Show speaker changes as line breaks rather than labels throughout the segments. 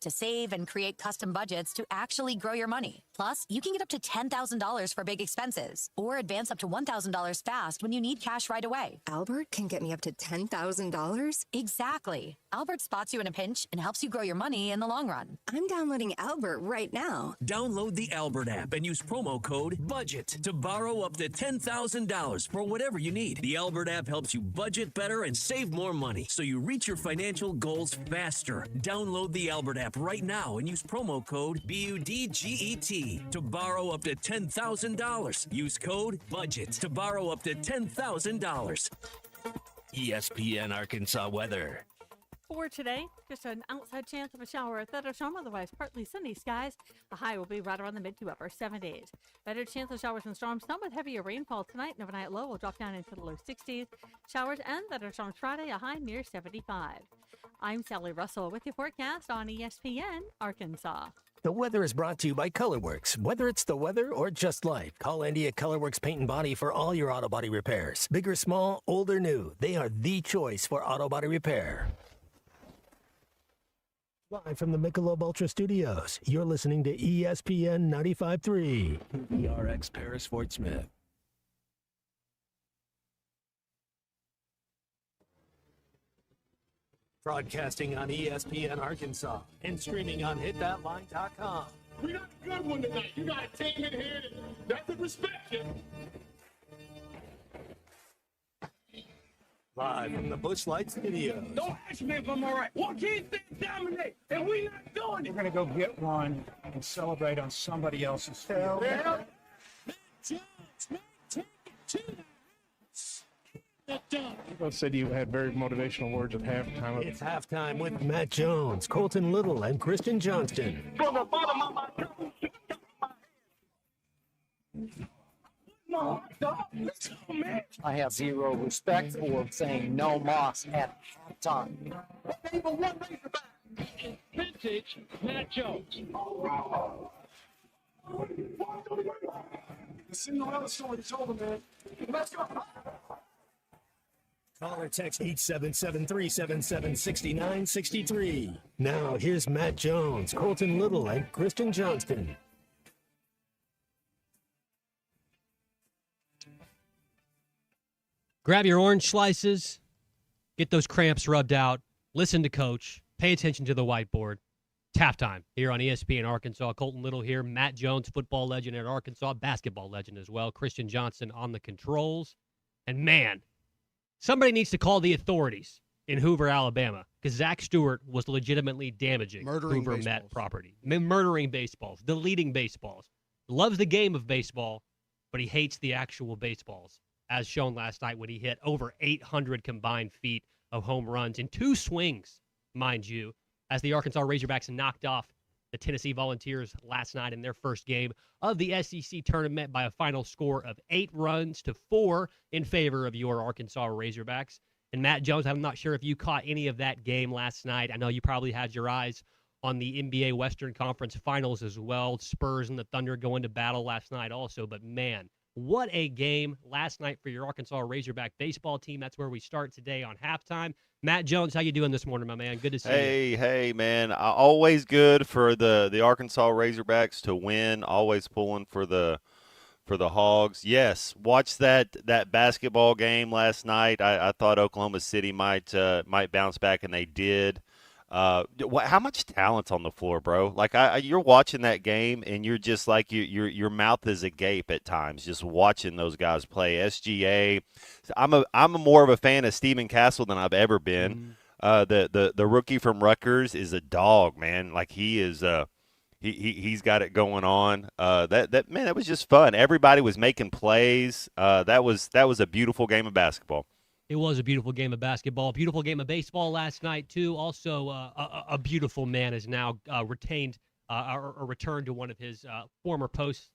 to save and create custom budgets to actually grow your money. Plus, you can get up to $10,000 for big expenses or advance up to $1,000 fast when you need cash right away.
Albert can get me up to $10,000?
Exactly. Albert spots you in a pinch and helps you grow your money in the long run.
I'm downloading Albert right now.
Download the Albert app and use promo code BUDGET to borrow up to $10,000 for whatever you need. The Albert app helps you budget better and save more money so you reach your financial goals faster. Download the Albert app right now and use promo code BUDGET to borrow up to $10,000. Use code BUDGET to borrow up to $10,000. ESPN Arkansas weather.
For today, just an outside chance of a shower at thunderstorm, otherwise partly sunny skies. The high will be right around the mid to upper 70s. Better chance of showers and storms, some with heavier rainfall tonight. An overnight low will drop down into the low 60s. Showers and thunderstorms Friday, a high near 75. I'm Sally Russell with your forecast on ESPN Arkansas.
The weather is brought to you by Colorworks. Whether it's the weather or just life, call Andy at Colorworks Paint and Body for all your auto body repairs. Big or small, old or new, they are the choice for auto body repair. Live from the Michelob Ultra Studios, you're listening to ESPN 95.3. ERX Paris Fort Smith. Broadcasting on ESPN Arkansas and streaming on hitthatline.com.
We got a good one tonight. You got a team in here that can respect you.
Live from the Busch Light Studios.
Don't ask me if I'm all right. Why can't they dominate? And we not doing it.
We're going to go get one and celebrate on somebody else's field.
Yeah. Jones may take it to the house.
You both said you had very motivational words at halftime.
It's halftime with Matt Jones, Colton Little, and Christian Johnston.
From the bottom of my
I have zero respect for saying no moss at halftime.
Even one Razorback. Vintage Matt Jones. The Cinderella story told him, man. Let's go.
Call or text 877-377-6963. Now, here's Matt Jones, Colton Little, and Christian Johnston.
Grab your orange slices, get those cramps rubbed out, listen to Coach, pay attention to the whiteboard. It's halftime here on ESPN Arkansas. Colton Little here, Matt Jones, football legend at Arkansas, basketball legend as well. Christian Johnson on the controls. And man, somebody needs to call the authorities in Hoover, Alabama, because Zach Stewart was legitimately damaging Hoover Met property. Murdering baseballs, deleting baseballs. Loves the game of baseball, but he hates the actual baseballs, as shown last night when he hit over 800 combined feet of home runs in two swings, mind you, as the Arkansas Razorbacks knocked off the Tennessee Volunteers last night in their first game of the SEC tournament by a final score of 8-4 in favor of your Arkansas Razorbacks. And Matt Jones, I'm not sure if you caught any of that game last night. I know you probably had your eyes on the NBA Western Conference Finals as well. Spurs and the Thunder going to battle last night also. But, man, what a game last night for your Arkansas Razorback baseball team. That's where we start today on halftime. Matt Jones, how you doing this morning, my man? Good to see you.
Hey, man. Always good for the Arkansas Razorbacks to win. Always pulling for the Hogs. Yes, watched that basketball game last night. I thought Oklahoma City might bounce back, and they did. How much talent's on the floor, bro? Like you're watching that game, and you're just like your mouth is agape at times, just watching those guys play. SGA, I'm more of a fan of Stephen Castle than I've ever been. The rookie from Rutgers is a dog, man. Like he is. He's got it going on. That was just fun. Everybody was making plays. That was a beautiful game of basketball.
It was a beautiful game of basketball, a beautiful game of baseball last night, too. Also, a beautiful man has now returned to one of his former posts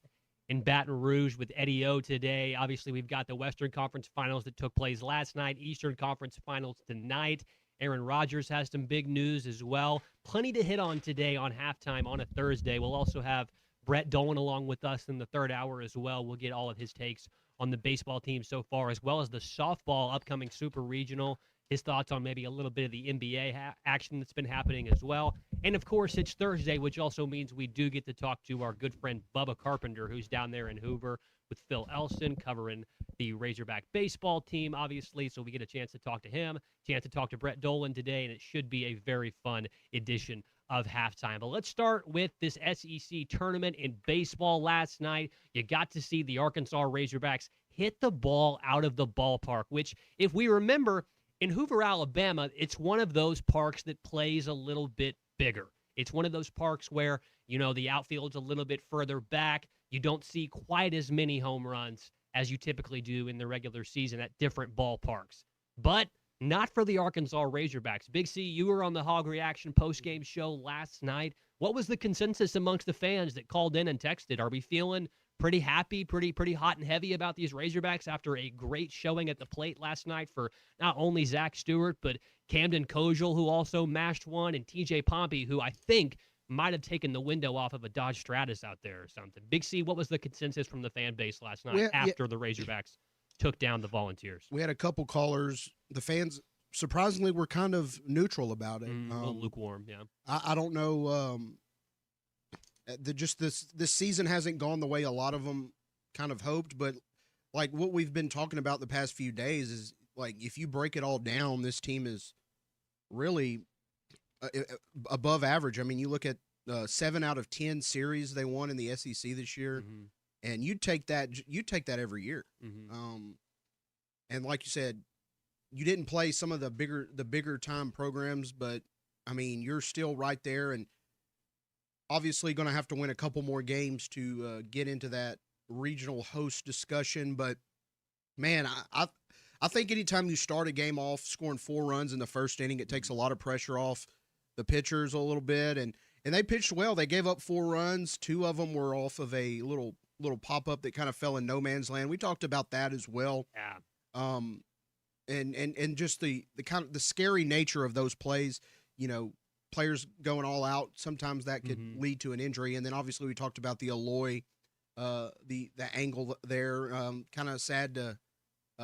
in Baton Rouge with Eddie O today. Obviously, we've got the Western Conference Finals that took place last night, Eastern Conference Finals tonight. Aaron Rodgers has some big news as well. Plenty to hit on today on halftime on a Thursday. We'll also have Brett Dolan along with us in the third hour as well. We'll get all of his takes on the baseball team so far, as well as the softball upcoming Super Regional. his thoughts on maybe a little bit of the NBA action that's been happening as well. And, of course, it's Thursday, which also means we do get to talk to our good friend Bubba Carpenter, who's down there in Hoover with Phil Elson covering the Razorback baseball team, obviously. So we get a chance to talk to him, chance to talk to Brett Dolan today, and it should be a very fun edition of Halftime. But let's start with this SEC tournament in baseball last night. You got to see the Arkansas Razorbacks hit the ball out of the ballpark, which, if we remember, in Hoover, Alabama, it's one of those parks that plays a little bit bigger. It's one of those parks where, the outfield's a little bit further back. You don't see quite as many home runs as you typically do in the regular season at different ballparks. But not for the Arkansas Razorbacks. Big C, you were on the Hog Reaction postgame show last night. What was the consensus amongst the fans that called in and texted? Are we feeling pretty happy, pretty hot and heavy about these Razorbacks after a great showing at the plate last night for not only Zach Stewart, but Camden Kojal, who also mashed one, and TJ Pompey, who I think might have taken the window off of a Dodge Stratus out there or something. Big C, what was the consensus from the fan base last night after the Razorbacks took down the Volunteers? We had a couple callers. The fans, surprisingly, were kind of neutral about it. A little lukewarm, yeah. I don't know. Just this season hasn't gone the way a lot of them kind of hoped, but like what we've been talking about the past few days is, like, if you break it all down, this team is really above average. I mean, you look at 7 out of 10 series they won in the SEC this year, and you take that every year. And like you said, you didn't play some of the bigger time programs, but I mean, you're still right there, and obviously going to have to win a couple more games to get into that regional host discussion. But man, I think anytime you start a game off scoring 4 runs in the first inning, it takes a lot of pressure off the pitchers a little bit, and they pitched well. They gave up 4 runs. 2 of them were off of a little pop-up that kind of fell in no man's land. We talked about that as well. Yeah. And just the kind of the scary nature of those plays, players going all out, sometimes that could lead to an injury. And then obviously we talked about the Alloy, the angle there. Kind of sad to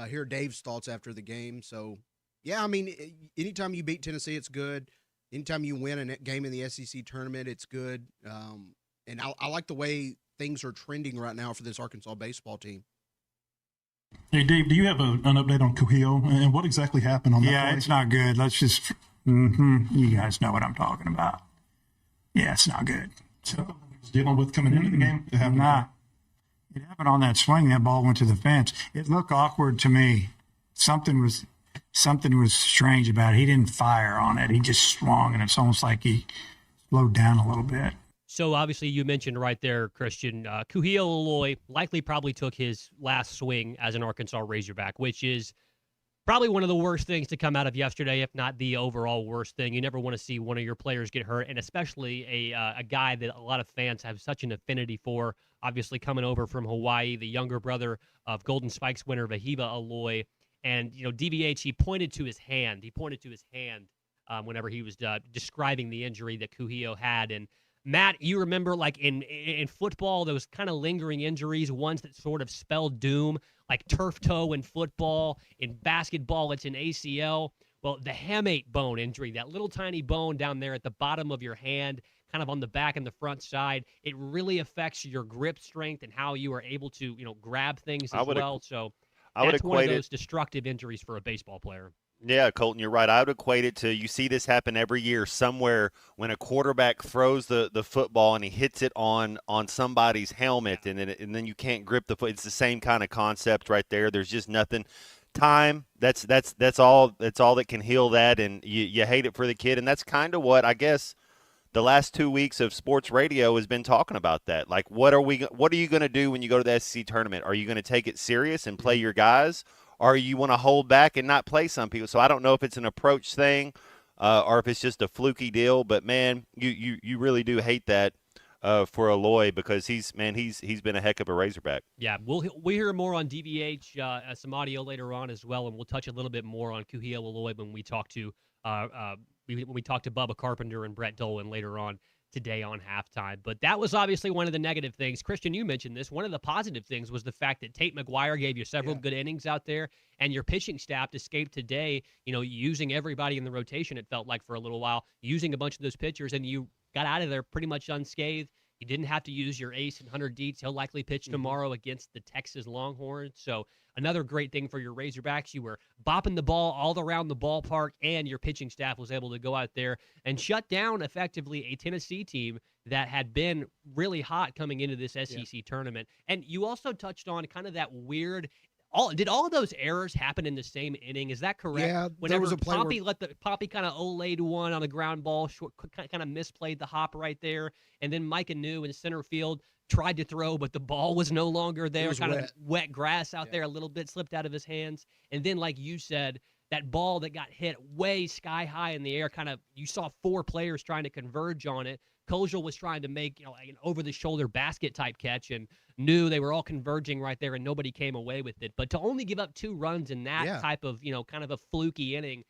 hear Dave's thoughts after the game. So, yeah, I mean, anytime you beat Tennessee, it's good. Anytime you win a game in the SEC tournament, it's good. And I like the way things are trending right now for this Arkansas baseball team.
Hey, Dave, do you have an update on Kuhio and what exactly happened on that play?
Yeah, it's not good. Let's just you guys know what I'm talking about. Yeah, it's not good. So
dealing with coming into the game?
It happened on that swing. That ball went to the fence. It looked awkward to me. Something was strange about it. He didn't fire on it. He just swung, and it's almost like he slowed down a little bit.
So obviously you mentioned right there, Christian, Kuhio Alloy likely probably took his last swing as an Arkansas Razorback, which is probably one of the worst things to come out of yesterday, if not the overall worst thing. You never want to see one of your players get hurt, and especially a guy that a lot of fans have such an affinity for, obviously coming over from Hawaii, the younger brother of Golden Spikes winner Vahiba Alloy. And, DVH, he pointed to his hand. Whenever he was describing the injury that Kuhio had. And Matt, you remember, like, in football, those kind of lingering injuries, ones that sort of spell doom, like turf toe in football. In basketball, it's an ACL. Well, the hamate bone injury, that little tiny bone down there at the bottom of your hand, kind of on the back and the front side, it really affects your grip strength and how you are able to, grab things as well. So that's one of those destructive injuries for a baseball player.
Yeah, Colton, you're right. I would equate it to, you see this happen every year somewhere when a quarterback throws the football and he hits it on somebody's helmet, and then you can't grip the foot. It's the same kind of concept right there. There's just nothing. Time, that's all that can heal that, and you hate it for the kid. And that's kind of what, I guess, the last 2 weeks of sports radio has been talking about that. Like, what are you going to do when you go to the SEC tournament? Are you going to take it serious and play your guys? Or you want to hold back and not play some people? So I don't know if it's an approach thing or if it's just a fluky deal. But, man, you really do hate that for Alloy because he's been a heck of a Razorback.
Yeah, we'll hear more on DVH, some audio later on as well, and we'll touch a little bit more on Kuhio Alloy when we talk to Bubba Carpenter and Brett Dolan later on today on halftime. But that was obviously one of the negative things. Christian, you mentioned this. One of the positive things was the fact that Tate McGuire gave you several good innings out there, and your pitching staff escaped today, using everybody in the rotation, it felt like, for a little while, using a bunch of those pitchers, and you got out of there pretty much unscathed. You didn't have to use your ace and Hunter Dietz. He'll likely pitch tomorrow against the Texas Longhorns. So another great thing for your Razorbacks. You were bopping the ball all around the ballpark, and your pitching staff was able to go out there and shut down effectively a Tennessee team that had been really hot coming into this SEC tournament. And you also touched on kind of that weird – did all of those errors happen in the same inning? Is that correct?
Yeah,
Whenever
there was a play
Poppy kind of olayed one on the ground ball, kind of misplayed the hop right there, and then Micah New in center field tried to throw, but the ball was no longer there.
It was
kind
wet.
of wet grass out there a little bit, slipped out of his hands, and then, like you said, that ball that got hit way sky high in the air, you saw 4 players trying to converge on it. Kojal was trying to make an over-the-shoulder basket type catch, and knew they were all converging right there, and nobody came away with it. But to only give up 2 runs in that type of kind of a fluky inning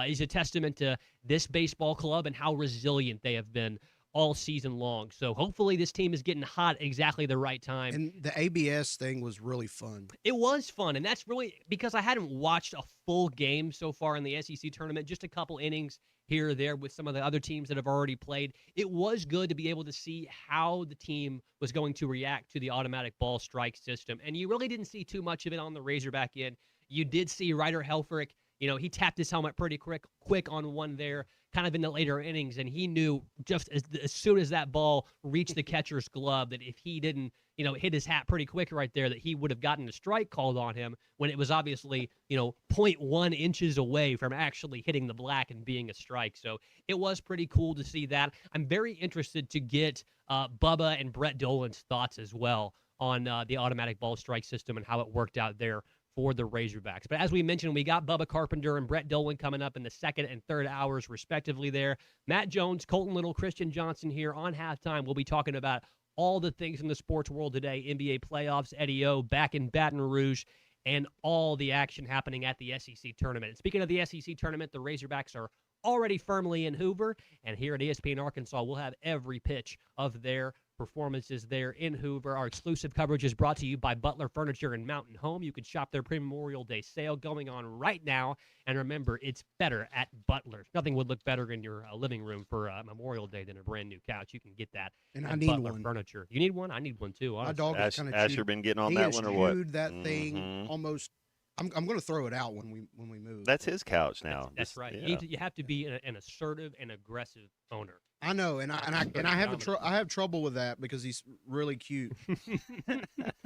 is a testament to this baseball club and how resilient they have been all season long. So hopefully this team is getting hot exactly the right time.
And the ABS thing was really fun.
It was fun, and that's really because I hadn't watched a full game so far in the SEC tournament, just a couple innings here or there with some of the other teams that have already played. It was good to be able to see how the team was going to react to the automatic ball strike system, and you really didn't see too much of it on the Razorback end. You did see Ryder Helfrich, he tapped his helmet pretty quick on one there, kind of in the later innings, and he knew just as soon as that ball reached the catcher's glove that if he didn't, hit his hat pretty quick right there, that he would have gotten a strike called on him when it was obviously, 0.1 inches away from actually hitting the black and being a strike. So it was pretty cool to see that. I'm very interested to get Bubba and Brett Dolan's thoughts as well on the automatic ball strike system and how it worked out there for the Razorbacks. But as we mentioned, we got Bubba Carpenter and Brett Dolan coming up in the second and third hours, respectively there. Matt Jones, Colton Little, Christian Johnson here on halftime. We'll be talking about all the things in the sports world today, NBA playoffs, Eddie O back in Baton Rouge, and all the action happening at the SEC tournament. And speaking of the SEC tournament, the Razorbacks are already firmly in Hoover, and here at ESPN Arkansas, we'll have every pitch of their performances there in Hoover. Our exclusive coverage is brought to you by Butler Furniture and Mountain Home. You can shop their Memorial Day sale going on right now. And remember, it's better at Butler. Nothing would look better in your living room for Memorial Day than a brand new couch. You can get that
and
at
I need
Butler
one.
Furniture. You need one? I need one too. Honestly.
My dog is kind of
Asher been getting on that one or what?
That thing almost. I'm going to throw it out when we move.
That's his couch now.
That's right.
Yeah.
You have to be an assertive and aggressive owner.
I know, and I have trouble with that because he's really cute.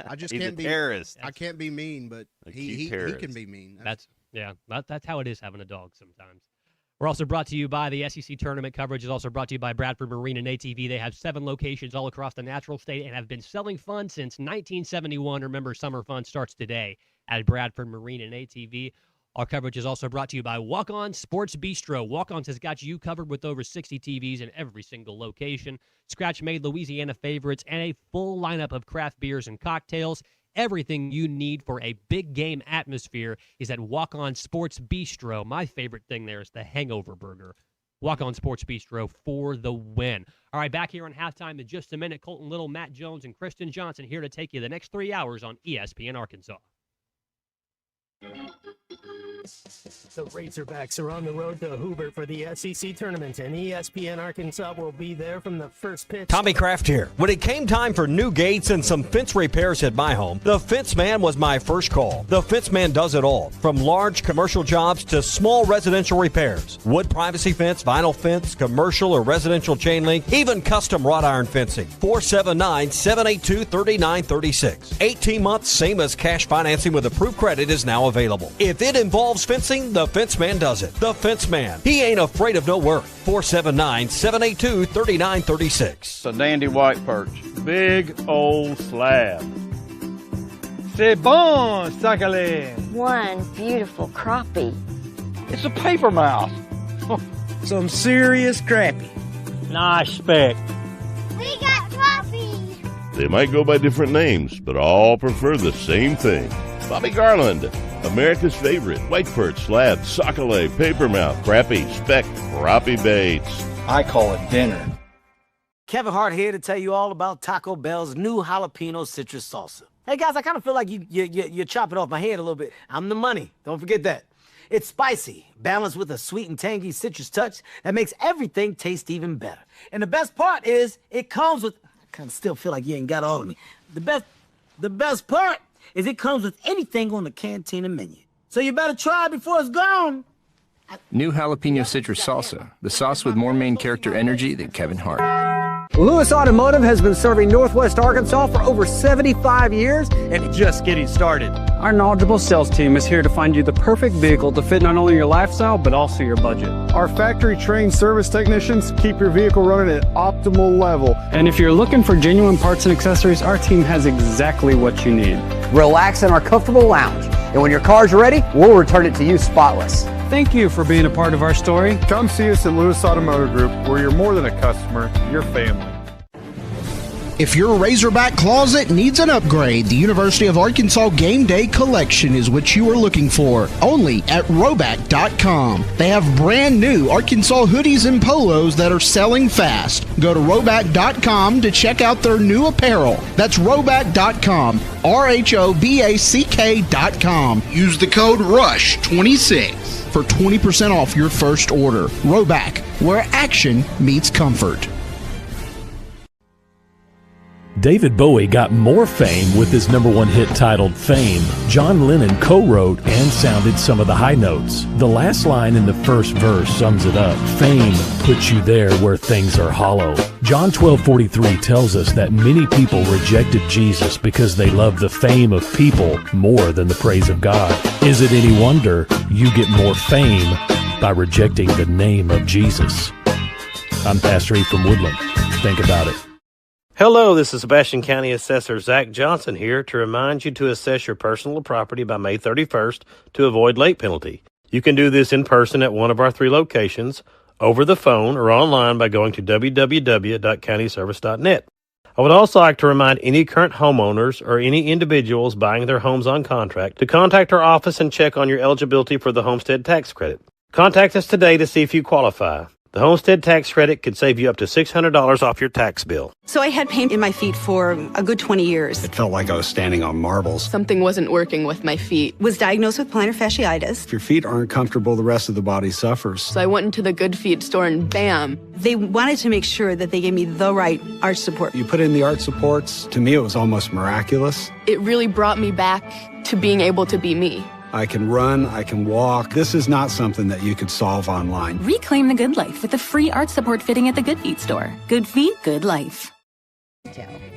I just
He's
can't
a
be
terrorist.
I can't be mean, but he can be mean.
That's how it is having a dog sometimes. We're also brought to you by the SEC tournament coverage is also brought to you by Bradford Marine and ATV. They have 7 locations all across the natural state and have been selling fun since 1971. Remember, summer fun starts today at Bradford Marine and ATV. Our coverage is also brought to you by Walk-On Sports Bistro. Walk-On's has got you covered with over 60 TVs in every single location, scratch-made Louisiana favorites, and a full lineup of craft beers and cocktails. Everything you need for a big game atmosphere is at Walk-On Sports Bistro. My favorite thing there is the hangover burger. Walk-On Sports Bistro for the win. All right, back here on halftime in just a minute. Colton Little, Matt Jones, and Kristen Johnson here to take you the next 3 hours on ESPN Arkansas.
The Razorbacks are on the road to Hoover for the SEC tournament, and ESPN Arkansas will be there from the first pitch.
Tommy Kraft here. When it came time for new gates and some fence repairs at my home, the Fence Man was my first call. The Fence Man does it all, from large commercial jobs to small residential repairs. Wood privacy fence, vinyl fence, commercial or residential chain link, even custom wrought iron fencing. 479-782-3936. 18 months, same as cash financing with approved credit is now available. If it involves fencing, the Fence Man does it. The Fence Man. He ain't afraid of no work. 479-782-3936.
It's a dandy white perch. Big old slab. C'est bon, sacale.
One beautiful crappie.
It's a paper mouse. Some serious crappie. Nice speck.
We got crappie.
They might go by different names, but all prefer the same thing. Bobby Garland, America's favorite white perch, slab, sockeye, papermouth, crappie, speck, crappie baits.
I call it dinner.
Kevin Hart here to tell you all about Taco Bell's new jalapeno citrus salsa. Hey guys, I kind of feel like you're chopping off my head a little bit. I'm the money. Don't forget that. It's spicy, balanced with a sweet and tangy citrus touch that makes everything taste even better. And the best part is it comes with, I kind of still feel like you ain't got all of me. The best part is it comes with anything on the Cantina menu. So you better try it before it's gone.
New jalapeno citrus salsa, the sauce with more main character energy than Kevin Hart.
Lewis Automotive has been serving Northwest Arkansas for over 75 years and just getting started.
Our knowledgeable sales team is here to find you the perfect vehicle to fit not only your lifestyle, but also your budget.
Our factory-trained service technicians keep your vehicle running at optimal level.
And if you're looking for genuine parts and accessories, our team has exactly what you need.
Relax in our comfortable lounge, and when your car's ready, we'll return it to you spotless.
Thank you for being a part of our story.
Come see us at Lewis Automotive Group, where you're more than a customer, you're family.
If your Razorback closet needs an upgrade, the University of Arkansas Game Day Collection is what you are looking for, only at Roback.com. They have brand new Arkansas hoodies and polos that are selling fast. Go to Roback.com to check out their new apparel. That's Roback.com, RHOBACK.com. Use the code RUSH26 for 20% off your first order. Roback, where action meets comfort.
David Bowie got more fame with his #1 hit titled Fame. John Lennon co-wrote and sounded some of the high notes. The last line in the first verse sums it up. Fame puts you there where things are hollow. John 12:43 tells us that many people rejected Jesus because they loved the fame of people more than the praise of God. Is it any wonder you get more fame by rejecting the name of Jesus? I'm Pastor E from Woodland. Think about it.
Hello, this is Sebastian County Assessor Zach Johnson here to remind you to assess your personal property by May 31st to avoid late penalty. You can do this in person at one of our 3 locations, over the phone, or online by going to www.countyservice.net. I would also like to remind any current homeowners or any individuals buying their homes on contract to contact our office and check on your eligibility for the homestead tax credit. Contact us today to see if you qualify. The homestead tax credit could save you up to $600 off your tax bill.
So I had pain in my feet for a good 20 years.
It felt like I was standing on marbles.
Something wasn't working with my feet. Was diagnosed with plantar fasciitis.
If your feet aren't comfortable, the rest of the body suffers.
So I went into the Good Feet store and bam. They wanted to make sure that they gave me the right arch support.
You put in the arch supports. To me, it was almost miraculous.
It really brought me back to being able to be me.
I can run, I can walk. This is not something that you could solve online.
Reclaim the good life with the free arch support fitting at the Good Feet store. Good feet, good life.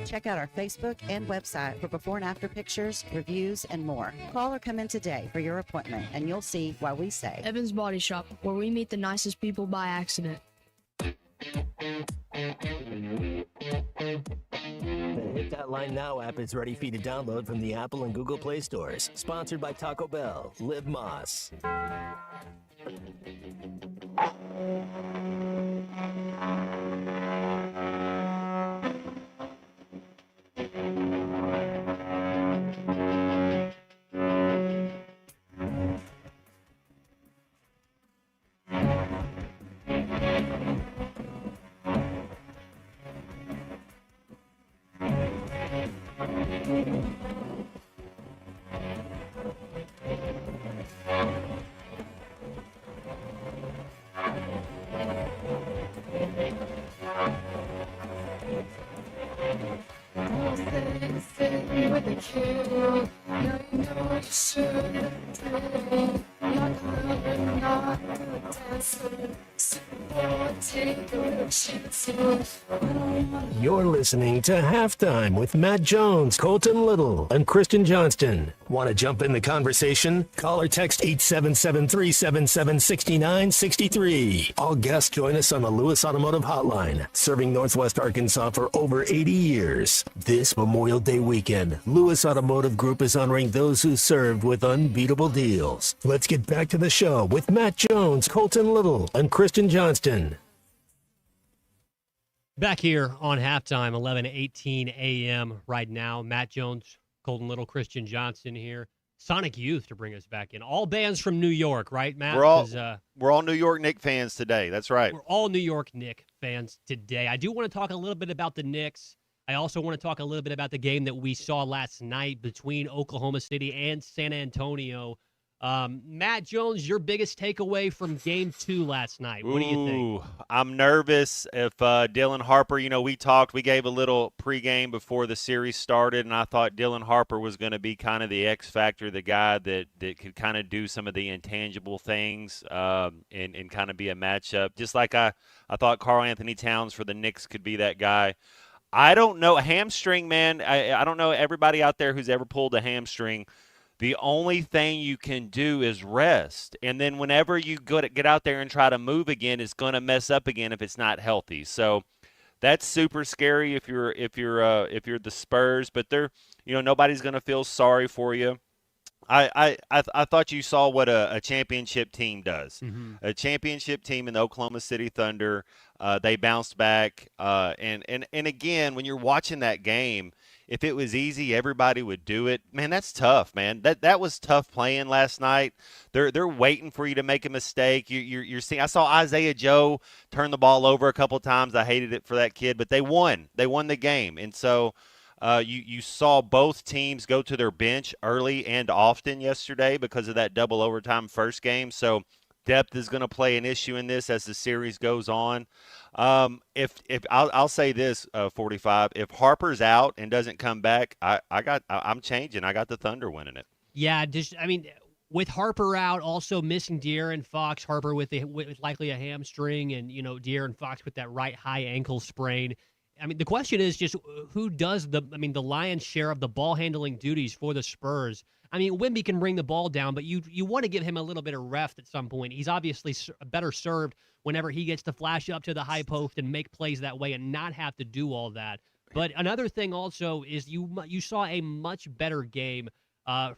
Check out our Facebook and website for before and after pictures, reviews, and more. Call or come in today for your appointment, and you'll see why we say
Evans Body Shop, where we meet the nicest people by accident.
The Hit That Line Now app is ready for you to download from the Apple and Google Play stores. Sponsored by Taco Bell. Live Moss. You're listening to Halftime with Matt Jones, Colton Little, and Kristen Johnston. Want to jump in the conversation? Call or text 877-377-6963. All guests join us on the Lewis Automotive Hotline, serving Northwest Arkansas for over 80 years. This Memorial Day weekend, Lewis Automotive Group is honoring those who served with unbeatable deals. Let's get back to the show with Matt Jones, Colton Little, and Kristen Johnston.
Back here on Halftime, 11:18 a.m. right now. Matt Jones, Colton Little, Christian Johnson here. Sonic Youth to bring us back in. All bands from New York, right, Matt?
We're all New York Knicks fans today. That's right.
We're all New York Knicks fans today. I do want to talk a little bit about the Knicks. I also want to talk a little bit about the game that we saw last night between Oklahoma City and San Antonio. Matt Jones, your biggest takeaway from Game 2 last night. What do you think?
I'm nervous if Dylan Harper, we gave a little pregame before the series started, and I thought Dylan Harper was going to be kind of the X factor, the guy that could kind of do some of the intangible things and kind of be a matchup. Just like I thought Karl Anthony Towns for the Knicks could be that guy. I don't know. A hamstring, man, I don't know everybody out there who's ever pulled a hamstring. The only thing you can do is rest, and then whenever you get out there and try to move again, it's going to mess up again if it's not healthy. So that's super scary if you're the Spurs, but nobody's going to feel sorry for you. I thought you saw what a championship team does.
Mm-hmm.
A championship team in the Oklahoma City Thunder, they bounced back, and again, when you're watching that game. If it was easy, everybody would do it. Man, that's tough, man. That was tough playing last night. They're waiting for you to make a mistake. You're seeing. I saw Isaiah Joe turn the ball over a couple times. I hated it for that kid, but they won. They won the game, and so you saw both teams go to their bench early and often yesterday because of that double overtime first game. So depth is going to play an issue in this as the series goes on. If I'll say this, 45. If Harper's out and doesn't come back, I'm changing. I got the Thunder winning it.
Yeah, with Harper out, also missing De'Aaron Fox, Harper with likely a hamstring, and De'Aaron Fox with that right high ankle sprain. I mean, the question is just who does the lion's share of the ball handling duties for the Spurs. I mean, Wemby can bring the ball down, but you want to give him a little bit of rest at some point. He's obviously better served whenever he gets to flash up to the high post and make plays that way and not have to do all that. But another thing also is you saw a much better game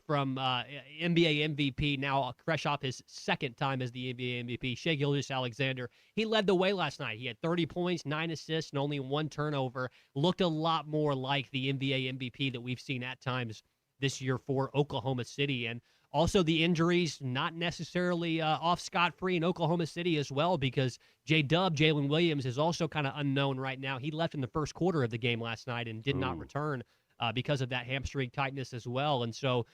from NBA MVP, now fresh off his second time as the NBA MVP, Shai Gilgeous-Alexander. He led the way last night. He had 30 points, 9 assists, and only 1 turnover. Looked a lot more like the NBA MVP that we've seen at times this year for Oklahoma City. And also the injuries not necessarily off scot-free in Oklahoma City as well, because Jalen Williams is also kind of unknown right now. He left in the first quarter of the game last night and did not return because of that hamstring tightness as well. And so,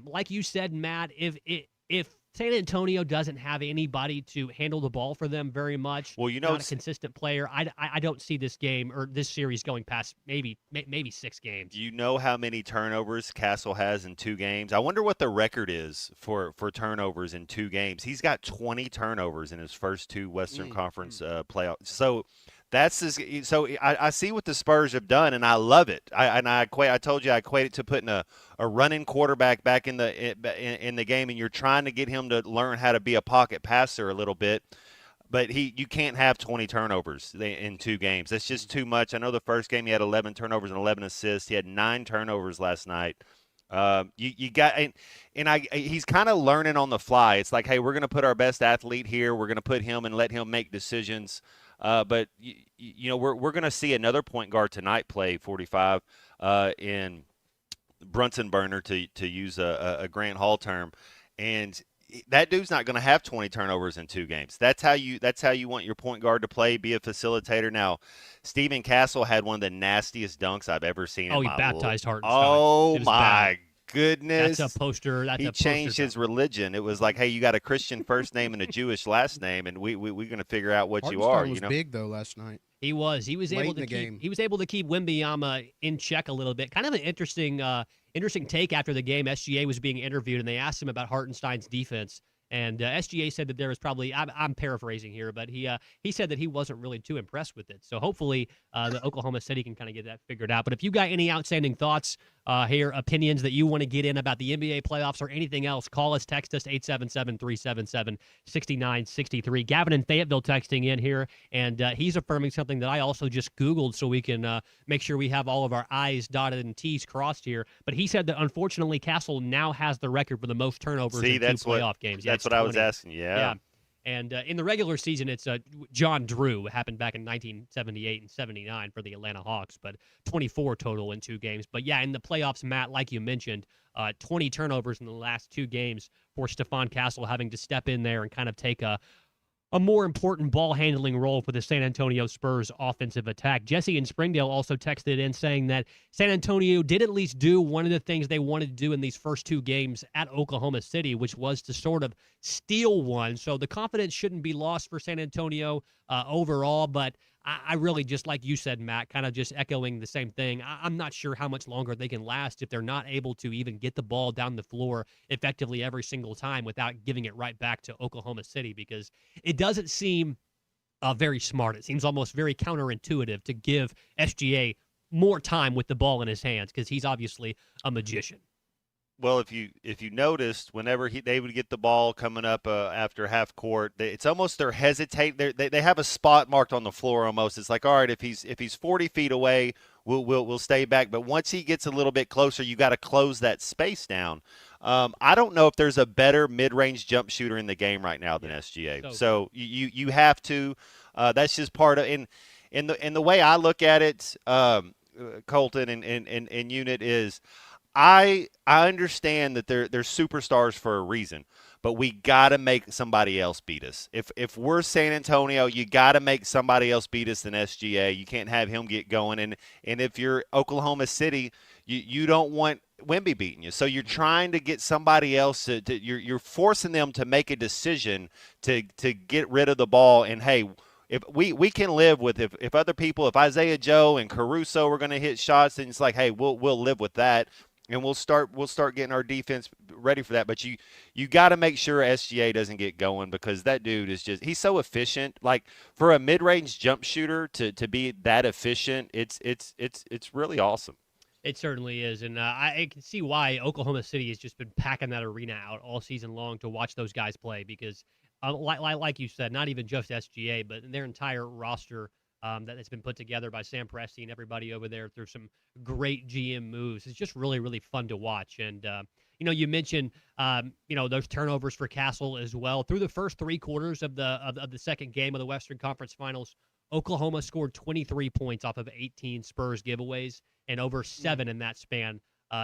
like you said, Matt, if San Antonio doesn't have anybody to handle the ball for them very much, not a consistent player, I don't see this game or this series going past maybe 6 games.
You know how many turnovers Castle has in 2 games? I wonder what the record is for turnovers in 2 games. He's got 20 turnovers in his first 2 Western Conference playoffs. So I see what the Spurs have done, and I love it. I told you I equate it to putting a running quarterback back in the game, and you're trying to get him to learn how to be a pocket passer a little bit. But you can't have 20 turnovers in 2 games. That's just too much. I know the first game he had 11 turnovers and 11 assists. He had 9 turnovers last night. He's kind of learning on the fly. It's like, hey, we're going to put our best athlete here. We're going to put him and let him make decisions. But we're going to see another point guard tonight play 45 in Brunson Burner to use a Grant Hall term, and that dude's not going to have 20 turnovers in 2 games. That's how you want your point guard to play, be a facilitator. Now, Stephen Castle had one of the nastiest dunks I've ever seen.
Oh, he baptized Hartenstein.
Oh my goodness!
That's a poster.
He changed his religion. It was like, hey, you got a Christian first name and a Jewish last name, and we're going to figure out what you are.
Was big though last night.
He was able to keep Wembanyama in check a little bit. Kind of an interesting take after the game. SGA was being interviewed, and they asked him about Hartenstein's defense. And SGA said that there was probably, I'm paraphrasing here, but he said that he wasn't really too impressed with it. So hopefully the Oklahoma City can kind of get that figured out. But if you got any outstanding thoughts here, opinions that you want to get in about the NBA playoffs or anything else, call us, text us, 877-377-6963. Gavin in Fayetteville texting in here, and he's affirming something that I also just Googled so we can make sure we have all of our I's dotted and T's crossed here. But he said that, unfortunately, Castle now has the record for the most turnovers in 2 playoff games.
That's what 20. I was asking, yeah.
And in the regular season, it's John Drew. It happened back in 1978 and 79 for the Atlanta Hawks, but 24 total in 2 games. But yeah, in the playoffs, Matt, like you mentioned, 20 turnovers in the last 2 games for Stephon Castle, having to step in there and kind of take a more important ball handling role for the San Antonio Spurs offensive attack. Jesse in Springdale also texted in saying that San Antonio did at least do one of the things they wanted to do in these first 2 games at Oklahoma City, which was to sort of steal one. So the confidence shouldn't be lost for San Antonio overall, but I really, just like you said, Matt, kind of just echoing the same thing. I'm not sure how much longer they can last if they're not able to even get the ball down the floor effectively every single time without giving it right back to Oklahoma City, because it doesn't seem very smart. It seems almost very counterintuitive to give SGA more time with the ball in his hands, because he's obviously a magician.
Well, if you noticed, whenever they would get the ball coming up after half court, it's almost they're hesitate. They have a spot marked on the floor almost. It's like, all right, if he's 40 feet away, we'll stay back. But once he gets a little bit closer, you got to close that space down. I don't know if there's a better mid-range jump shooter in the game right now than SGA. So you have to. That's just part of in the way I look at it, Colton and Unit is. I understand that they're superstars for a reason, but we got to make somebody else beat us. If we're San Antonio, you got to make somebody else beat us than SGA. You can't have him get going. And if you're Oklahoma City, you don't want Wemby beating you. So you're trying to get somebody else you're forcing them to make a decision to get rid of the ball. And hey, if we can live with if other people, if Isaiah Joe and Caruso are going to hit shots, then it's like, hey, we'll live with that. And we'll start getting our defense ready for that. But you got to make sure SGA doesn't get going, because that dude is he's so efficient. Like, for a mid-range jump shooter to be that efficient, it's really awesome.
It certainly is, and I can see why Oklahoma City has just been packing that arena out all season long to watch those guys play, because like you said, not even just SGA, but their entire roster that's been put together by Sam Presti and everybody over there through some great GM moves. It's just really, really fun to watch. And, you mentioned, those turnovers for Castle as well. Through the first 3 quarters of the second game of the Western Conference Finals, Oklahoma scored 23 points off of 18 Spurs giveaways, and over 7 in that span.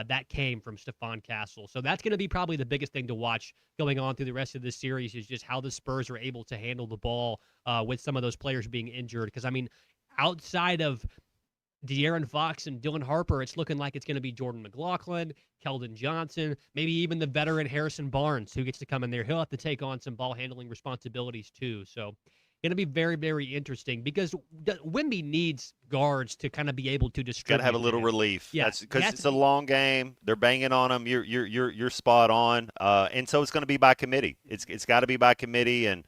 That came from Stephon Castle. So that's going to be probably the biggest thing to watch going on through the rest of this series, is just how the Spurs are able to handle the ball with some of those players being injured. Because, I mean, outside of De'Aaron Fox and Dylan Harper, it's looking like it's going to be Jordan McLaughlin, Keldon Johnson, maybe even the veteran Harrison Barnes, who gets to come in there. He'll have to take on some ball handling responsibilities too. So going to be very, very interesting, because Wemby needs guards to kind of be able to distribute.
Got to have a little relief.
Yeah,
because it's a long game. They're banging on them. You're spot on. And so it's going to be by committee. It's got to be by committee. And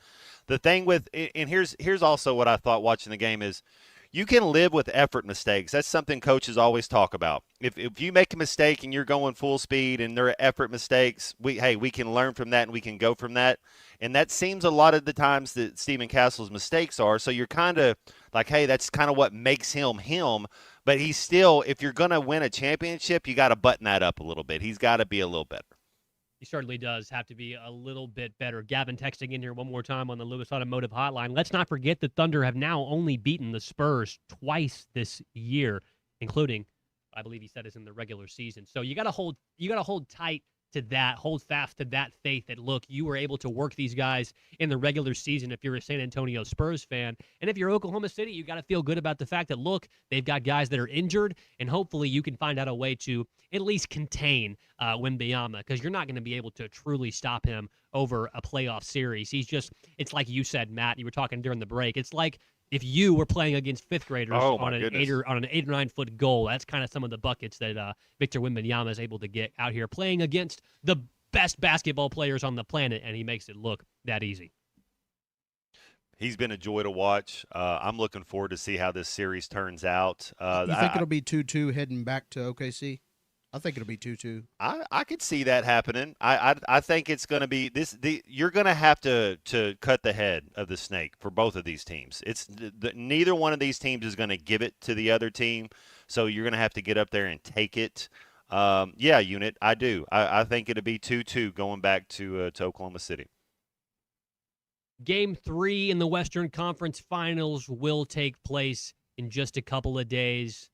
the thing with, and here's also what I thought watching the game is, you can live with effort mistakes. That's something coaches always talk about. If you make a mistake and you're going full speed and there are effort mistakes, we can learn from that and we can go from that. And that seems a lot of the times that Stephen Castle's mistakes are. So you're kind of like, hey, that's kind of what makes him him. But he's still, if you're going to win a championship, you got to button that up a little bit. He's got to be a little better.
He certainly does have to be a little bit better. Gavin texting in here one more time on the Lewis Automotive Hotline. Let's not forget the Thunder have now only beaten the Spurs twice this year, including, I believe he said, is in the regular season. So you got to hold tight to that, hold fast to that faith that, look, you were able to work these guys in the regular season if you're a San Antonio Spurs fan. And if you're Oklahoma City, you got to feel good about the fact that, look, they've got guys that are injured, and hopefully you can find out a way to at least contain Wembanyama, because you're not going to be able to truly stop him over a playoff series. It's like you said, Matt, you were talking during the break. It's like if you were playing against fifth graders on an 8 or 9 foot goal. That's kind of some of the buckets that Victor Wembanyama is able to get out here playing against the best basketball players on the planet, and he makes it look that easy.
He's been a joy to watch. I'm looking forward to see how this series turns out.
You think it'll be 2-2 heading back to OKC? I think it'll be 2-2.
I could see that happening. I think it's going to be you're going to have to cut the head of the snake for both of these teams. Neither one of these teams is going to give it to the other team, so you're going to have to get up there and take it. Yeah, Unit, I do. I think it'll be 2-2 going back to Oklahoma City.
Game 3 in the Western Conference Finals will take place in just a couple of days.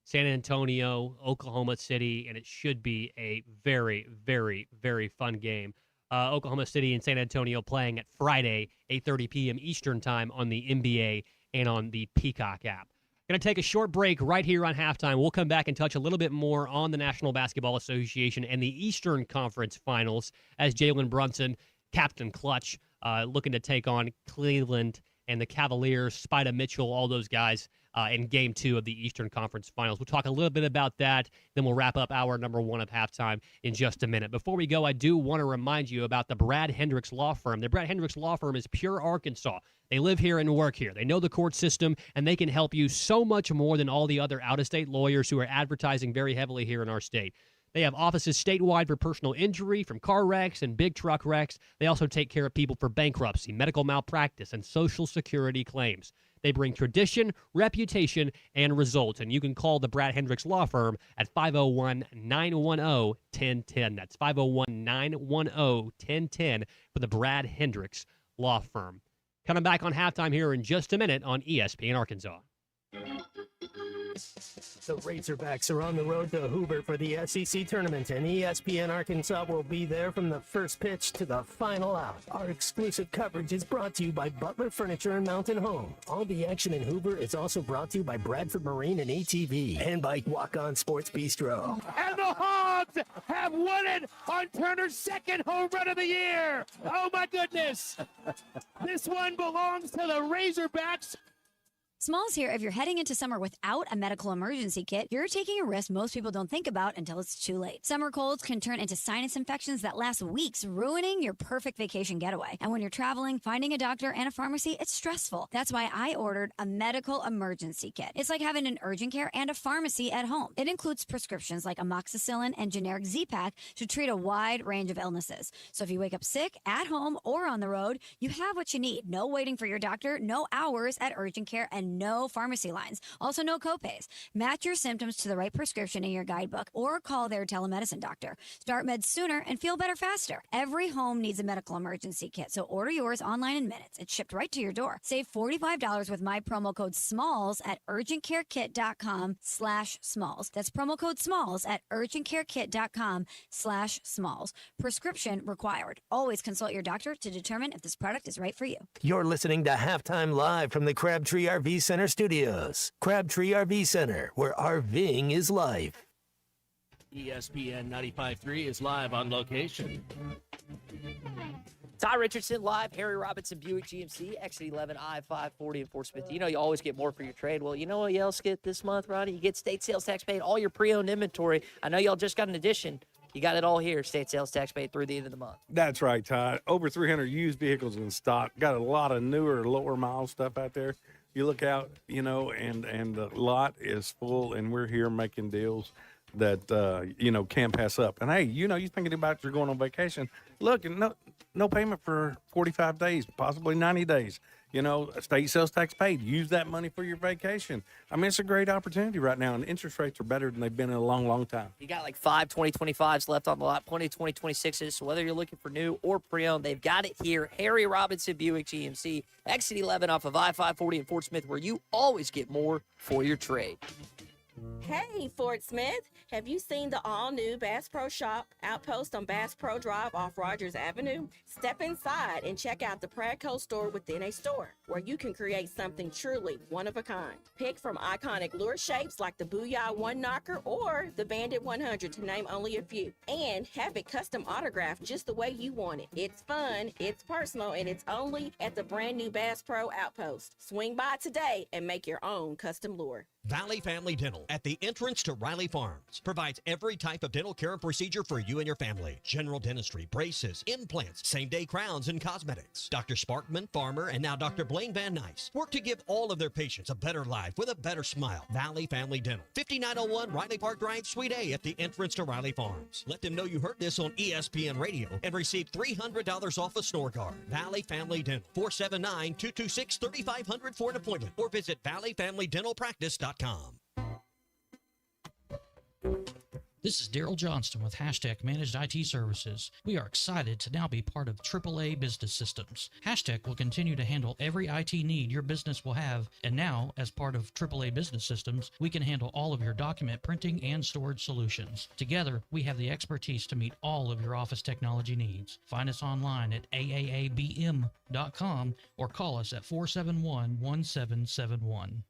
San Antonio, Oklahoma City, and it should be a very, very, very fun game. Oklahoma City and San Antonio playing at Friday, 8:30 p.m. Eastern Time on the NBA and on the Peacock app. Going to take a short break right here on halftime. We'll come back and touch a little bit more on the National Basketball Association and the Eastern Conference Finals as Jalen Brunson, Captain Clutch, looking to take on Cleveland and the Cavaliers, Spida Mitchell, all those guys in Game 2 of the Eastern Conference Finals. We'll talk a little bit about that, then we'll wrap up hour number 1 of halftime in just a minute. Before we go, I do want to remind you about the Brad Hendricks Law Firm. The Brad Hendricks Law Firm is pure Arkansas. They live here and work here. They know the court system, and they can help you so much more than all the other out-of-state lawyers who are advertising very heavily here in our state. They have offices statewide for personal injury, from car wrecks and big truck wrecks. They also take care of people for bankruptcy, medical malpractice, and Social Security claims. They bring tradition, reputation, and results. And you can call the Brad Hendricks Law Firm at 501-910-1010. That's 501-910-1010 for the Brad Hendricks Law Firm. Coming back on halftime here in just a minute on ESPN Arkansas.
The Razorbacks are on the road to Hoover for the SEC tournament, and ESPN Arkansas will be there from the first pitch to the final out. Our exclusive coverage is brought to you by Butler Furniture and Mountain Home. All the action in Hoover is also brought to you by Bradford Marine and ATV, and by Walk On Sports Bistro.
And the Hogs have won it on Turner's second home run of the year. Oh, my goodness. This one belongs to the Razorbacks.
Smalls here. If you're heading into summer without a medical emergency kit, you're taking a risk most people don't think about until it's too late. Summer colds can turn into sinus infections that last weeks, ruining your perfect vacation getaway. And when you're traveling, finding a doctor and a pharmacy, it's stressful. That's why I ordered a medical emergency kit. It's like having an urgent care and a pharmacy at home. It includes prescriptions like amoxicillin and generic Z-Pak to treat a wide range of illnesses. So if you wake up sick, at home, or on the road, you have what you need. No waiting for your doctor, no hours at urgent care, and no pharmacy lines. Also, no copays. Match your symptoms to the right prescription in your guidebook or call their telemedicine doctor. Start meds sooner and feel better faster. Every home needs a medical emergency kit, so order yours online in minutes. It's shipped right to your door. Save $45 with my promo code SMALLS at urgentcarekit.com/smalls. That's promo code SMALLS at urgentcarekit.com/smalls. Prescription required. Always consult your doctor to determine if this product is right for you.
You're listening to Halftime Live from the Crabtree RV Center Studios. Crabtree RV Center, where RVing is life.
ESPN 95.3 is live on location.
Ty Richardson live, Harry Robinson, Buick GMC, Exit 11, I-540 in Fort Smith. You know you always get more for your trade. Well, you know what you else get this month, Ronnie? You get state sales tax paid, all your pre-owned inventory. I know y'all just got an addition. You got it all here, state sales tax paid through the end of the month.
That's right, Ty. Over 300 used vehicles in stock. Got a lot of newer, lower mile stuff out there. You look out, you know, and the lot is full, and we're here making deals that, you know, can't pass up. And, hey, you know, you're thinking about you're going on vacation. Look, no payment for 45 days, possibly 90 days. You know, state sales tax paid. Use that money for your vacation. I mean, it's a great opportunity right now, and interest rates are better than they've been in a long, long time.
You got like 5 2025s left on the lot, plenty of 2026s. So whether you're looking for new or pre-owned, they've got it here. Harry Robinson, Buick GMC, Exit 11 off of I-540 in Fort Smith, where you always get more for your trade.
Hey, Fort Smith, have you seen the all-new Bass Pro Shop outpost on Bass Pro Drive off Rogers Avenue? Step inside and check out the Pradco store within a store, where you can create something truly one of a kind. Pick from iconic lure shapes like the Booyah One Knocker or the Bandit 100, to name only a few, and have it custom autographed just the way you want it. It's fun, it's personal, and it's only at the brand new Bass Pro outpost. Swing by today and make your own custom lure.
Valley Family Dental at the entrance to Riley Farms provides every type of dental care and procedure for you and your family. General dentistry, braces, implants, same-day crowns, and cosmetics. Dr. Sparkman, Farmer, and now Dr. Blaine Van Nice work to give all of their patients a better life with a better smile. Valley Family Dental, 5901 Riley Park Drive, Suite A at the entrance to Riley Farms. Let them know you heard this on ESPN Radio and receive $300 off a snore guard. Valley Family Dental, 479-226-3500 for an appointment, or visit valleyfamilydentalpractice.com.
This is Daryl Johnston with Hashtag Managed IT Services. We are excited to now be part of AAA Business Systems. Hashtag will continue to handle every IT need your business will have, and now, as part of AAA Business Systems, we can handle all of your document printing and storage solutions. Together, we have the expertise to meet all of your office technology needs. Find us online at aaabm.com or call us at 471-1771.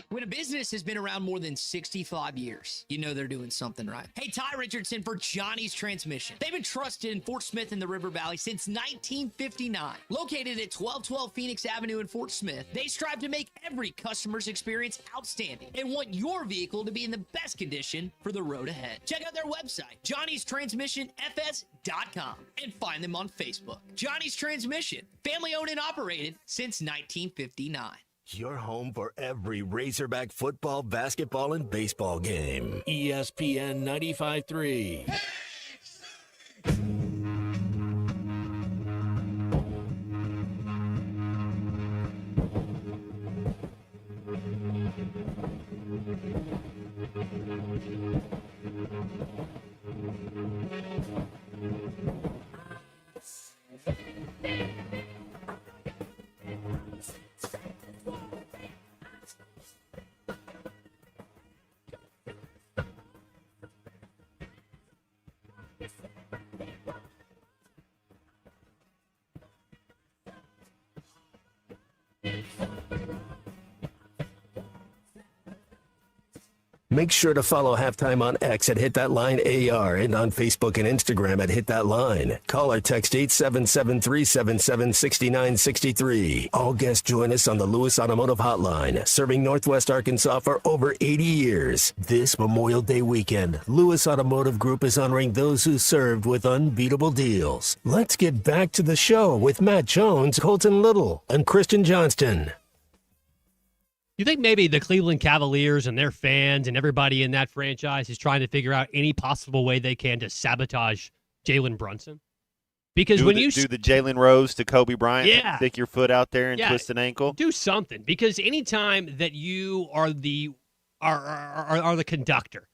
When a business has been around more than 65 years, you know they're doing something right. Hey, Ty Richardson for Johnny's Transmission. They've been trusted in Fort Smith and the River Valley since 1959. Located at 1212 Phoenix Avenue in Fort Smith, they strive to make every customer's experience outstanding and want your vehicle to be in the best condition for the road ahead. Check out their website, johnnystransmissionfs.com, and find them on Facebook. Johnny's Transmission, family owned and operated since 1959.
Your home for every Razorback football, basketball, and baseball game.
ESPN 95.3.
Make sure to follow Halftime on X at Hit That Line AR and on Facebook and Instagram at Hit That Line. Call or text 877-377-6963. All guests join us on the Lewis Automotive Hotline, serving Northwest Arkansas for over 80 years. This Memorial Day weekend, Lewis Automotive Group is honoring those who served with unbeatable deals. Let's get back to the show with Matt Jones, Colton Little, and Christian Johnston.
You think maybe the Cleveland Cavaliers and their fans and everybody in that franchise is trying to figure out any possible way they can to sabotage Jalen Brunson? Because
do
when
the,
you
do the Jalen Rose to Kobe Bryant,
Yeah.
stick your foot out there and twist an ankle,
do something. Because anytime that you are the are the conductor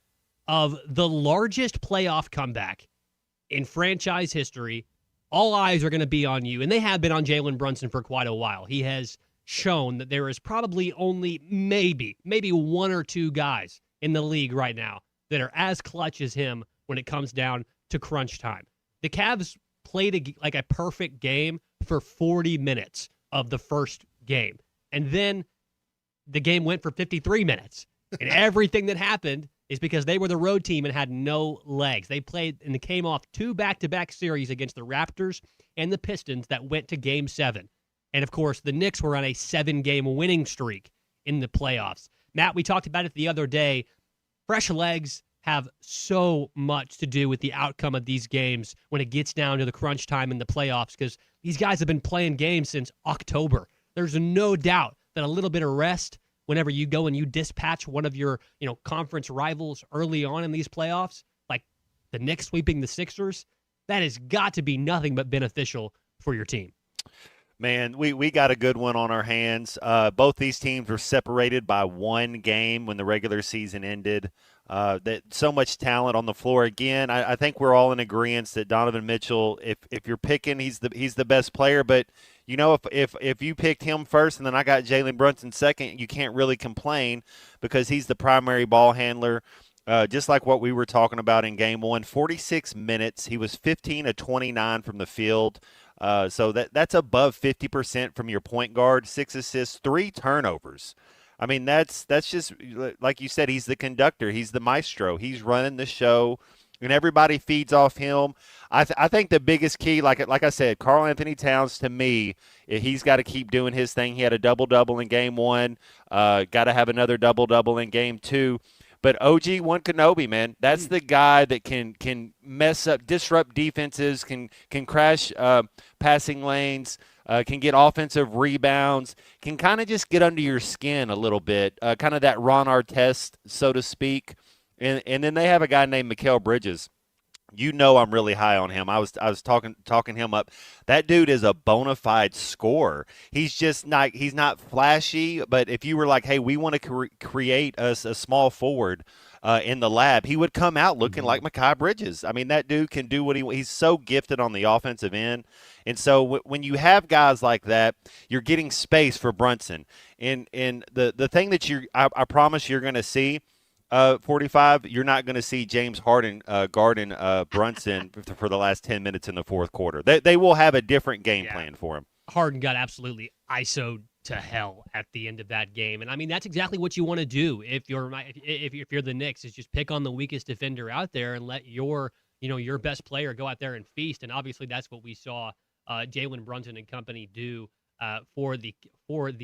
of the largest playoff comeback in franchise history, all eyes are going to be on you, and they have been on Jalen Brunson for quite a while. He has shown that there is probably only maybe one or two guys in the league right now that are as clutch as him when it comes down to crunch time. The Cavs played a perfect game for 40 minutes of the first game, and then the game went for 53 minutes. And everything that happened is because they were the road team and had no legs. They played and they came off two back-to-back series against the Raptors and the Pistons that went to Game 7. And, of course, the Knicks were on a 7-game winning streak in the playoffs. Matt, we talked about it the other day. Fresh legs have so much to do with the outcome of these games when it gets down to the crunch time in the playoffs, because these guys have been playing games since October. There's no doubt that a little bit of rest whenever you go and you dispatch one of your conference rivals early on in these playoffs, like the Knicks sweeping the Sixers, that has got to be nothing but beneficial for your team.
Man, we got a good one on our hands. Both these teams were separated by one game when the regular season ended. That so much talent on the floor. Again, I think we're all in agreement that Donovan Mitchell, if you're picking, he's the best player. But if you picked him first and then I got Jalen Brunson second, you can't really complain because he's the primary ball handler. Just like what we were talking about in Game 1, 46 minutes. He was 15 of 29 from the field. So that's above 50% from your point guard, 6 assists, 3 turnovers. I mean, that's just, like you said, he's the conductor. He's the maestro. He's running the show, and everybody feeds off him. I think the biggest key, like I said, Karl Anthony Towns, to me, he's got to keep doing his thing. He had a double-double in Game 1. Got to have another double-double in Game 2. But OG Kenobi, man, that's the guy that can mess up, disrupt defenses, can crash passing lanes, can get offensive rebounds, can kind of just get under your skin a little bit, kind of that Ron Artest, so to speak. And then they have a guy named Mikal Bridges You know I'm really high on him. I was talking him up. That dude is a bona fide scorer. He's just not he's not flashy, but if you were like, hey, we want to create a small forward in the lab, he would come out looking like Mekhi Bridges. I mean, that dude can do what he's so gifted on the offensive end. And so when you have guys like that, you're getting space for Brunson. And the thing that I promise you're going to see 45, you're not going to see James Harden guarding Brunson for the last 10 minutes in the fourth quarter. They will have a different game plan for him.
Harden got absolutely ISO'd to hell at the end of that game. And I mean, that's exactly what you want to do if you're the Knicks, is just pick on the weakest defender out there and let your best player go out there and feast. And obviously that's what we saw Jalen Brunson and company do for the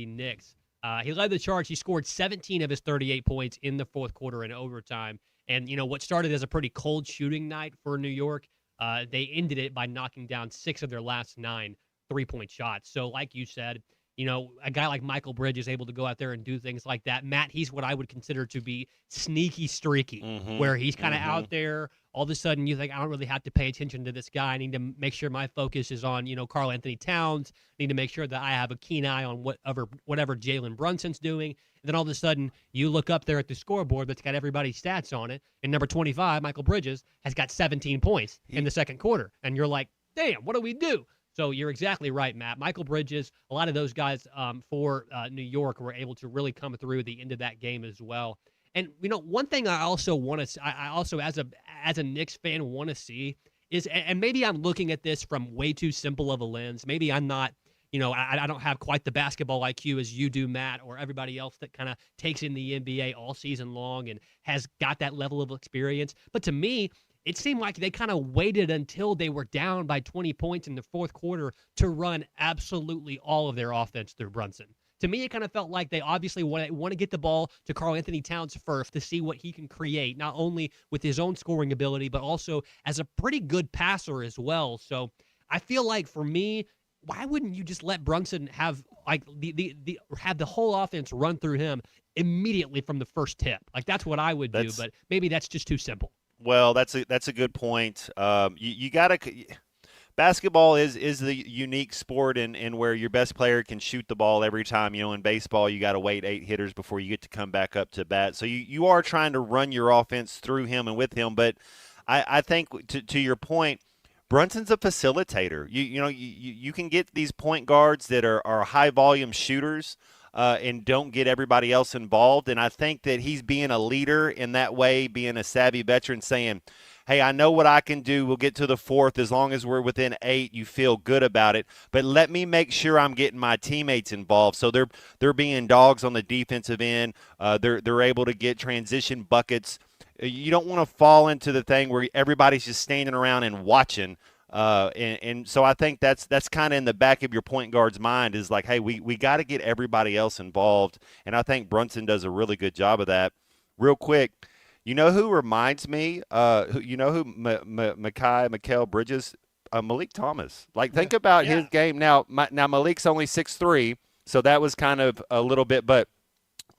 Knicks. He led the charge. He scored 17 of his 38 points in the fourth quarter in overtime. And, what started as a pretty cold shooting night for New York, they ended it by knocking down 6 of their last 9 three-point shots. So like you said, a guy like Michael Bridges is able to go out there and do things like that. Matt, he's what I would consider to be sneaky streaky, where he's kind of out there. All of a sudden, you think, I don't really have to pay attention to this guy. I need to make sure my focus is on, Karl Anthony Towns. I need to make sure that I have a keen eye on whatever Jalen Brunson's doing. And then all of a sudden, you look up there at the scoreboard that's got everybody's stats on it, and number 25, Michael Bridges, has got 17 points in the second quarter. And you're like, damn, what do we do? So you're exactly right, Matt. Michael Bridges, a lot of those guys for New York were able to really come through at the end of that game as well. And one thing I also want to, I also as a Knicks fan want to see is, and maybe I'm looking at this from way too simple of a lens. Maybe I'm not, I don't have quite the basketball IQ as you do, Matt, or everybody else that kind of takes in the NBA all season long and has got that level of experience. But to me, it seemed like they kind of waited until they were down by 20 points in the fourth quarter to run absolutely all of their offense through Brunson. To me, it kind of felt like they obviously want to get the ball to Karl Anthony Towns first to see what he can create, not only with his own scoring ability, but also as a pretty good passer as well. So I feel like for me, why wouldn't you just let Brunson have like have the whole offense run through him immediately from the first tip? Like that's what I would do, but maybe that's just too simple.
Well, that's a good point. You got to – basketball is the unique sport in where your best player can shoot the ball every time. In baseball, you got to wait 8 hitters before you get to come back up to bat. So you are trying to run your offense through him and with him. But I think, to your point, Brunson's a facilitator. You can get these point guards that are high-volume shooters – and don't get everybody else involved. And I think that he's being a leader in that way, being a savvy veteran, saying, hey, I know what I can do. We'll get to the fourth. As long as we're within 8, you feel good about it. But let me make sure I'm getting my teammates involved. So they're being dogs on the defensive end. They're able to get transition buckets. You don't want to fall into the thing where everybody's just standing around and watching. And so I think that's kind of in the back of your point guard's mind is like, hey, we got to get everybody else involved. And I think Brunson does a really good job of that. Real quick, who reminds me, Mikal Bridges, Malik Thomas. Like, think about his game. Now Malik's only 6'3", so that was kind of a little bit, but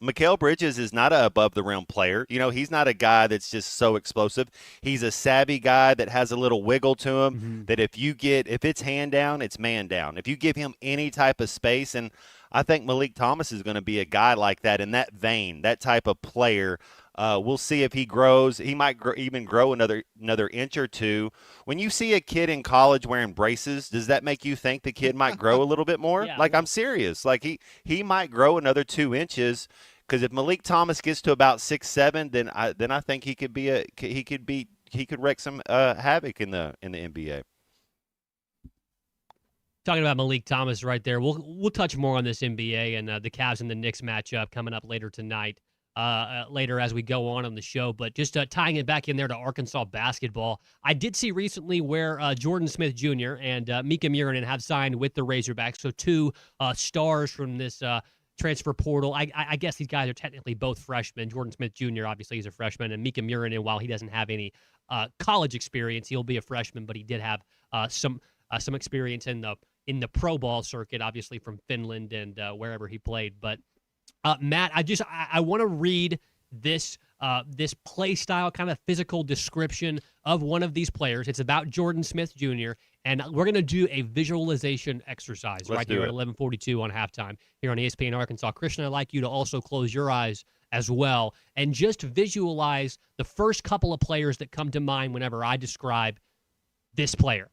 Mikal Bridges is not an above-the-rim player. He's not a guy that's just so explosive. He's a savvy guy that has a little wiggle to him that if it's hand down, it's man down. If you give him any type of space, and I think Malik Thomas is going to be a guy like that in that vein, that type of player. We'll see if he grows. He might even grow another inch or two. When you see a kid in college wearing braces, does that make you think the kid might grow a little bit more?
Yeah.
Like, I'm serious. Like, he might grow another 2 inches. Because if Malik Thomas gets to about 6'7", then I think he could wreak some havoc in the NBA.
Talking about Malik Thomas right there, we'll touch more on this NBA and the Cavs and the Knicks matchup coming up later tonight. Later as we go on the show, but just tying it back in there to Arkansas basketball, I did see recently where Jordan Smith Jr. and Mika Murinen have signed with the Razorbacks, so 2 stars from this transfer portal. I guess these guys are technically both freshmen. Jordan Smith Jr., obviously, he's a freshman, and Mika Murinen, while he doesn't have any college experience, he'll be a freshman, but he did have some experience in the pro ball circuit, obviously from Finland and wherever he played. But Matt, I want to read this play style, kind of physical description of one of these players. It's about Jordan Smith Jr., and we're going to do a visualization exercise right here at 11:42 on halftime here on ESPN Arkansas. Christian, I'd like you to also close your eyes as well and just visualize the first couple of players that come to mind whenever I describe this player.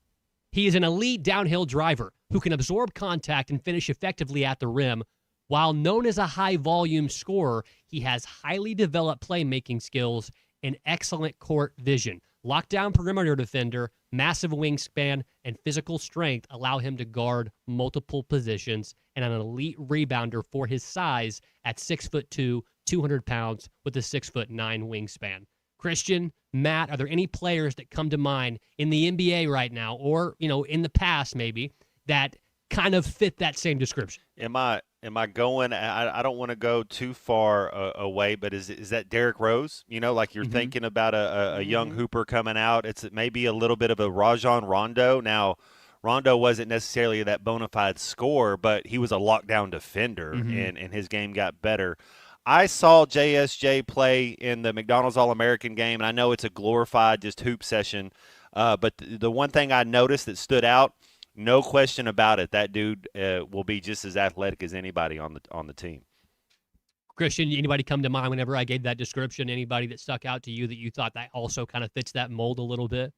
He is an elite downhill driver who can absorb contact and finish effectively at the rim. While known as a high-volume scorer, he has highly developed playmaking skills and excellent court vision. Lockdown perimeter defender, massive wingspan, and physical strength allow him to guard multiple positions, and an elite rebounder for his size at 6'2", 200 pounds with a 6'9" wingspan. Christian, Matt, are there any players that come to mind in the NBA right now, or in the past maybe, that kind of fit that same description?
Am I going? I don't want to go too far away, but is that Derrick Rose? Like you're thinking about a young hooper coming out. It's maybe a little bit of a Rajon Rondo. Now, Rondo wasn't necessarily that bona fide scorer, but he was a lockdown defender, and his game got better. I saw JSJ play in the McDonald's All-American game, and I know it's a glorified just hoop session, but the one thing I noticed that stood out, no question about it, that dude will be just as athletic as anybody on the team.
Christian, anybody come to mind whenever I gave that description? Anybody that stuck out to you that you thought that also kind of fits that mold a little bit?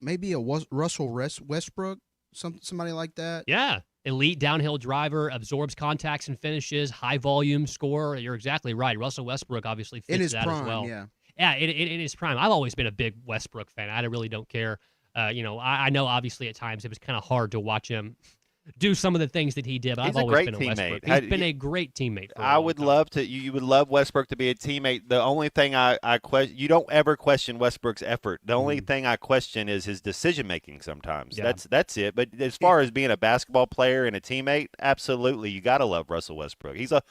Maybe a Russell Westbrook, somebody like that.
Yeah. Elite downhill driver, absorbs contacts and finishes, high volume scorer. You're exactly right. Russell Westbrook obviously fits
in his
that
prime,
as well.
Yeah,
in his prime. I've always been a big Westbrook fan. I really don't care. I know obviously at times it was kind of hard to watch him do some of the things that he did, but I've always been a Westbrook. He's been a great teammate for a long time.
Love to. You would love Westbrook to be a teammate. The only thing I question, you don't ever question Westbrook's effort. The only thing I question is his decision making. Sometimes that's it. But as far as being a basketball player and a teammate, absolutely, you got to love Russell Westbrook. He's a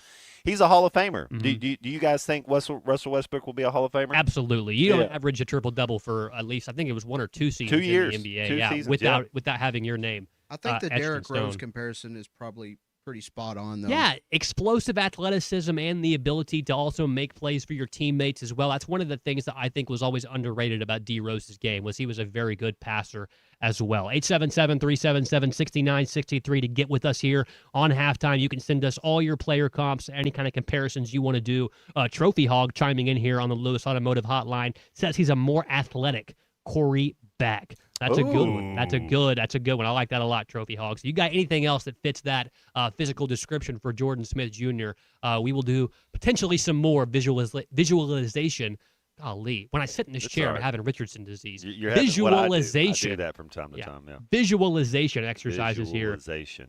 Hall of Famer. Do you guys think Russell Westbrook will be a Hall of Famer?
Absolutely. You don't average a triple-double for at least, I think it was 1 or 2 seasons
2 years.
in the NBA.
2 seasons,
without having your name.
I think the Derrick Rose comparison is probably pretty spot on, though.
Yeah, explosive athleticism and the ability to also make plays for your teammates as well. That's one of the things that I think was always underrated about D. Rose's game, was he was a very good passer as well. 877-377-6963 to get with us here on halftime. You can send us all your player comps, any kind of comparisons you want to do. Trophy Hog chiming in here on the Lewis Automotive Hotline says he's a more athletic Corey Beck. That's a good one. That's a good one. I like that a lot, Trophy Hogs. You got anything else that fits that physical description for Jordan Smith Jr.? We will do potentially some more visualization. Golly, when I sit in this chair, I'm having Richardson disease. Visualization.
I do that from time to time, yeah.
Visualization exercises here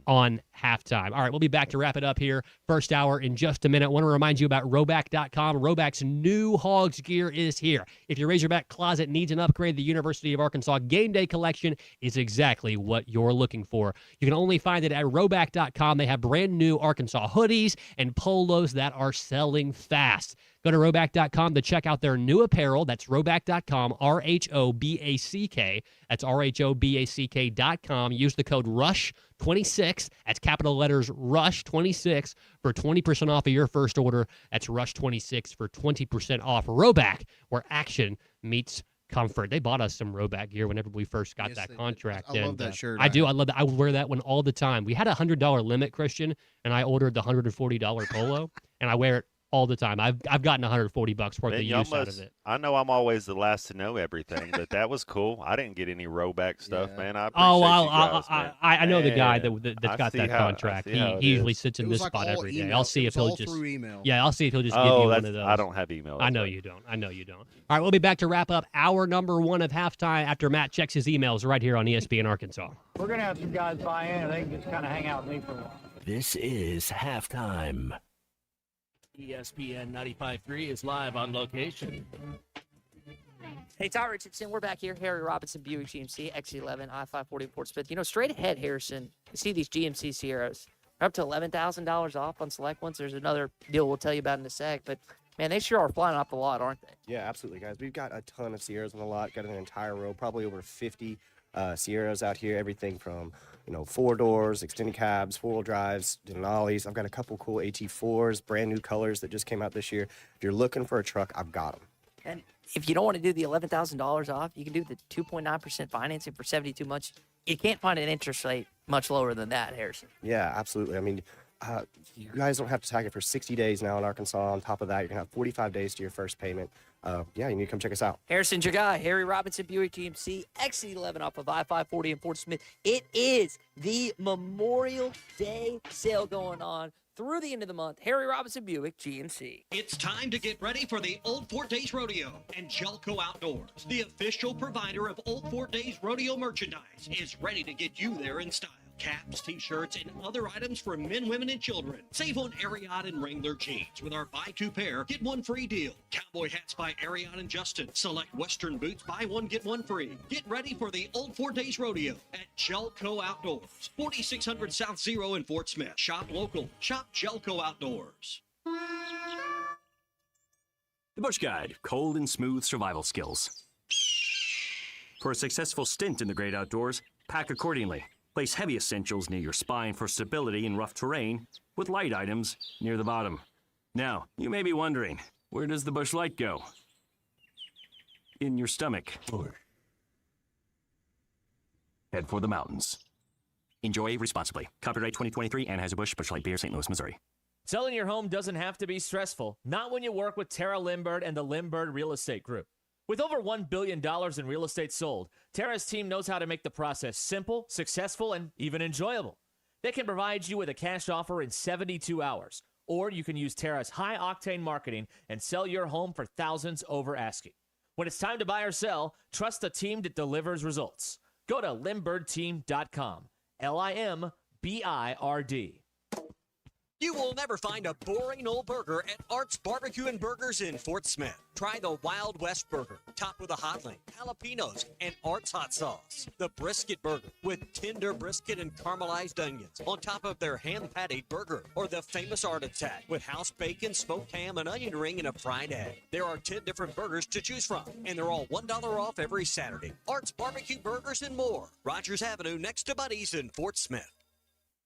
on halftime. All right, we'll be back to wrap it up here. First hour in just a minute. I want to remind you about Roback.com. Roback's new Hogs gear is here. If your Razorback closet needs an upgrade, the University of Arkansas Game Day Collection is exactly what you're looking for. You can only find it at Roback.com. They have brand new Arkansas hoodies and polos that are selling fast. Go to Roback.com to check out their new apparel. That's Roback.com, RHOBACK. That's RHOBACK.com. Use the code RUSH26. That's capital letters RUSH26 for 20% off of your first order. That's RUSH26 for 20% off. Roback, where action meets comfort. They bought us some Roback gear whenever we first got that contract.
I love that shirt.
I do. I love that. I would wear that one all the time. We had a $100 limit, Christian, and I ordered the $140 polo, and I wear it all the time. I've gotten $140 worth of use out of it.
I know I'm always the last to know everything, but that was cool. I didn't get any Roback stuff, man. I
I know the guy that's got that contract. He usually sits in this spot every day. I'll see if he'll just I'll see if he'll just give you one of those.
I don't have email.
I know you don't. All right, we'll be back to wrap up hour number 1 of halftime after Matt checks his emails right here on ESPN Arkansas.
We're gonna have some guys buy in, and they can just kind of hang out with me for a while.
This is halftime.
ESPN 95.3 is live on location.
Hey, Ty Richardson, we're back here. Harry Robinson, Buick GMC, X11, I-540 Fort Smith. Straight ahead, Harrison, you see these GMC Sierras. They're up to $11,000 off on select ones. There's another deal we'll tell you about in a sec. But, man, they sure are flying off the lot, aren't they?
Yeah, absolutely, guys. We've got a ton of Sierras on the lot. Got an entire row, probably over 50 Sierras out here, everything from 4 doors, extended cabs, 4-wheel drives, Denali's. I've got a couple cool AT4s, brand new colors that just came out this year. If you're looking for a truck, I've got them.
And if you don't want to do the $11,000 off, you can do the 2.9% financing for 72 months. You can't find an interest rate much lower than that, Harrison.
Yeah, absolutely. I mean, you guys don't have to tag it for 60 days now in Arkansas. On top of that, you're going to have 45 days to your first payment. Yeah, you need to come check us out.
Harrison's your guy. Harry Robinson, Buick GMC, exit 11 off of I-540 in Fort Smith. It is the Memorial Day sale going on through the end of the month. Harry Robinson, Buick GMC.
It's time to get ready for the Old Fort Days Rodeo, and Jelco Outdoors, the official provider of Old Fort Days Rodeo merchandise, is ready to get you there in style. Caps, t-shirts, and other items for men, women, and children. Save on Ariat and Wrangler jeans with our buy 2 pair, get 1 free deal. Cowboy hats by Ariat and Justin. Select Western boots, buy 1, get 1 free. Get ready for the Old Fort Days Rodeo at Jelco Outdoors. 4600 South Zero in Fort Smith. Shop local. Shop Jelco Outdoors.
The Bush Guide, cold and smooth survival skills. For a successful stint in the great outdoors, pack accordingly. Place heavy essentials near your spine for stability in rough terrain, with light items near the bottom. Now, you may be wondering, where does the Bush Light go? In your stomach. Head for the mountains. Enjoy responsibly. Copyright 2023, Anheuser-Busch, Bush Light Beer, St. Louis, Missouri.
Selling your home doesn't have to be stressful. Not when you work with Tara Lindbergh and the Lindbergh Real Estate Group. With over $1 billion in real estate sold, Tara's team knows how to make the process simple, successful, and even enjoyable. They can provide you with a cash offer in 72 hours, or you can use Tara's high-octane marketing and sell your home for thousands over asking. When it's time to buy or sell, trust the team that delivers results. Go to LindberghTeam.com. LIMBIRD.
You will never find a boring old burger at Art's Barbecue and Burgers in Fort Smith. Try the Wild West Burger, topped with a hotling, jalapenos, and Art's hot sauce. The Brisket Burger, with tender brisket and caramelized onions on top of their hand-patted burger. Or the famous Art Attack, with house bacon, smoked ham, an onion ring, and a fried egg. There are 10 different burgers to choose from, and they're all $1 off every Saturday. Art's Barbecue Burgers and more. Rogers Avenue, next to Buddy's in Fort Smith.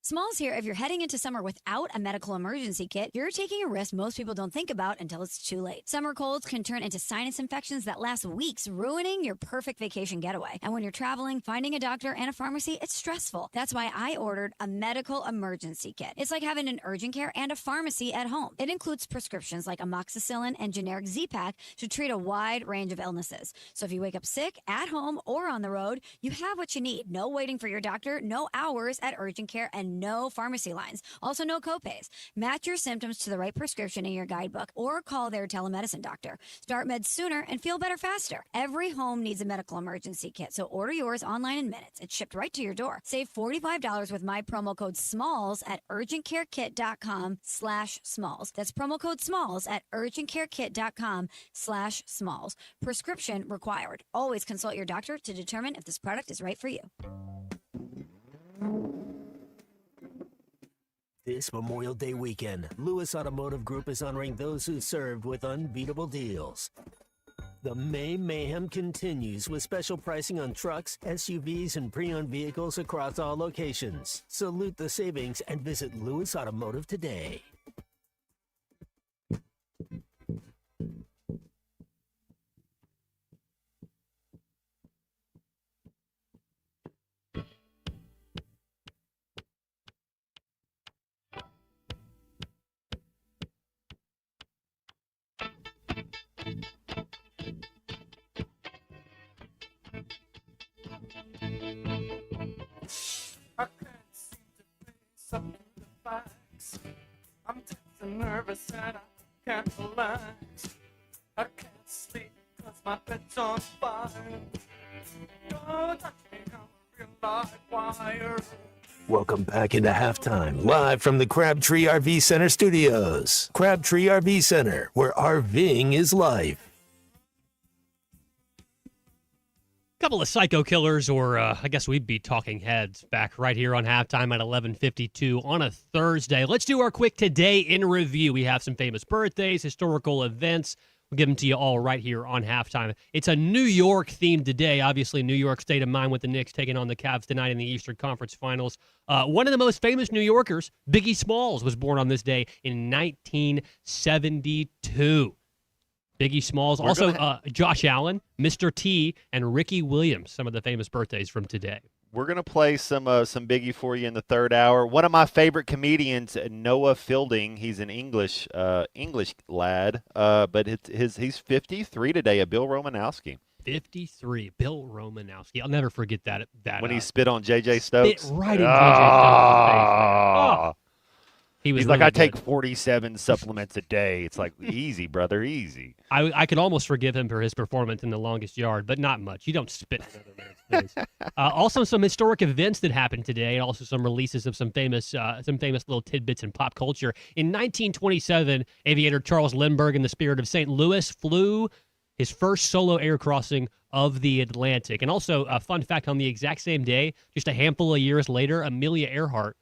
Smalls here. If you're heading into summer without a medical emergency kit, you're taking a risk most people don't think about until it's too late. Summer colds can turn into sinus infections that last weeks, ruining your perfect vacation getaway. And when you're traveling, finding a doctor and a pharmacy, it's stressful. That's why I ordered a medical emergency kit. It's like having an urgent care and a pharmacy at home. It includes prescriptions like amoxicillin and generic Z-Pak to treat a wide range of illnesses. So if you wake up sick, at home, or on the road, you have what you need. No waiting for your doctor, no hours at urgent care, and no pharmacy lines. Also, no copays. Match your symptoms to the right prescription in your guidebook or call their telemedicine doctor. Start meds sooner and feel better faster. Every home needs a medical emergency kit, so order yours online in minutes. It's shipped right to your door. Save $45 with my promo code SMALLS at urgentcarekit.com/smalls. That's promo code SMALLS at urgentcarekit.com/smalls. Prescription required. Always consult your doctor to determine if this product is right for you.
This Memorial Day weekend, Lewis Automotive Group is honoring those who served with unbeatable deals. The May Mayhem continues with special pricing on trucks, SUVs, and pre-owned vehicles across all locations. Salute the savings and visit Lewis Automotive today.
I can't seem to face up the facts. I'm tense and nervous and I can't relax. I can't sleep cause my bed's on fire. Don't touch me, I'm a real live wire.
Welcome back into halftime, live from the Crabtree RV Center studios. Crabtree RV Center, where RVing is life.
Couple of psycho killers, or I guess we'd be talking heads, back right here on halftime at 11:52 on a Thursday. Let's do our quick Today in Review. We have some famous birthdays, historical events. We'll give them to you all right here on halftime. It's a New York theme today. Obviously, New York state of mind with the Knicks taking on the Cavs tonight in the Eastern Conference Finals. One of the most famous New Yorkers, Biggie Smalls, was born on this day in 1972. Biggie Smalls, also Josh Allen, Mr. T, and Ricky Williams, some of the famous birthdays from today.
We're going to play some Biggie for you in the third hour. One of my favorite comedians, Noah Fielding. He's an English lad, but he's 53 today, a Bill Romanowski.
53, Bill Romanowski. I'll never forget that.
When he spit on J.J. Stokes.
Spit right in J.J. Stokes' face. Oh.
He's
really
like, I take
good.
47 supplements a day. It's like, easy, brother, easy.
I could almost forgive him for his performance in The Longest Yard, but not much. You don't spit in another man's face. Also, some historic events that happened today, and also some releases of some famous little tidbits in pop culture. In 1927, aviator Charles Lindbergh, in the spirit of St. Louis, flew his first solo air crossing of the Atlantic. And also, a fun fact, on the exact same day, just a handful of years later, Amelia Earhart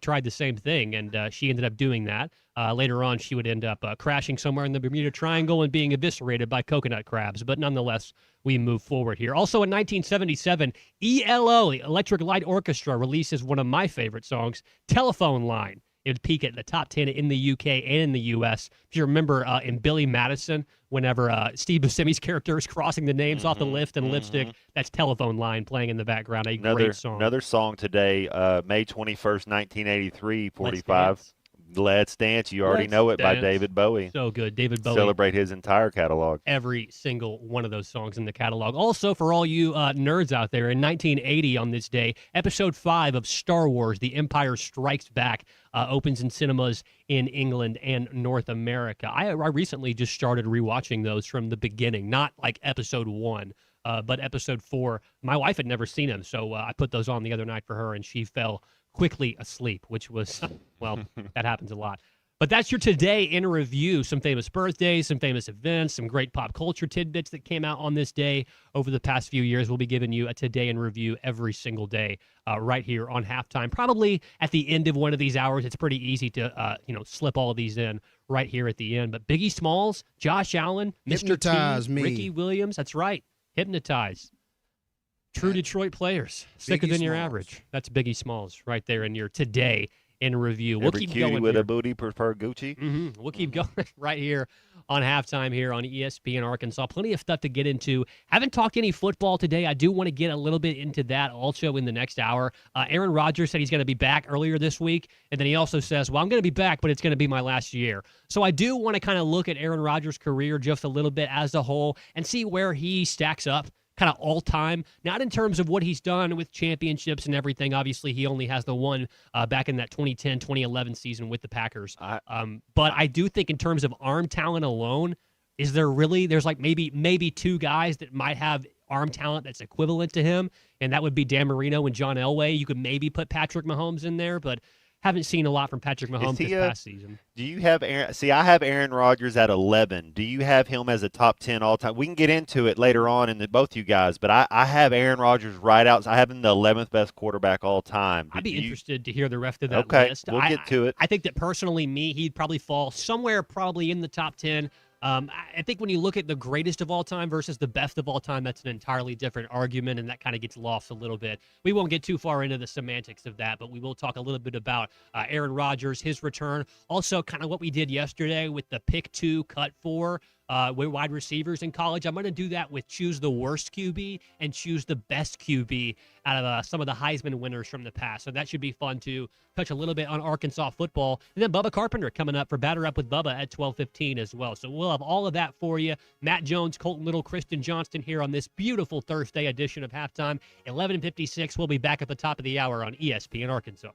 tried the same thing, and she ended up doing that. Later on, she would end up crashing somewhere in the Bermuda Triangle and being eviscerated by coconut crabs. But nonetheless, we move forward here. Also in 1977, ELO, Electric Light Orchestra, releases one of my favorite songs, Telephone Line. It would peak at the top 10 in the UK and in the US. If you remember in Billy Madison, whenever Steve Buscemi's character is crossing the names off the lift and lipstick, that's Telephone Line playing in the background. Great song.
Another song today, May 21st, 1983, 45. Let's Dance. You already know it by David Bowie.
So good. David Bowie.
Celebrate his entire catalog.
Every single one of those songs in the catalog. Also, for all you nerds out there, in 1980 on this day, Episode 5 of Star Wars, The Empire Strikes Back, opens in cinemas in England and North America. I recently just started rewatching those from the beginning, not like Episode 1. But Episode 4, my wife had never seen them, so I put those on the other night for her, and she fell quickly asleep, which was, well, that happens a lot. But that's your Today in Review. Some famous birthdays, some famous events, some great pop culture tidbits that came out on this day over the past few years. We'll be giving you a Today in Review every single day right here on halftime. Probably at the end of one of these hours. It's pretty easy to, slip all of these in right here at the end. But Biggie Smalls, Josh Allen, Mr. T, Ricky Williams, that's right. Hypnotize. True Detroit players. Sicker than your average. That's Biggie Smalls right there in your Today in Review. We'll keep going
with
here.
a booty prefer Gucci.
We'll keep going right here on halftime here on ESPN Arkansas. Plenty of stuff to get into. Haven't talked any football today. I do want to get a little bit into that also in the next hour. Aaron Rodgers said he's going to be back earlier this week, and then he also says, well, I'm going to be back, but it's going to be my last year. So I do want to kind of look at Aaron Rodgers' career just a little bit as a whole and see where he stacks up kind of all time, not in terms of what he's done with championships and everything. Obviously, he only has the one back in that 2010-2011 season with the Packers. But I do think in terms of arm talent alone, is there really, there's like maybe two guys that might have arm talent that's equivalent to him, and that would be Dan Marino and John Elway. You could maybe put Patrick Mahomes in there, but haven't seen a lot from Patrick Mahomes this past season.
Do you have Aaron? See, I have Aaron Rodgers at 11. Do you have him as a top 10 all time? We can get into it later on in both you guys, but I have Aaron Rodgers right out. I have him the 11th best quarterback all time.
I'd be interested to hear the rest of that list.
We'll get to it.
I think that personally, he'd probably fall somewhere probably in the top 10. I think when you look at the greatest of all time versus the best of all time, that's an entirely different argument, and that kind of gets lost a little bit. We won't get too far into the semantics of that, but we will talk a little bit about Aaron Rodgers, his return, also kind of what we did yesterday with the pick 2, cut 4 with wide receivers in college. I'm going to do that with choose the worst QB and choose the best QB out of some of the Heisman winners from the past. So that should be fun to touch a little bit on Arkansas football. And then Bubba Carpenter coming up for Batter Up with Bubba at 12:15 as well. So we'll have all of that for you. Matt Jones, Colton Little, Kristen Johnston here on this beautiful Thursday edition of Halftime. 11:56. We'll be back at the top of the hour on ESPN Arkansas.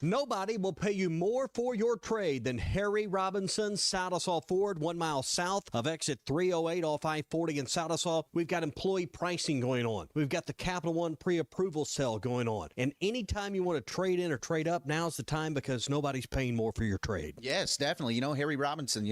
Nobody will pay you more for your trade than Harry Robinson, Soudasaw Ford, 1 mile south of exit 308 off I-40 in Soudasaw. We've got employee pricing going on. We've got the Capital One pre-approval sale going on. And anytime you want to trade in or trade up, now's the time because nobody's paying more for your trade.
Yes, definitely. Harry Robinson,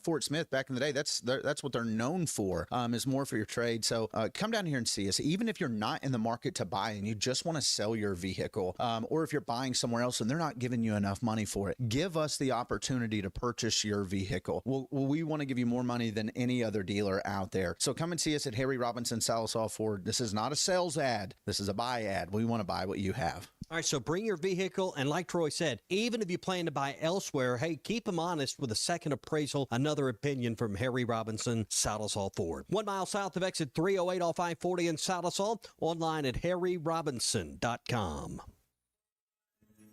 Fort Smith back in the day, that's what they're known for, is more for your trade. So come down here and see us. Even if you're not in the market to buy and you just want to sell your vehicle, or if you're buying somewhere else else and they're not giving you enough money for it, give us the opportunity to purchase your vehicle. We want to give you more money than any other dealer out there. So come and see us at Harry Robinson Salisal Ford. This is not a sales ad. This is a buy ad. We want to buy what you have.
All right, so bring your vehicle, and like Troy said, even if you plan to buy elsewhere, hey, keep them honest with a second appraisal, another opinion from Harry Robinson, Salisal Ford. 1 mile south of exit 308 off I-40 in Salisal, online at harryrobinson.com.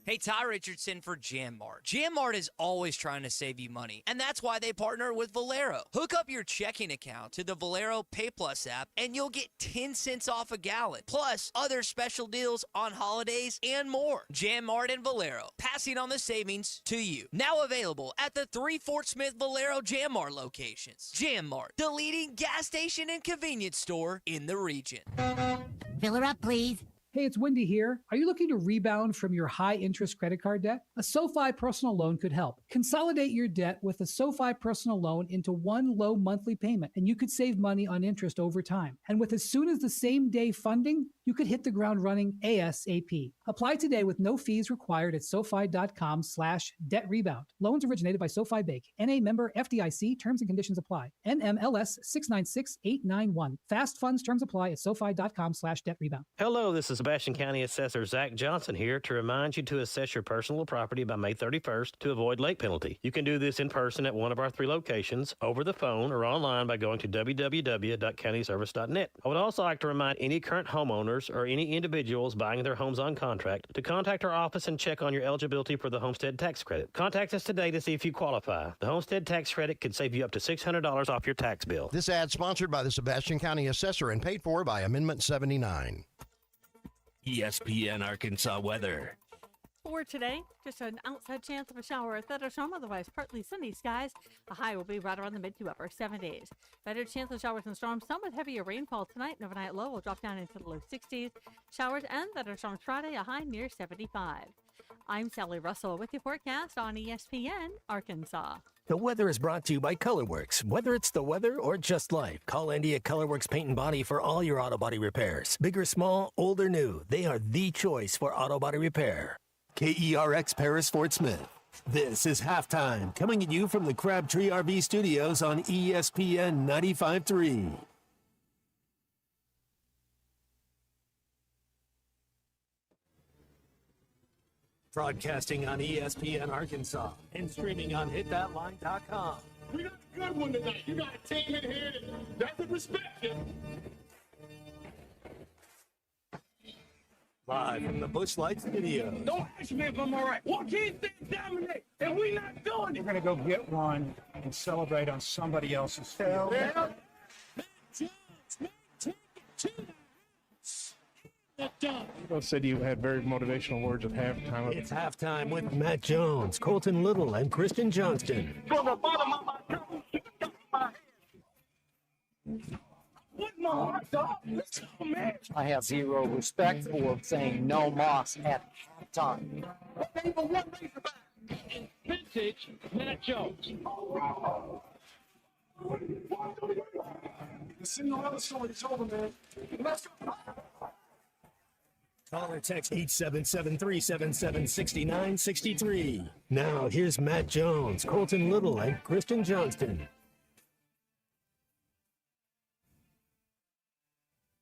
Hey, Ty Richardson for JamMart. JamMart is always trying to save you money, and that's why they partner with Valero. Hook up your checking account to the Valero Pay Plus app, and you'll get 10 cents off a gallon, plus other special deals on holidays and more. JamMart and Valero, passing on the savings to you. Now available at the 3 Fort Smith Valero JamMart locations. JamMart, the leading gas station and convenience store in the region.
Fill her up, please. Hey, it's Wendy here. Are you looking to rebound from your high-interest credit card debt? A SoFi personal loan could help. Consolidate your debt with a SoFi personal loan into one low monthly payment, and you could save money on interest over time. And with as soon as the same day funding, you could hit the ground running ASAP. Apply today with no fees required at SoFi.com/debt-rebound. Loans originated by SoFi Bank. NA member FDIC. Terms and conditions apply. NMLS 696891. Fast funds terms apply at SoFi.com/debt-rebound.
Hello, this is Sebastian County Assessor Zach Johnson here to remind you to assess your personal property by May 31st to avoid late penalty. You can do this in person at one of our 3 locations, over the phone, or online by going to www.countyservice.net. I would also like to remind any current homeowners or any individuals buying their homes on contract to contact our office and check on your eligibility for the homestead tax credit. Contact us today to see if you qualify. The homestead tax credit could save you up to $600 off your tax bill.
This ad sponsored by the Sebastian County Assessor and paid for by Amendment 79.
ESPN Arkansas weather.
For today, just an outside chance of a shower or thunderstorm, otherwise partly sunny skies. A high will be right around the mid to upper 70s. Better chance of showers and storms, some with heavier rainfall tonight. An overnight low will drop down into the low 60s. Showers and thunderstorms Friday, a high near 75. I'm Sally Russell with your forecast on ESPN Arkansas.
The weather is brought to you by Colorworks. Whether it's the weather or just life, call Andy at Colorworks Paint and Body for all your auto body repairs. Big or small, old or new, they are the choice for auto body repair. KERX Paris Fort Smith. This is Halftime, coming at you from the Crabtree RV Studios on ESPN 95.3. Broadcasting on ESPN Arkansas and streaming on hitthatline.com.
We got a good one tonight. You got a team in here that doesn't respect you.
Live from the Busch Light Studios.
Don't ask me if I'm all right. Joaquin said dominate, and we not doing it.
We're going to go get one and celebrate on somebody else's field.
Yeah.
Both said you had very motivational words at halftime.
It's halftime with Matt Jones, Colton Little, and Christian Johnston.
From the bottom of my tongue, you got my head. What my heart, dog? Let's go, man.
I have zero respect for saying no Moss at halftime.
Number one Razorback. Vintage Matt Jones. The Cinderella story's over, man. Let's go.
Call or text 877-377-6963. Now, here's Matt Jones, Colton Little, and Christian Johnston.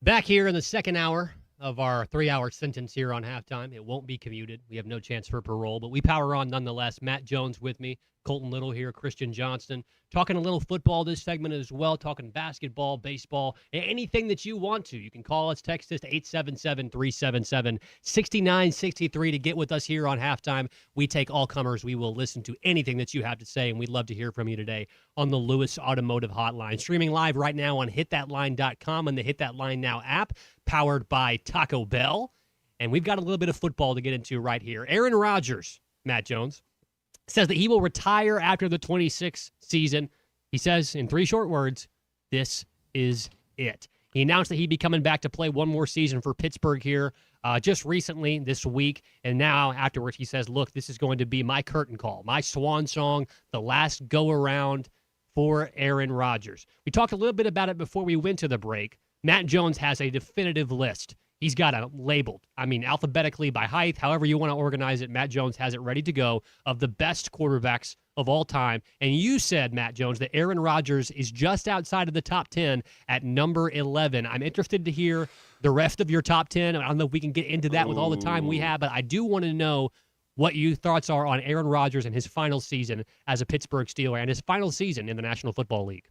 Back here in the second hour of our 3-hour sentence here on halftime. It won't be commuted. We have no chance for parole, but we power on nonetheless. Matt Jones with me, Colton Little here, Christian Johnston. Talking a little football this segment as well, talking basketball, baseball, anything that you want to. You can call us, text us to 877-377-6963 to get with us here on halftime. We take all comers. We will listen to anything that you have to say, and we'd love to hear from you today on the Lewis Automotive Hotline. Streaming live right now on hitthatline.com and the Hit That Line Now app, powered by Taco Bell. And we've got a little bit of football to get into right here. Aaron Rodgers, Matt Jones, says that he will retire after the 26th season. He says, in 3 short words, this is it. He announced that he'd be coming back to play one more season for Pittsburgh here just recently this week. And now afterwards, he says, look, this is going to be my curtain call, my swan song, the last go-around for Aaron Rodgers. We talked a little bit about it before we went to the break. Matt Jones has a definitive list. He's got them labeled. I mean, alphabetically by height, however you want to organize it. Matt Jones has it ready to go of the best quarterbacks of all time. And you said, Matt Jones, that Aaron Rodgers is just outside of the top 10 at number 11. I'm interested to hear the rest of your top 10. I don't know if we can get into that with all the time we have, but I do want to know what your thoughts are on Aaron Rodgers and his final season as a Pittsburgh Steeler and his final season in the National Football League.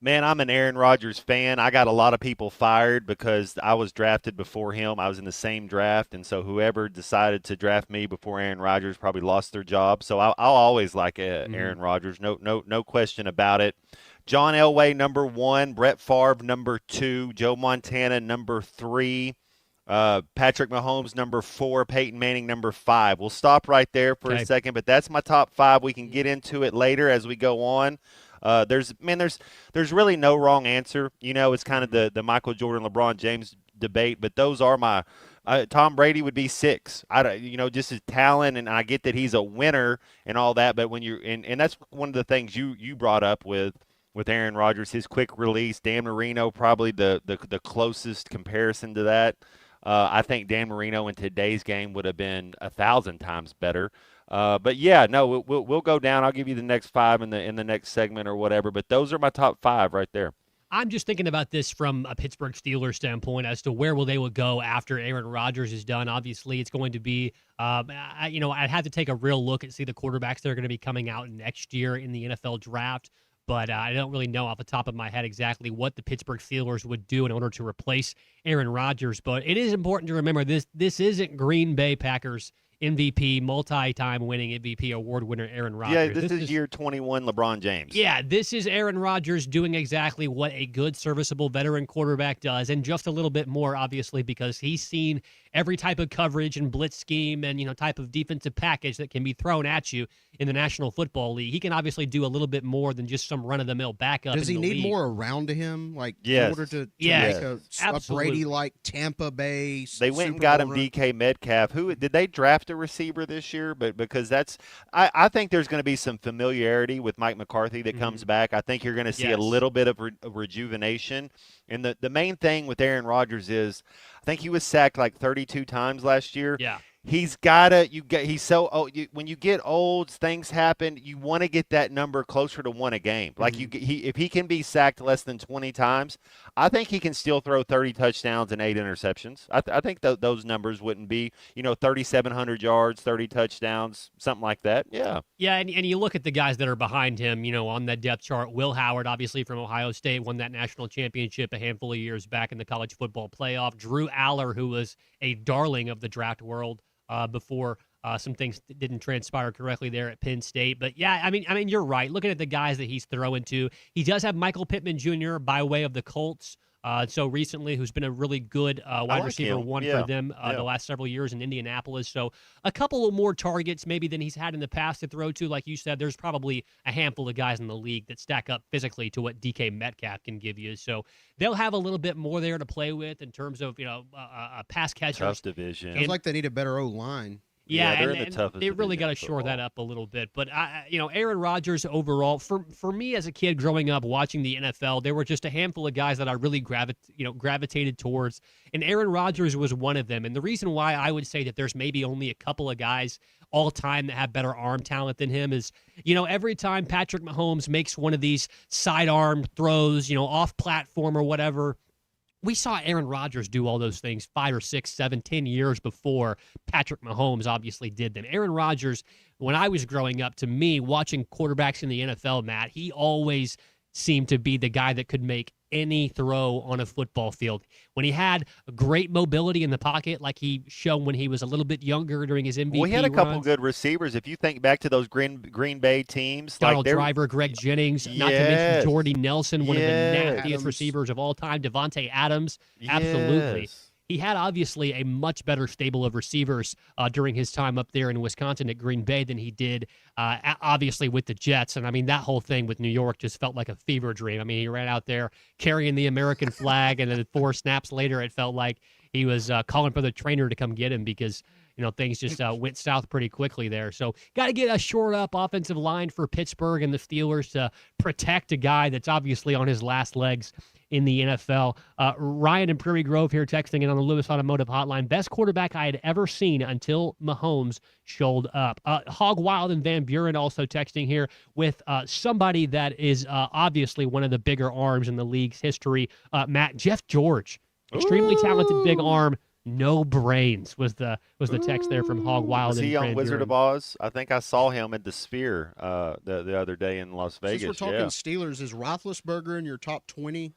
Man, I'm an Aaron Rodgers fan. I got a lot of people fired because I was drafted before him. I was in the same draft, and so whoever decided to draft me before Aaron Rodgers probably lost their job. So I'll always like Aaron Rodgers. No question about it. John Elway, number 1. Brett Favre, number 2. Joe Montana, number 3. Patrick Mahomes, number 4. Peyton Manning, number 5. We'll stop right there for a second, but that's my top 5. We can get into it later as we go on. There's really no wrong answer. It's kind of the Michael Jordan, LeBron James debate, but those are my Tom Brady would be 6. Just his talent, and I get that he's a winner and all that, but when you're and that's one of the things you brought up with Aaron Rodgers, his quick release. Dan Marino probably the closest comparison to that. I think Dan Marino in today's game would have been 1,000 times better. But yeah, no, we'll go down. I'll give you the next 5 in the next segment or whatever. But those are my top 5 right there.
I'm just thinking about this from a Pittsburgh Steelers standpoint as to where they will go after Aaron Rodgers is done. Obviously, it's going to be, I'd have to take a real look and see the quarterbacks that are going to be coming out next year in the NFL draft. But I don't really know off the top of my head exactly what the Pittsburgh Steelers would do in order to replace Aaron Rodgers. But it is important to remember this isn't Green Bay Packers MVP, multi-time winning MVP award winner Aaron Rodgers.
Yeah, this is year 21 LeBron James.
Yeah, this is Aaron Rodgers doing exactly what a good, serviceable veteran quarterback does, and just a little bit more, obviously, because he's seen every type of coverage and blitz scheme and type of defensive package that can be thrown at you in the National Football League. He can obviously do a little bit more than just some run-of-the-mill backup.
Does he need
league.
more around him, in order to
yes.
make a Brady-like Tampa Bay?
They went
Super
and got
Bowl
him
run?
DK Metcalf. Who did they draft a receiver this year? But because I think there's going to be some familiarity with Mike McCarthy that comes back. I think you're going to see a little bit of rejuvenation. And the main thing with Aaron Rodgers is, I think he was sacked like 32 times last year.
Yeah.
He's got to he's so old. When you get old, things happen. You want to get that number closer to 1 a game. Like if he can be sacked less than 20 times, I think he can still throw 30 touchdowns and 8 interceptions. I think those numbers wouldn't be 3,700 yards, 30 touchdowns, something like that. Yeah.
Yeah, and you look at the guys that are behind him, on that depth chart. Will Howard, obviously from Ohio State, won that national championship a handful of years back in the college football playoff. Drew Aller, who was a darling of the draft world before some things didn't transpire correctly there at Penn State. But yeah, I mean, you're right. Looking at the guys that he's throwing to, he does have Michael Pittman Jr. by way of the Colts. So recently, who's been a really good wide receiver one for them the last several years in Indianapolis. So a couple of more targets maybe than he's had in the past to throw to. Like you said, there's probably a handful of guys in the league that stack up physically to what DK Metcalf can give you. So they'll have a little bit more there to play with in terms of a pass catcher.
Tough division.
Sounds like they need a better O-line.
Yeah,
they're
and,
in the
and
toughest
they really got to shore that up a little bit. But Aaron Rodgers overall, for me as a kid growing up watching the NFL, there were just a handful of guys that I really gravitated towards, and Aaron Rodgers was one of them. And the reason why I would say that there's maybe only a couple of guys all time that have better arm talent than him is, every time Patrick Mahomes makes one of these sidearm throws, off platform or whatever. We saw Aaron Rodgers do all those things 5 or 6, 7, 10 years before Patrick Mahomes obviously did them. Aaron Rodgers, when I was growing up, to me, watching quarterbacks in the NFL, Matt, he always seemed to be the guy that could make any throw on a football field. When he had great mobility in the pocket, like he showed when he was a little bit younger during his MVP
Well, he had a couple
runs.
good receivers. If you think back to those Green Bay teams,
Donald Driver, Greg Jennings, not to mention Jordy Nelson, one of the nastiest receivers of all time. Devontae Adams, absolutely. He had obviously a much better stable of receivers during his time up there in Wisconsin at Green Bay than he did, obviously, with the Jets. And, I mean, that whole thing with New York just felt like a fever dream. I mean, he ran out there carrying the American flag, and then 4 snaps later it felt like he was calling for the trainer to come get him because things just went south pretty quickly there. So got to get a short up offensive line for Pittsburgh and the Steelers to protect a guy that's obviously on his last legs in the NFL. Ryan in Prairie Grove here texting in on the Lewis Automotive Hotline. Best quarterback I had ever seen until Mahomes showed up. Hog Wild and Van Buren also texting here with somebody that is obviously one of the bigger arms in the league's history. Matt, Jeff George, extremely talented big arm. No brains was the text there from Hog Wild.
Was
and
he on
Van
Wizard
Buren.
of Oz? I think I saw him at the Sphere the other day in Las Vegas.
Since we're talking Steelers, is Roethlisberger in your top 20?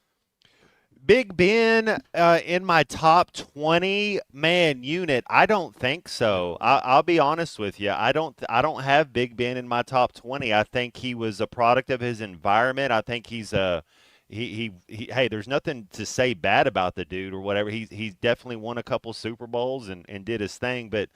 Big Ben in my top 20 man unit. I don't think so. I'll be honest with you. I don't have Big Ben in my top 20. I think he was a product of his environment. I think he's a hey, there's nothing to say bad about the dude or whatever. He's definitely won a couple Super Bowls and did his thing, but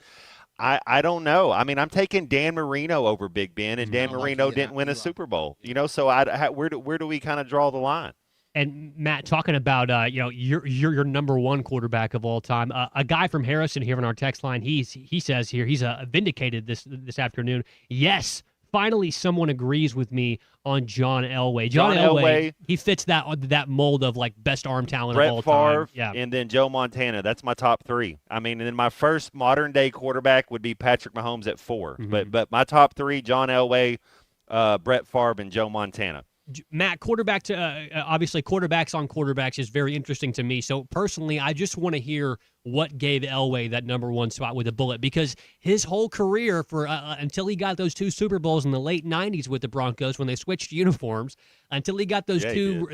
I don't know. I mean, I'm taking Dan Marino over Big Ben, and Dan Marino didn't win a Super Bowl. So where do we kind of draw the line?
And Matt, talking about your number one quarterback of all time, a guy from Harrison here on our text line, he says here he's vindicated this afternoon. Yes, finally someone agrees with me on John Elway. John Elway, he fits that mold of like best arm talent
Brett
of all
Favre,
time. Yeah,
and then Joe Montana. That's my top three. I mean, and then my first modern day quarterback would be Patrick Mahomes at 4. But my top three: John Elway, Brett Favre, and Joe Montana.
Matt, quarterback to obviously quarterbacks on quarterbacks is very interesting to me. So personally, I just want to hear what gave Elway that number one spot with a bullet, because his whole career for until he got those 2 Super Bowls in the late '90s with the Broncos when they switched uniforms, until he got those two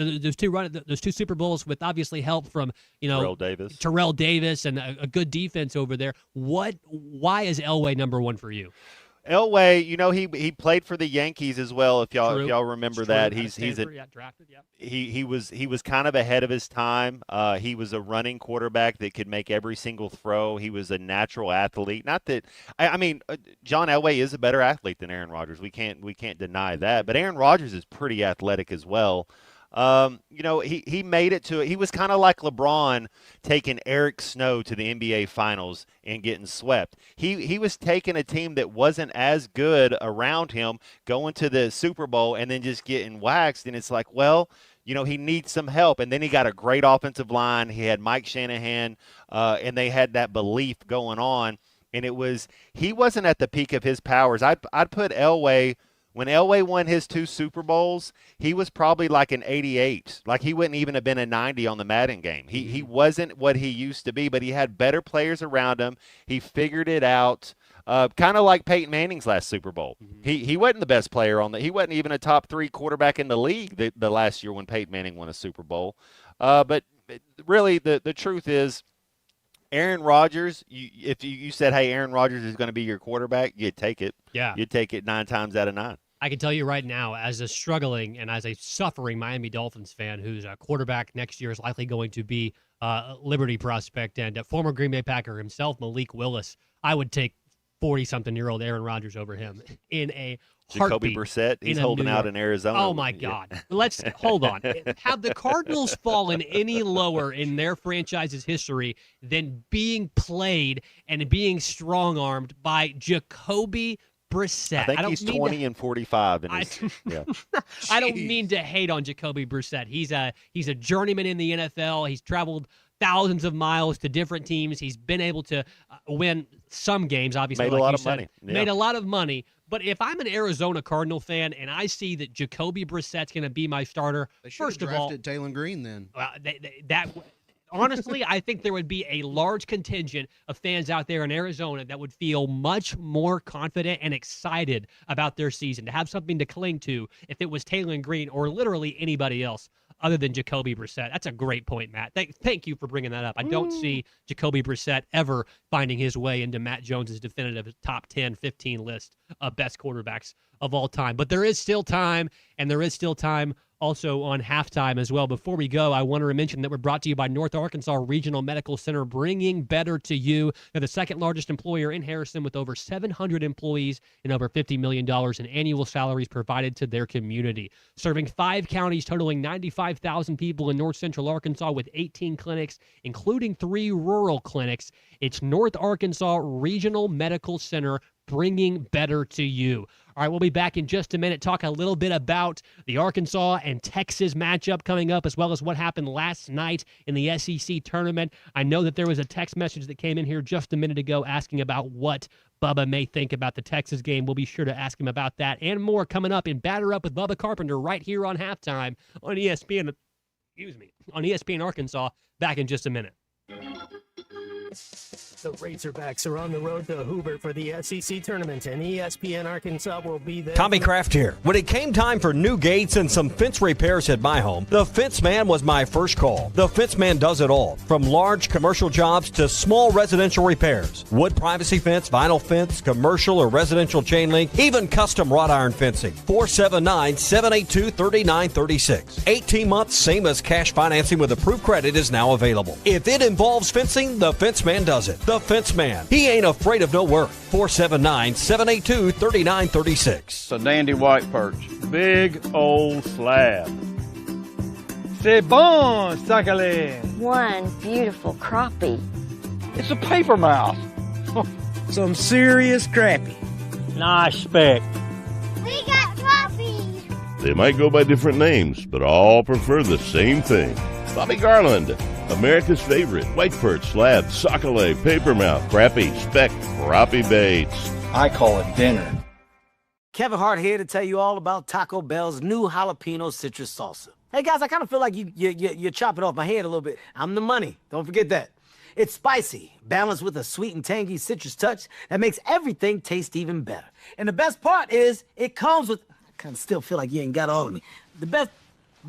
Super Bowls with obviously help from Terrell Davis and a good defense over there. Why is Elway number one for you?
Elway, he played for the Yankees as well. If y'all remember that,
drafted. Yeah.
He was kind of ahead of his time. He was a running quarterback that could make every single throw. He was a natural athlete. Not that I mean, John Elway is a better athlete than Aaron Rodgers. We can't deny that. But Aaron Rodgers is pretty athletic as well. He made it to it. He was kind of like LeBron taking Eric Snow to the NBA Finals and getting swept. He was taking a team that wasn't as good around him, going to the Super Bowl and then just getting waxed. And it's like, well, he needs some help. And then he got a great offensive line. He had Mike Shanahan, and they had that belief going on. And he wasn't at the peak of his powers. I'd put Elway. When Elway won his 2 Super Bowls, he was probably like an 88. Like he wouldn't even have been a 90 on the Madden game. He wasn't what he used to be, but he had better players around him. He figured it out, kind of like Peyton Manning's last Super Bowl. He wasn't the best player he wasn't even a top 3 quarterback in the league the last year when Peyton Manning won a Super Bowl. But really, the truth is, Aaron Rodgers, if you said, hey, Aaron Rodgers is going to be your quarterback, you'd take it.
Yeah.
You'd take it 9 times out of 9.
I can tell you right now, as a struggling and as a suffering Miami Dolphins fan who's a quarterback next year is likely going to be a Liberty prospect and a former Green Bay Packer himself, Malik Willis, I would take 40-something-year-old Aaron Rodgers over him in a heartbeat.
Jacoby Brissett, he's holding out in Arizona.
Oh, my God. Let's hold on. Have the Cardinals fallen any lower in their franchise's history than being played and being strong-armed by Jacoby Brissett?
I think he's 20-45 in his
I don't mean to hate on Jacoby Brissett. He's a journeyman in the NFL. He's traveled thousands of miles to different teams. He's been able to win some games, obviously.
Made a lot of money. Yeah.
Made a lot of money. But if I'm an Arizona Cardinal fan and I see that Jacoby Brissett's going to be my starter, first of all,
drafted Taylor Green then.
Honestly, I think there would be a large contingent of fans out there in Arizona that would feel much more confident and excited about their season, to have something to cling to if it was Taylor Green or literally anybody else other than Jacoby Brissett. That's a great point, Matt. Thank you for bringing that up. I don't see Jacoby Brissett ever finding his way into Matt Jones's definitive top 10, 15 list of best quarterbacks of all time. But there is still time, and there is still time also on halftime as well. Before we go, I want to mention that we're brought to you by North Arkansas Regional Medical Center, bringing better to you. They're the second largest employer in Harrison with over 700 employees and over $50 million in annual salaries provided to their community. Serving 5 counties totaling 95,000 people in north central Arkansas with 18 clinics, including 3 rural clinics. It's North Arkansas Regional Medical Center, bringing better to you. All right, we'll be back in just a minute, talk a little bit about the Arkansas and Texas matchup coming up, as well as what happened last night in the SEC tournament. I know that there was a text message that came in here just a minute ago asking about what Bubba may think about the Texas game. We'll be sure to ask him about that and more coming up in Batter Up with Bubba Carpenter right here on halftime on ESPN. On ESPN Arkansas. Back in just a minute.
The Razorbacks are on the road to Hoover for the SEC tournament, and ESPN Arkansas will be there.
Tommy Kraft here. When it came time for new gates and some fence repairs at my home, the Fence Man was my first call. The Fence Man does it all, from large commercial jobs to small residential repairs. Wood privacy fence, vinyl fence, commercial or residential chain link, even custom wrought iron fencing. 479-782-3936. 18 months, same as cash financing with approved credit is now available. If it involves fencing, the Fence Man does it. The Fence Man. He ain't afraid of no work. 479-782-3936.
It's a dandy white perch. Big old slab. C'est bon, sacale.
One beautiful crappie.
It's a paper mouse. Some serious crappie. Nice speck.
We got crappies.
They might go by different names, but all prefer the same thing. Bobby Garland, America's favorite white perch, slab, sockeye, papermouth, crappie, speck, crappie baits.
I call it dinner.
Kevin Hart here to tell you all about Taco Bell's new jalapeno citrus salsa. Hey guys, I kind of feel like you're chopping off my head a little bit. I'm the money. Don't forget that. It's spicy, balanced with a sweet and tangy citrus touch that makes everything taste even better. And the best part is it comes with. I kind of still feel like you ain't got all of me. The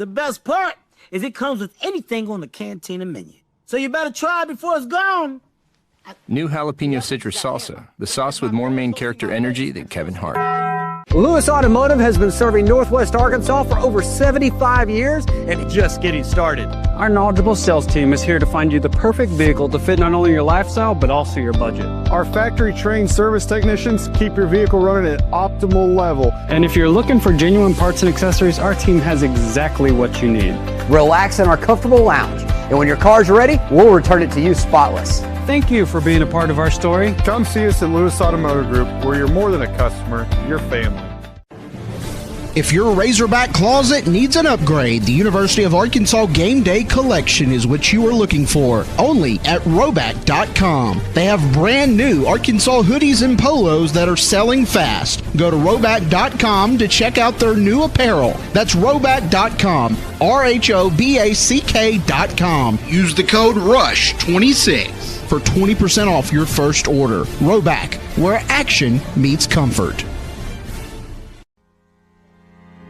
best part is it comes with anything on the Cantina menu. So you better try it before it's gone.
New jalapeno citrus salsa, the sauce with more main character energy than Kevin Hart.
Lewis Automotive has been serving Northwest Arkansas for over 75 years and just getting started.
Our knowledgeable sales team is here to find you the perfect vehicle to fit not only your lifestyle, but also your budget.
Our factory-trained service technicians keep your vehicle running at optimal level.
And if you're looking for genuine parts and accessories, our team has exactly what you need.
Relax in our comfortable lounge, and when your car's ready, we'll return it to you spotless.
Thank you for being a part of our story.
Come see us at Lewis Automotive Group, where you're more than a customer, you're family.
If your Razorback closet needs an upgrade, the University of Arkansas Game Day Collection is what you are looking for. Only at Roback.com. They have brand new Arkansas hoodies and polos that are selling fast. Go to Roback.com to check out their new apparel. That's Roback.com. RHOBACK.com. Use the code RUSH26 for 20% off your first order. Roback, where action meets comfort.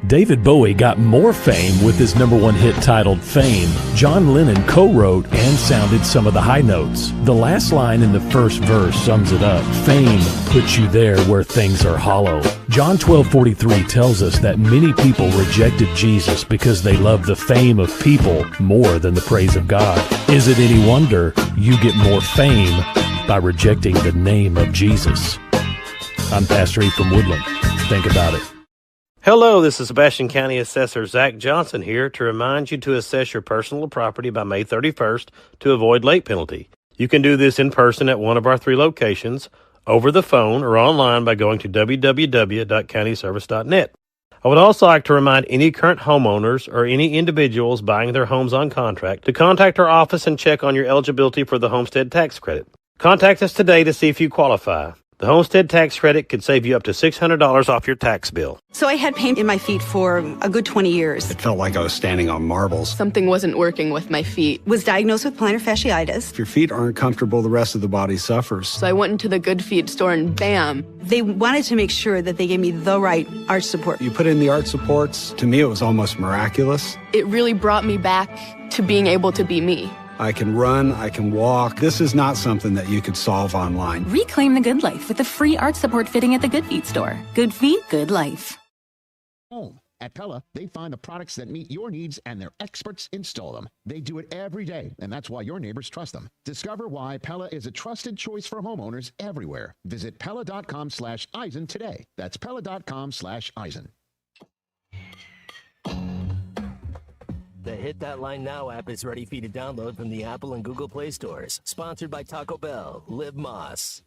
David Bowie got more fame with his #1 hit titled Fame. John Lennon co-wrote and sounded some of the high notes. The last line in the first verse sums it up. Fame puts you there where things are hollow. John 12:43 tells us that many people rejected Jesus because they loved the fame of people more than the praise of God. Is it any wonder you get more fame by rejecting the name of Jesus? I'm Pastor E from Woodland. Think about it.
Hello, this is Sebastian County Assessor Zach Johnson here to remind you to assess your personal property by May 31st to avoid late penalty. You can do this in person at one of our 3 locations, over the phone, or online by going to www.countyservice.net. I would also like to remind any current homeowners or any individuals buying their homes on contract to contact our office and check on your eligibility for the homestead tax credit. Contact us today to see if you qualify. The homestead tax credit could save you up to $600 off your tax bill.
So I had pain in my feet for a good 20 years.
It felt like I was standing on marbles.
Something wasn't working with my feet. Was diagnosed with plantar fasciitis.
If your feet aren't comfortable, the rest of the body suffers.
So I went into the Good Feet store and bam. They wanted to make sure that they gave me the right arch support.
You put in the arch supports. To me, it was almost miraculous.
It really brought me back to being able to be me.
I can run, I can walk. This is not something that you could solve online.
Reclaim the good life with the free arch support fitting at the Good Feet store. Good feet, good life.
Home.
At Pella, they find the products that meet your needs and their experts install them. They do it every day, and that's why your neighbors trust them. Discover why Pella is a trusted choice for homeowners everywhere. Visit Pella.com/Eisen today. That's Pella.com/Eisen.
The Hit That Line Now app is ready for you to download from the Apple and Google Play stores. Sponsored by Taco Bell. Live Moss.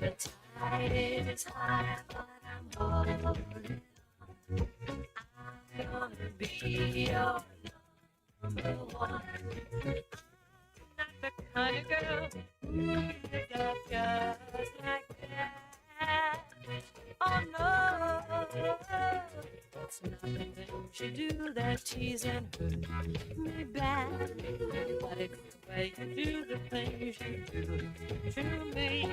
The tide is high, but I'm holding on. I'm gonna be your number one. Not the kind of girl who pick up just like that. Oh no, it's not the things you do that tease and hurt me bad. But it's the way you do the things you do to me.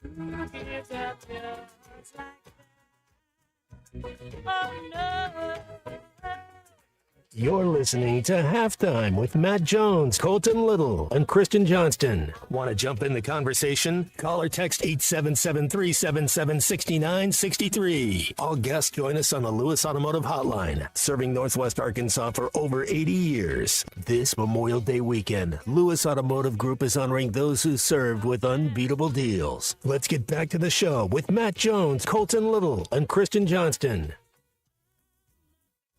Who gives up just like that? Oh no.
You're listening to Halftime with Matt Jones, Colton Little, and Kristen Johnston. Want to jump in the conversation? Call or text 877-377-6963. All guests join us on the Lewis Automotive Hotline, serving Northwest Arkansas for over 80 years. This Memorial Day weekend, Lewis Automotive Group is honoring those who served with unbeatable deals. Let's get back to the show with Matt Jones, Colton Little, and Kristen Johnston.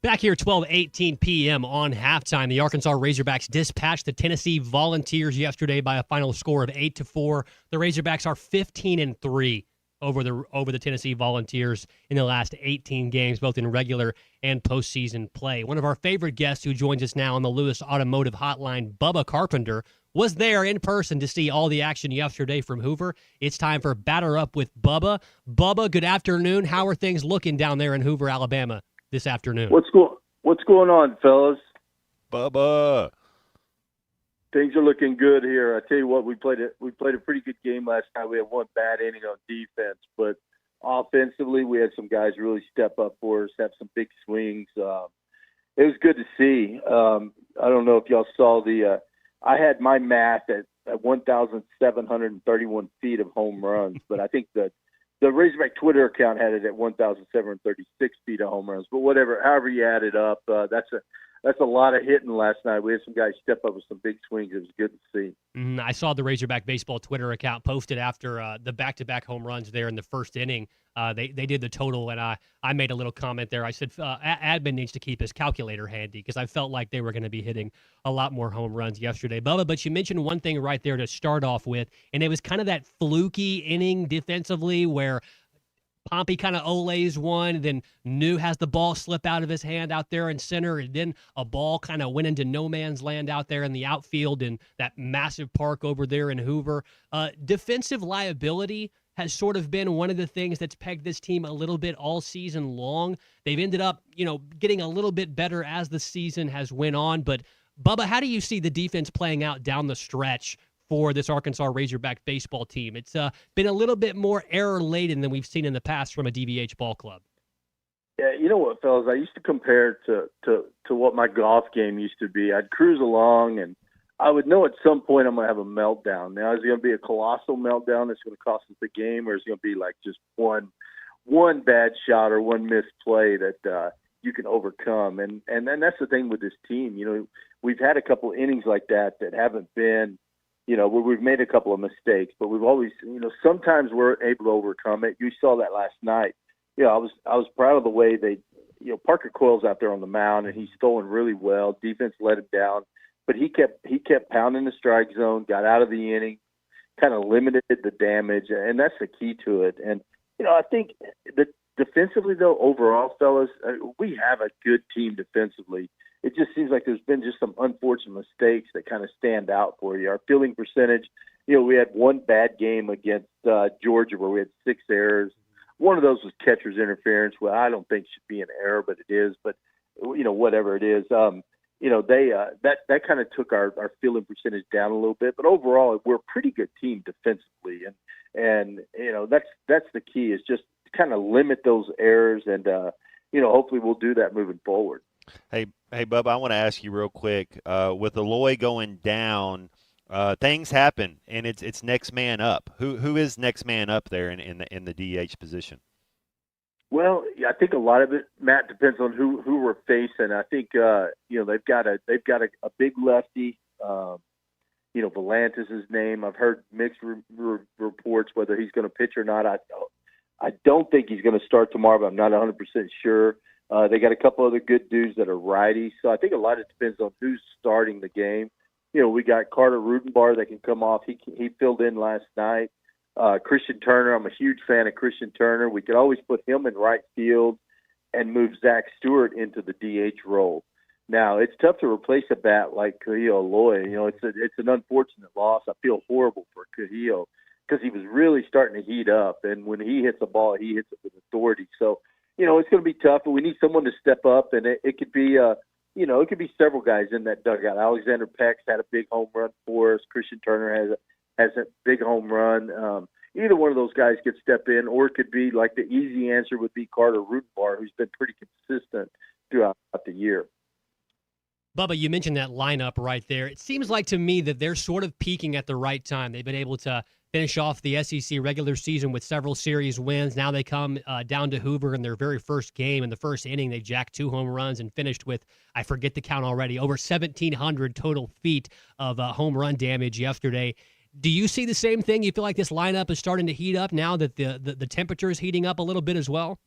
Back here, 12:18 p.m. on halftime. The Arkansas Razorbacks dispatched the Tennessee Volunteers yesterday by a final score of 8-4. The Razorbacks are 15-3 over the Tennessee Volunteers in the last 18 games, both in regular and postseason play. One of our favorite guests who joins us now on the Lewis Automotive Hotline, Bubba Carpenter, was there in person to see all the action yesterday from Hoover. It's time for Batter Up with Bubba. Bubba, good afternoon. How are things looking down there in Hoover, Alabama this afternoon?
What's going on, fellas?
Bubba.
Things are looking good here. I tell you what, we played a pretty good game last night. We had one bad inning on defense, but offensively, we had some guys really step up for us, have some big swings. It was good to see. I don't know if y'all saw I had my math at 1,731 feet of home runs, but I think the Razorback Twitter account had it at 1,736 feet of home runs. But however you add it up, that's a lot of hitting last night. We had some guys step up with some big swings. It was good to see.
I saw the Razorback Baseball Twitter account posted after the back-to-back home runs there in the first inning. They did the total, and I made a little comment there. I said admin needs to keep his calculator handy because I felt like they were going to be hitting a lot more home runs yesterday. Bubba, but you mentioned one thing right there to start off with, and it was kind of that fluky inning defensively where Pompey kind of olays one, then New has the ball slip out of his hand out there in center, and then a ball kind of went into no man's land out there in the outfield in that massive park over there in Hoover. Defensive liability has sort of been one of the things that's pegged this team a little bit all season long. They've ended up, getting a little bit better as the season has went on. But, Bubba, how do you see the defense playing out down the stretch for this Arkansas Razorback baseball team? It's been a little bit more error-laden than we've seen in the past from a DVH ball club.
Yeah, you know what, fellas? I used to compare it to what my golf game used to be. I'd cruise along, and I would know at some point I'm going to have a meltdown. Now, is it going to be a colossal meltdown that's going to cost us the game, or is it going to be like just one bad shot or one missed play that you can overcome? And then that's the thing with this team. We've had a couple innings like that haven't been – where we've made a couple of mistakes, but we've always, sometimes we're able to overcome it. You saw that last night. I was proud of the way they, Parker Coyle's out there on the mound, and he's throwing really well. Defense let him down, but he kept pounding the strike zone, got out of the inning, kind of limited the damage, and that's the key to it. And I think that defensively, though, overall, fellas, we have a good team defensively. It just seems like there's been just some unfortunate mistakes that kind of stand out for you. Our fielding percentage We had one bad game against Georgia where we had 6 errors. One of those was catcher's interference. Well, I don't think should be an error, but it is. But whatever it is, they that kind of took our fielding percentage down a little bit. But overall, we're a pretty good team defensively, and that's the key is just kind of limit those errors, and hopefully we'll do that moving forward.
Hey, Bubba, I want to ask you real quick. With Aloy going down, things happen, and it's next man up. Who is next man up there in the DH position?
Well, I think a lot of it, Matt, depends on who we're facing. I think they've got a big lefty. Volantis' his name. I've heard mixed reports whether he's going to pitch or not. I don't think he's going to start tomorrow, but I'm not 100% sure. They got a couple other good dudes that are righties, so I think a lot of it depends on who's starting the game. We got Carter Rudenbar that can come off. He filled in last night. Christian Turner, I'm a huge fan of Christian Turner. We could always put him in right field and move Zach Stewart into the DH role. Now, it's tough to replace a bat like Cahill Aloy. It's an unfortunate loss. I feel horrible for Cahill because he was really starting to heat up, and when he hits a ball, he hits it with authority. So, it's going to be tough, but we need someone to step up, and it could be it could be several guys in that dugout. Alexander Pex had a big home run for us. Christian Turner has a big home run. Either one of those guys could step in, or it could be like the easy answer would be Carter Rudenbar, who's been pretty consistent throughout the year.
Bubba, you mentioned that lineup right there. It seems like to me that they're sort of peaking at the right time. They've been able to finish off the SEC regular season with several series wins. Now they come down to Hoover in their very first game. In the first inning, they jacked 2 home runs and finished with, I forget the count already, over 1,700 total feet of home run damage yesterday. Do you see the same thing? You feel like this lineup is starting to heat up now that the temperature is heating up a little bit as well?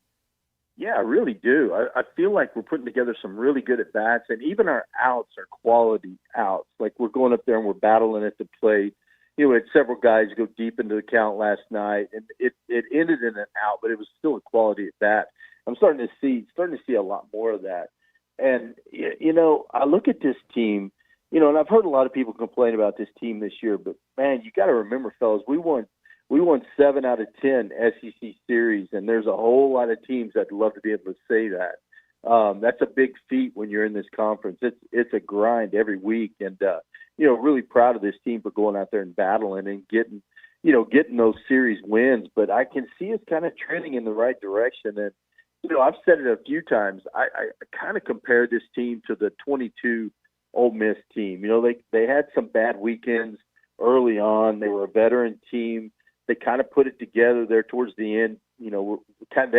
Yeah, I really do. I feel like we're putting together some really good at-bats, and even our outs are quality outs. Like we're going up there and we're battling at the plate. We had several guys go deep into the count last night, and it ended in an out, but it was still a quality at-bat. I'm starting to see a lot more of that. And, I look at this team, and I've heard a lot of people complain about this team this year, but, man, you got to remember, fellas, we won 7 out of 10 SEC series, and there's a whole lot of teams that'd love to be able to say that. That's a big feat when you're in this conference. It's a grind every week, and really proud of this team for going out there and battling and getting those series wins. But I can see us kind of trending in the right direction. And I've said it a few times. I kind of compare this team to the 22 Ole Miss team. They had some bad weekends early on. They were a veteran team. They kind of put it together there towards the end. They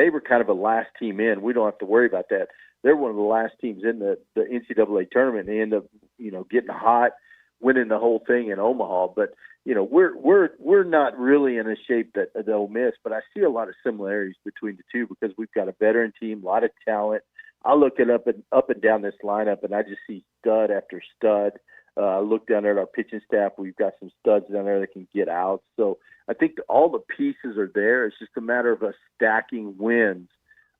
were kind of a last team in. We don't have to worry about that. They're one of the last teams in the NCAA tournament. They end up, getting hot, winning the whole thing in Omaha. But we're not really in a shape that Ole Miss. But I see a lot of similarities between the two because we've got a veteran team, a lot of talent. I look at up and down this lineup, and I just see stud after stud. I look down there at our pitching staff. We've got some studs down there that can get out. So I think all the pieces are there. It's just a matter of us stacking wins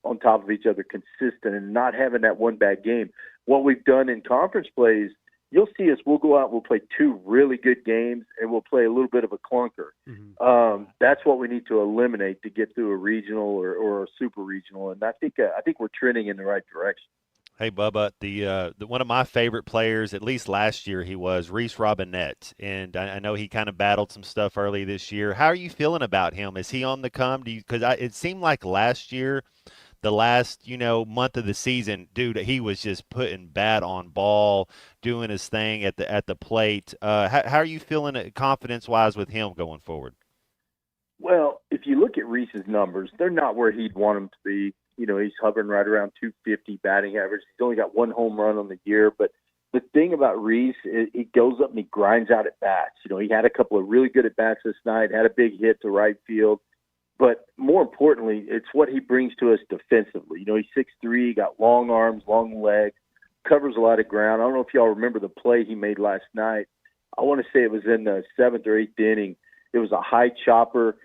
on top of each other consistent and not having that one bad game. What we've done in conference plays, you'll see us, we'll go out and we'll play 2 really good games and we'll play a little bit of a clunker. Mm-hmm. That's what we need to eliminate to get through a regional or a super regional. And I think we're trending in the right direction.
Hey, Bubba, the one of my favorite players, at least last year, he was Reese Robinette, and I know he kind of battled some stuff early this year. How are you feeling about him? Is he on the come? Because it seemed like last year, the last month of the season, dude, he was just putting bat on ball, doing his thing at the plate. How are you feeling confidence-wise with him going forward?
Well, if you look at Reese's numbers, they're not where he'd want them to be. He's hovering right around 250 batting average. He's only got 1 home run on the year. But the thing about Reese, he goes up and he grinds out at bats. He had a couple of really good at bats this night, had a big hit to right field. But more importantly, it's what he brings to us defensively. He's 6'3", got long arms, long legs, covers a lot of ground. I don't know if y'all remember the play he made last night. I want to say it was in the 7th or 8th inning. It was a high chopper.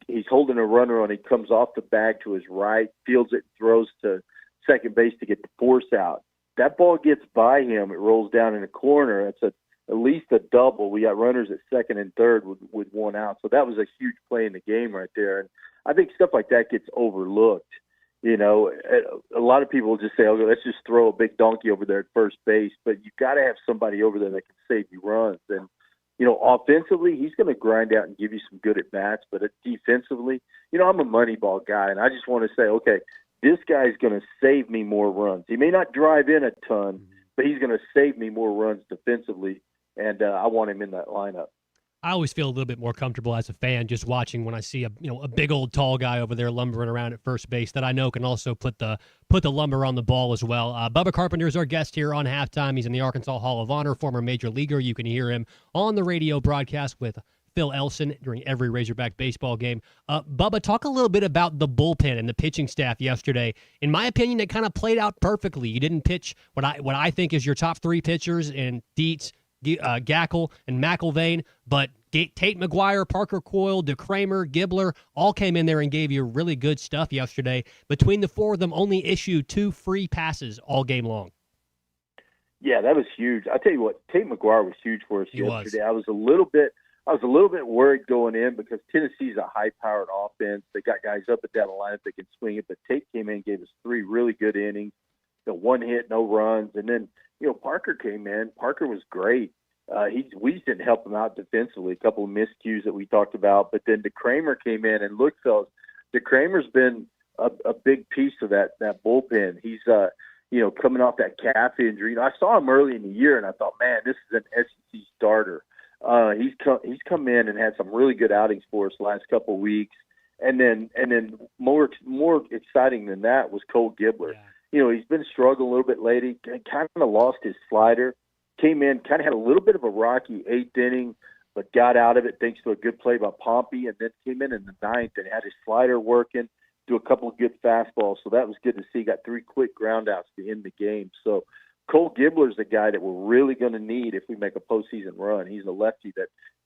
He's holding a runner on. He comes off the bag to his right, fields it, throws to second base to get the force out. That ball gets by him. It rolls down in the corner. at least a double. We got runners at second and third with one out. So that was a huge play in the game right there. And I think stuff like that gets overlooked. You know, a lot of people just say, okay, let's just throw a big donkey over there at first base. But you've got to have somebody over there that can save you runs. And, you know, offensively, he's going to grind out and give you some good at-bats. But defensively, you know, I'm a money ball guy, and I just want to say, okay, this guy's going to save me more runs. He may not drive in a ton, but he's going to save me more runs defensively, and I want him in that lineup.
I always feel a little bit more comfortable as a fan just watching when I see a big old tall guy over there lumbering around at first base that I know can also put the lumber on the ball as well. Bubba Carpenter is our guest here on Halftime. He's in the Arkansas Hall of Honor, former major leaguer. You can hear him on the radio broadcast with Phil Elson during every Razorback baseball game. Bubba, talk a little bit about the bullpen and the pitching staff yesterday. In my opinion, it kind of played out perfectly. You didn't pitch what I think is your top three pitchers in Dietz, Gackle, and McIlvain, but Tate McGuire, Parker Coyle, DeCramer, Gibbler all came in there and gave you really good stuff yesterday. Between the four of them, only issued 2 free passes all game long.
Yeah, that was huge. I'll tell you what, Tate McGuire was huge for us yesterday. I was a little bit worried going in because Tennessee's a high-powered offense. They got guys up and down the lineup that can swing it, but Tate came in and gave us 3 really good innings. One hit, no runs, and then Parker came in. Parker was great. We just didn't help him out defensively. A couple of miscues that we talked about, but then DeCramer came in, and look, fellas, DeCramer's been a big piece of that bullpen. He's coming off that calf injury. I saw him early in the year, and I thought, man, this is an SEC starter. He's come in and had some really good outings for us the last couple of weeks, and then more exciting than that was Cole Gibbler. Yeah. He's been struggling a little bit lately, kind of lost his slider, came in, kind of had a little bit of a rocky 8th inning, but got out of it thanks to a good play by Pompey, and then came in the 9th and had his slider working, do a couple of good fastballs. So that was good to see. Got 3 quick groundouts to end the game. So Cole Gibbler's the guy that we're really going to need if we make a postseason run. He's a lefty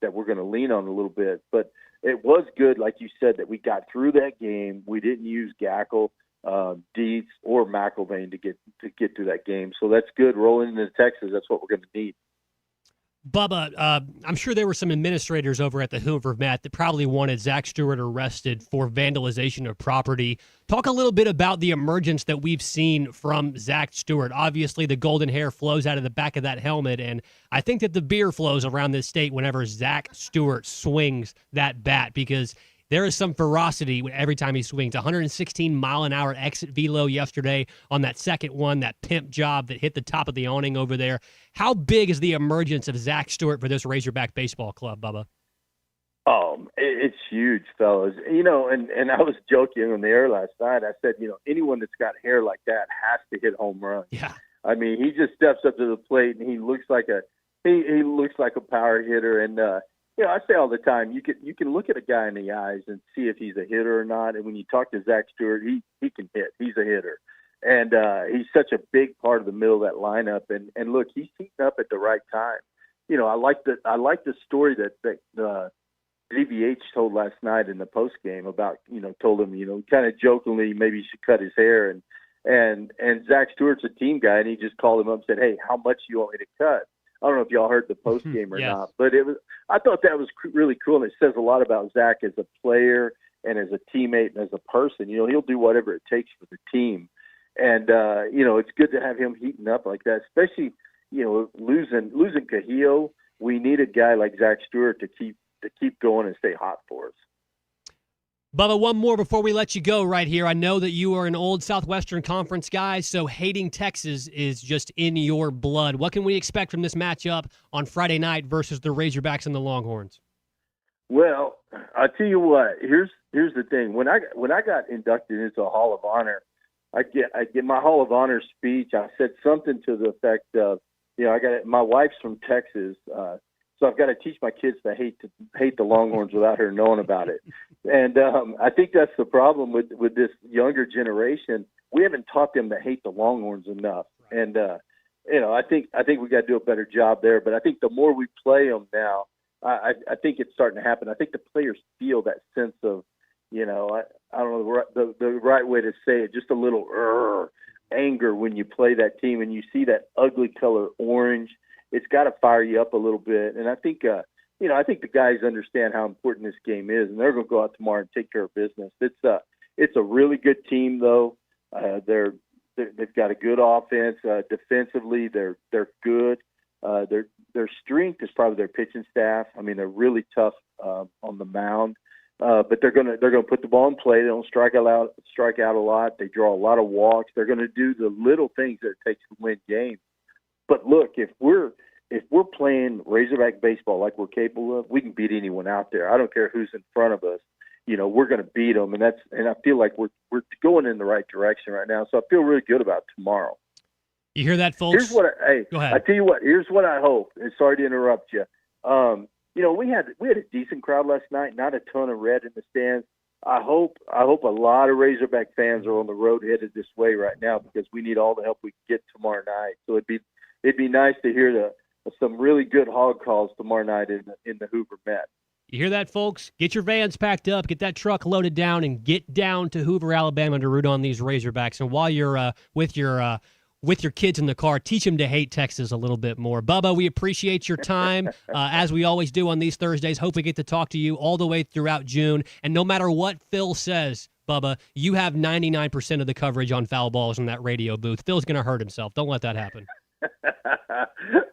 that we're going to lean on a little bit. But it was good, like you said, that we got through that game. We didn't use Gackle, Dietz, or McIlvain to get through that game. So that's good. Rolling into Texas, that's what we're going to need.
Bubba, I'm sure there were some administrators over at the Hoover Mat that probably wanted Zach Stewart arrested for vandalization of property. Talk a little bit about the emergence that we've seen from Zach Stewart. Obviously, the golden hair flows out of the back of that helmet, and I think that the beer flows around this state whenever Zach Stewart swings that bat because there is some ferocity every time he swings. 116-mile-an-hour exit velo yesterday on that second one, that pimp job that hit the top of the awning over there. How big is the emergence of Zach Stewart for this Razorback baseball club, Bubba?
It's huge, fellas. And I was joking on the air last night. I said, anyone that's got hair like that has to hit home runs.
Yeah.
I mean, he just steps up to the plate and he looks like a power hitter. And I say all the time, you can look at a guy in the eyes and see if he's a hitter or not. And when you talk to Zach Stewart, he can hit. He's a hitter. And he's such a big part of the middle of that lineup. And look, he's heating up at the right time. I like the story that DVH told last night in the post game about, told him, kind of jokingly, maybe he should cut his hair. And Zach Stewart's a team guy, and he just called him up and said, "Hey, how much do you want me to cut?" I don't know if y'all heard the post game or
yes.
not, but I thought that was really cool, and it says a lot about Zach as a player and as a teammate and as a person. He'll do whatever it takes for the team, and it's good to have him heating up like that, especially losing Cahillo. We need a guy like Zach Stewart to keep going and stay hot for us.
Bubba, one more before we let you go right here. I know that you are an old Southwestern Conference guy, so hating Texas is just in your blood. What can we expect from this matchup on Friday night versus the Razorbacks and the Longhorns?
Well, I'll tell you what. Here's the thing. When I got inducted into the Hall of Honor, I get my Hall of Honor speech. I said something to the effect of, my wife's from Texas, so I've got to teach my kids to hate the Longhorns without her knowing about it. And I think that's the problem with this younger generation. We haven't taught them to hate the Longhorns enough. And I think we got to do a better job there. But I think the more we play them now, I think it's starting to happen. I think the players feel that sense of, I don't know the right way to say it, just a little anger when you play that team and you see that ugly color orange it's got to fire you up a little bit. And I think, I think the guys understand how important this game is, and they're going to go out tomorrow and take care of business. It's a really good team, though. They've got a good offense. Defensively, they're good. Their strength is probably their pitching staff. I mean, they're really tough on the mound, but they're gonna put the ball in play. They don't strike out a lot. They draw a lot of walks. They're going to do the little things that it takes to win games. But look, if we're playing Razorback baseball like we're capable of, we can beat anyone out there. I don't care who's in front of us. We're going to beat them, and I feel like we're going in the right direction right now. So I feel really good about tomorrow.
You hear that, folks?
Go ahead. I tell you what. Here's what I hope. And sorry to interrupt you. We had a decent crowd last night. Not a ton of red in the stands. I hope a lot of Razorback fans are on the road headed this way right now because we need all the help we can get tomorrow night. So it'd be nice to hear some really good hog calls tomorrow night in the Hoover Met.
You hear that, folks? Get your vans packed up, get that truck loaded down, and get down to Hoover, Alabama to root on these Razorbacks. And while you're with your kids in the car, teach them to hate Texas a little bit more. Bubba, we appreciate your time, as we always do on these Thursdays. Hope we get to talk to you all the way throughout June. And no matter what Phil says, Bubba, you have 99% of the coverage on foul balls in that radio booth. Phil's going to hurt himself. Don't let that happen.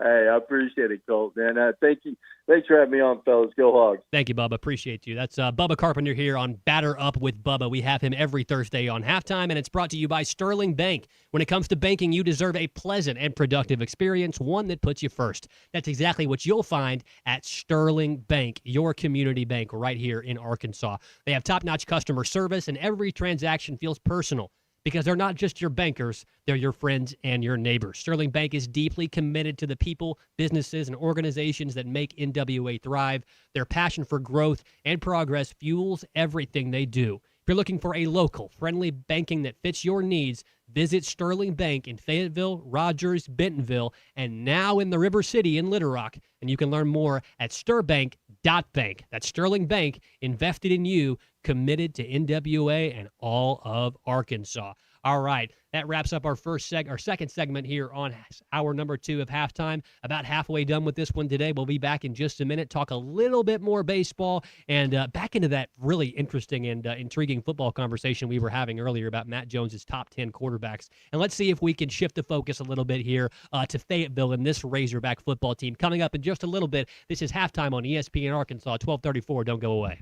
Hey, I appreciate it, Colt, man. Thank you. Thanks for having me on, fellas. Go Hogs.
Thank you, Bubba. Appreciate you. That's Bubba Carpenter here on Batter Up with Bubba. We have him every Thursday on Halftime, and it's brought to you by Sterling Bank. When it comes to banking, you deserve a pleasant and productive experience, one that puts you first. That's exactly what you'll find at Sterling Bank, your community bank right here in Arkansas. They have top-notch customer service, and every transaction feels personal, because they're not just your bankers, they're your friends and your neighbors. Sterling Bank is deeply committed to the people, businesses, and organizations that make NWA thrive. Their passion for growth and progress fuels everything they do. If you're looking for a local, friendly banking that fits your needs, visit Sterling Bank in Fayetteville, Rogers, Bentonville, and now in the River City in Little Rock. And you can learn more at stirbank.bank. That's Sterling Bank, invested in you, committed to NWA and all of Arkansas. All right, that wraps up our second segment here on hour number 2 of Halftime. About halfway done with this one today. We'll be back in just a minute, talk a little bit more baseball, and back into that really interesting and intriguing football conversation we were having earlier about Matt Jones's top 10 quarterbacks. And let's see if we can shift the focus a little bit here to Fayetteville and this Razorback football team. Coming up in just a little bit, this is Halftime on ESPN Arkansas, 1234. Don't go away.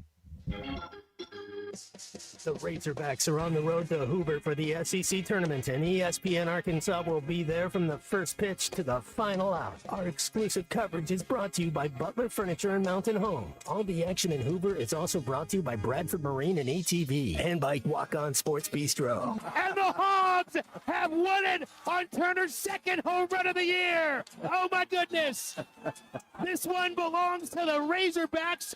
The Razorbacks are on the road to Hoover for the SEC tournament, and ESPN Arkansas will be there from the first pitch to the final out. Our exclusive coverage is brought to you by Butler Furniture and Mountain Home. All the action in Hoover is also brought to you by Bradford Marine and ATV, and by Walk On Sports Bistro.
And the Hogs have won it on Turner's second home run of the year. Oh, my goodness. This one belongs to the Razorbacks.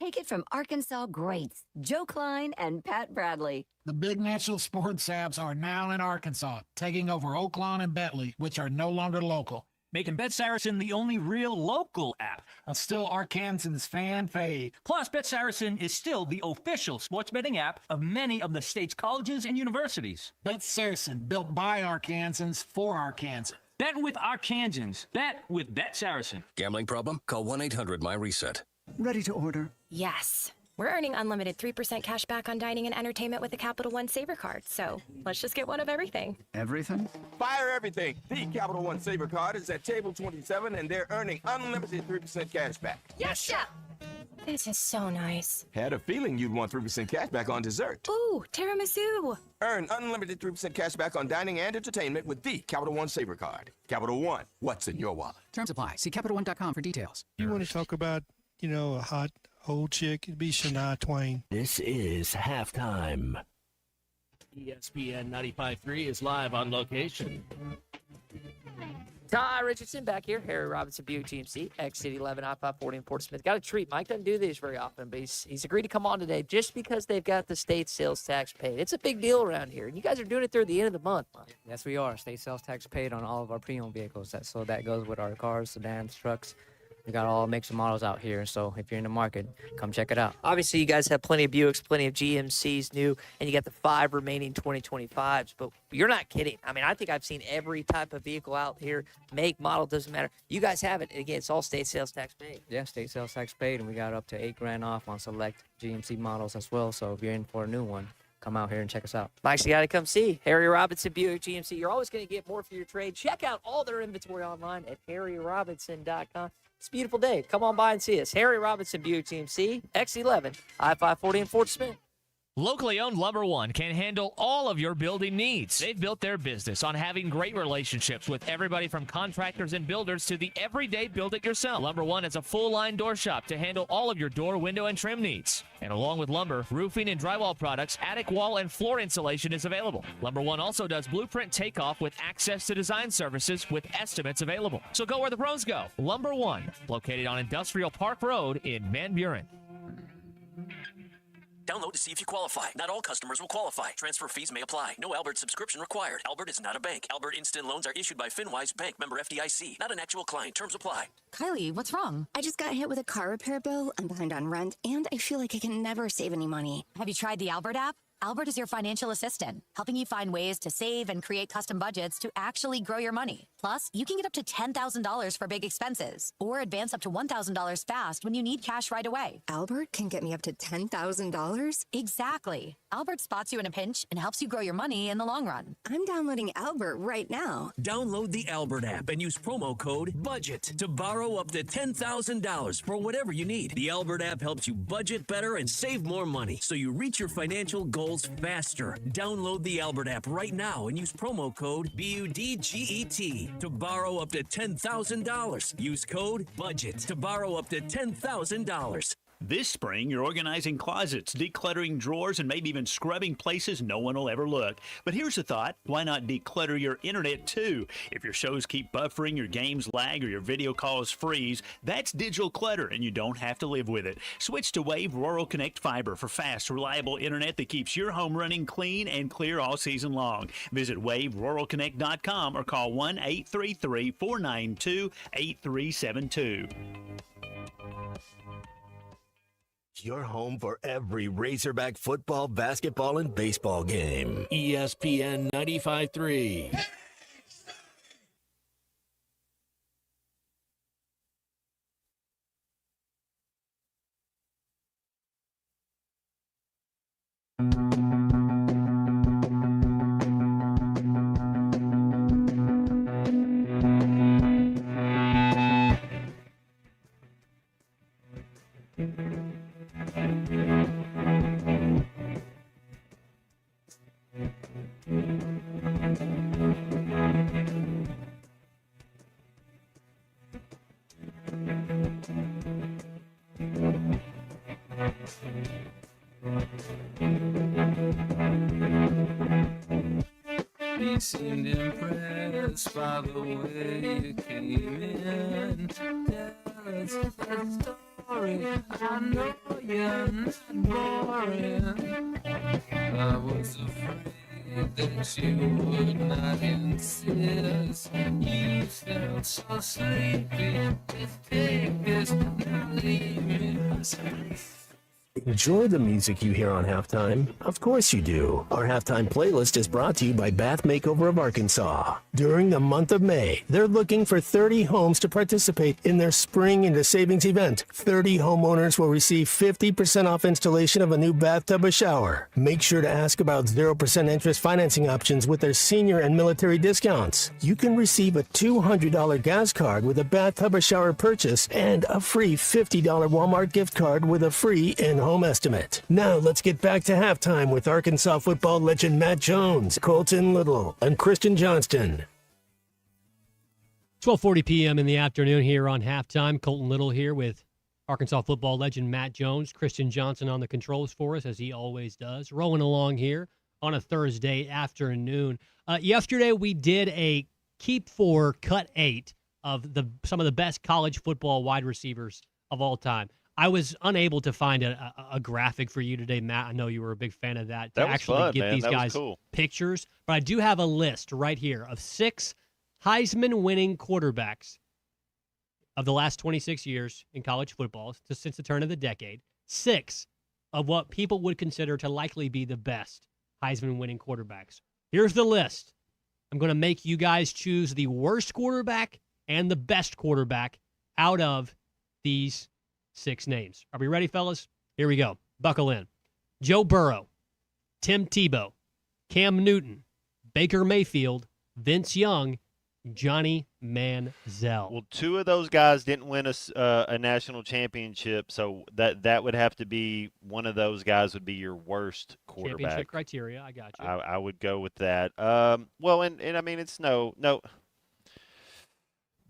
Take it from Arkansas greats, Joe Klein and Pat Bradley.
The big national sports apps are now in Arkansas, taking over Oaklawn and Bentley, which are no longer local.
Making Bet Saracen the only real local app.
Still Arkansans' fan fave.
Plus, Bet Saracen is still the official sports betting app of many of the state's colleges and universities.
Bet Saracen, built by Arkansans for Arkansans.
Bet with Arkansans. Bet with Bet Saracen.
Gambling problem? Call 1-800-MY-RESET.
Ready to order?
Yes. We're earning unlimited 3% cash back on dining and entertainment with the Capital One Saver Card, so let's just get one of everything.
Everything?
Fire everything. The Capital One Saver Card is at table 27, and they're earning unlimited 3% cash back.
Yes, chef! This is so nice.
Had a feeling you'd want 3% cash back on dessert.
Ooh, tiramisu.
Earn unlimited 3% cash back on dining and entertainment with the Capital One Saver Card. Capital One, what's in your wallet?
Terms apply. See CapitalOne.com for details.
You want to talk about, a hot old chick? It'd be Shania Twain.
This is Halftime.
ESPN 95.3 is live on location.
Ty Richardson back here. Harry Robinson, Buick GMC, X-City 11, I-540 in Fort Smith. Got a treat. Mike doesn't do these very often, but he's agreed to come on today just because they've got the state sales tax paid. It's a big deal around here, and you guys are doing it through the end of the month, Mike.
Yes, we are. State sales tax paid on all of our pre-owned vehicles. So that goes with our cars, sedans, trucks,
We got all mix of models out here, so if you're in the market, come check it out.
Obviously, you guys have plenty of Buicks, plenty of GMCs new, and you got the 5 remaining 2025s. But you're not kidding. I mean, I think I've seen every type of vehicle out here. Make, model, doesn't matter. You guys have it. And again, it's all state sales tax paid.
Yeah, state sales tax paid, and we got up to $8,000 off on select GMC models as well. So if you're in for a new one, come out here and check us out.
Mike's got to come see Harry Robinson Buick GMC. You're always going to get more for your trade. Check out all their inventory online at harryrobinson.com. It's a beautiful day. Come on by and see us. Harry Robinson Buick GMC, X11, I-540 in Fort Smith.
Locally owned Lumber One can handle all of your building needs. They've built their business on having great relationships with everybody from contractors and builders to the everyday build-it-yourself. Lumber One is a full-line door shop to handle all of your door, window, and trim needs. And along with lumber, roofing and drywall products, attic wall and floor insulation is available. Lumber One also does blueprint takeoff with access to design services with estimates available. So go where the pros go. Lumber One, located on Industrial Park Road in Van Buren.
Download to see if you qualify. Not all customers will qualify. Transfer fees may apply. No Albert subscription required. Albert is not a bank. Albert Instant Loans are issued by FinWise Bank, member FDIC. Not an actual client. Terms apply.
Kylie, what's wrong? I just got hit with a car repair bill. I'm behind on rent, and I feel like I can never save any money.
Have you tried the Albert app? Albert is your financial assistant, helping you find ways to save and create custom budgets to actually grow your money. Plus, you can get up to $10,000 for big expenses or advance up to $1,000 fast when you need cash right away.
Albert can get me up to $10,000?
Exactly. Albert spots you in a pinch and helps you grow your money in the long run.
I'm downloading Albert right now.
Download the Albert app and use promo code BUDGET to borrow up to $10,000 for whatever you need. The Albert app helps you budget better and save more money so you reach your financial goals faster. Download the Albert app right now and use promo code BUDGET to borrow up to $10,000. Use code BUDGET to borrow up to $10,000.
This spring, you're organizing closets, decluttering drawers, and maybe even scrubbing places no one will ever look. But here's a thought. Why not declutter your internet, too? If your shows keep buffering, your games lag, or your video calls freeze, that's digital clutter, and you don't have to live with it. Switch to Wave Rural Connect Fiber for fast, reliable internet that keeps your home running clean and clear all season long. Visit waveruralconnect.com or call 1-833-492-8372.
Your home for every Razorback football, basketball, and baseball game.
ESPN 95.3.
He seemed impressed by the way you came in. Tell us the story. I know you're not boring. I was afraid that you would not insist. You felt so sleepy. Just take this, not leave me.
Enjoy the music you hear on Halftime? Of course you do. Our Halftime playlist is brought to you by Bath Makeover of Arkansas. During the month of May, they're looking for 30 homes to participate in their Spring into Savings event. 30 homeowners will receive 50% off installation of a new bathtub or shower. Make sure to ask about 0% interest financing options with their senior and military discounts. You can receive a $200 gas card with a bathtub or shower purchase and a free $50 Walmart gift card with a free in-home estimate. Now let's get back to Halftime with Arkansas football legend Matt Jones, Colton Little, and Christian Johnston.
12:40 p.m. in the afternoon here on Halftime. Colton Little here with Arkansas football legend Matt Jones. Christian Johnson on the controls for us, as he always does. Rolling along here on a Thursday afternoon. Yesterday we did a Keep 4, Cut 8 of some of the best college football wide receivers of all time. I was unable to find a graphic for you today, Matt. I know you were a big fan of that. To
That was
actually
fun,
get
man.
these
That was
guys
cool.
pictures. But I do have a list right here of 6 Heisman-winning quarterbacks of the last 26 years in college football, since the turn of the decade, 6 of what people would consider to likely be the best Heisman-winning quarterbacks. Here's the list. I'm going to make you guys choose the worst quarterback and the best quarterback out of these 6 names. Are we ready, fellas? Here we go. Buckle in. Joe Burrow, Tim Tebow, Cam Newton, Baker Mayfield, Vince Young, Johnny Manziel.
Well, 2 of those guys didn't win a national championship, so that would have to be one of those guys would be your worst quarterback.
Championship criteria, I got you.
I would go with that. Well, and I mean it's no.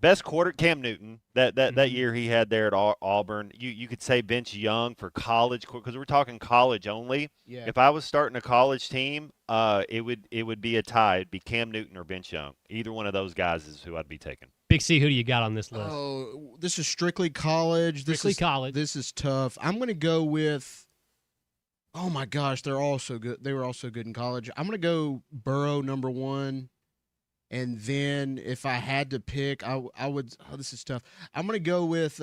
Best quarter, Cam Newton. That year he had there at Auburn. You could say Vince Young for college because we're talking college only.
Yeah.
If I was starting a college team, it would be a tie. It'd be Cam Newton or Vince Young. Either one of those guys is who I'd be taking.
Big C, who do you got on this list?
Oh, this is strictly college.
College.
This is tough. I'm going to go with. Oh my gosh, they're all so good. They were all so good in college. I'm going to go Burrow number 1. And then if I had to pick, I would. Oh, this is tough. I'm going to go with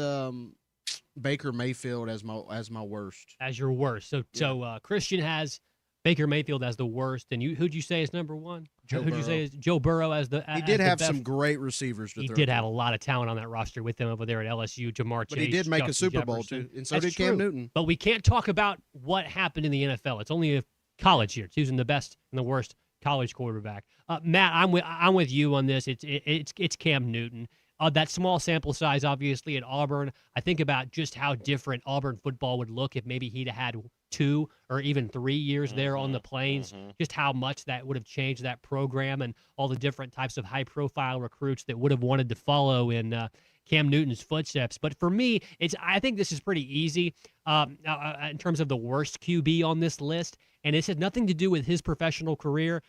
Baker Mayfield as my worst.
As your worst. So Christian has Baker Mayfield as the worst, and who'd you say is number 1? Who'd you say is Joe Burrow as the?
He did have some great receivers.
He did have a lot of talent on that roster with them over there at LSU. Jamar Chase,
but he did make a Super Bowl
Jefferson.
too, and so did Cam Newton.
But we can't talk about what happened in the NFL. It's only a college here. It's using the best and the worst college quarterback. Matt, I'm with you on this. It's Cam Newton. That small sample size, obviously, at Auburn. I think about just how different Auburn football would look if maybe he'd had 2 or even 3 years there on the Plains. Just how much that would have changed that program and all the different types of high-profile recruits that would have wanted to follow in Cam Newton's footsteps. But for me, I think this is pretty easy in terms of the worst QB on this list. And this has nothing to do with his professional career.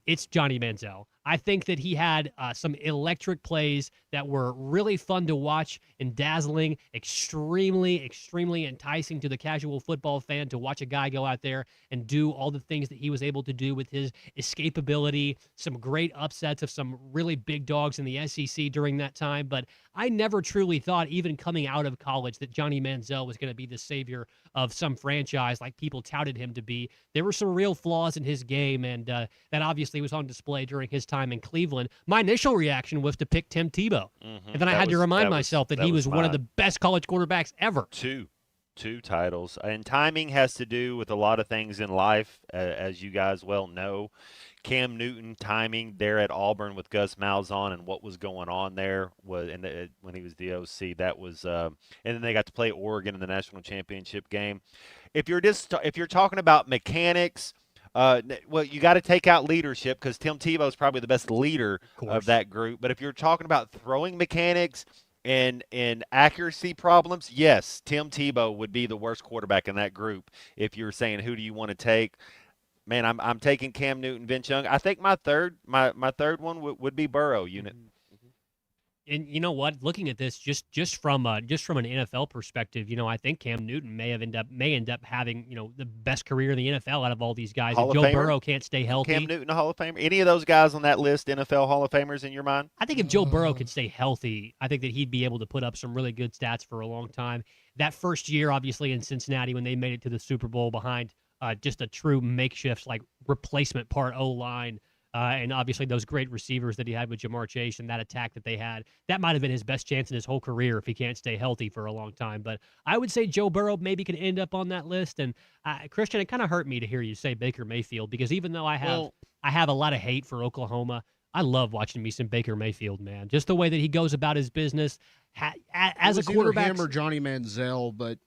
It's Johnny Manziel. I think that he had some electric plays that were really fun to watch and dazzling, extremely, extremely enticing to the casual football fan to watch a guy go out there and do all the things that he was able to do with his escapability, some great upsets of some really big dogs in the SEC during that time. But I never truly thought, even coming out of college, that Johnny Manziel was going to be the savior of some franchise like people touted him to be. There were some real flaws in his game, and that obviously was on display during his time in Cleveland. My initial reaction was to pick Tim Tebow. And then I had to remind myself that he was one of the best college quarterbacks ever.
Two titles. And timing has to do with a lot of things in life, as you guys well know. Cam Newton timing there at Auburn with Gus Malzahn and what was going on there was when he was the OC. That was and then they got to play Oregon in the national championship game. If you're talking about mechanics, well, you got to take out leadership because Tim Tebow is probably the best leader of that group. But if you're talking about throwing mechanics and accuracy problems, yes, Tim Tebow would be the worst quarterback in that group. If you're saying who do you want to take, man, I'm taking Cam Newton, Vince Young. I think my third one would be Burrow.
And you know what? Looking at this, just from an NFL perspective, I think Cam Newton may end up having the best career in the NFL out of all these guys. If Joe Burrow can't stay healthy,
Cam Newton, a Hall of Famer. Any of those guys on that list, NFL Hall of Famers in your mind?
I think if Joe Burrow could stay healthy, I think that he'd be able to put up some really good stats for a long time. That first year, obviously in Cincinnati, when they made it to the Super Bowl behind just a true makeshift replacement part O-line. And obviously those great receivers that he had with Jamar Chase and that attack that they had, that might have been his best chance in his whole career if he can't stay healthy for a long time. But I would say Joe Burrow maybe could end up on that list. And Christian, it kind of hurt me to hear you say Baker Mayfield because even though I have a lot of hate for Oklahoma, I love watching me some Baker Mayfield, man. Just the way that he goes about his business as a quarterback.
Him or Johnny Manziel, but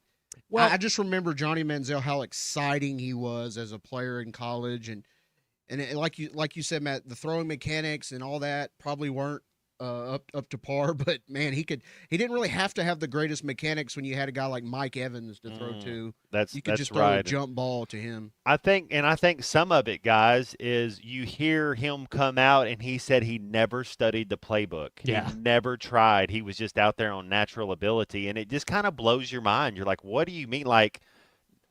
I just remember Johnny Manziel, how exciting he was as a player in college, and like you said, Matt, the throwing mechanics and all that probably weren't up to par. But man, he didn't really have to have the greatest mechanics when you had a guy like Mike Evans to throw to. You could just throw a jump ball to him.
I think some of it, guys, is you hear him come out and he said he never studied the playbook.
Yeah.
He never tried. He was just out there on natural ability, and it just kind of blows your mind. You're like, what do you mean? Like,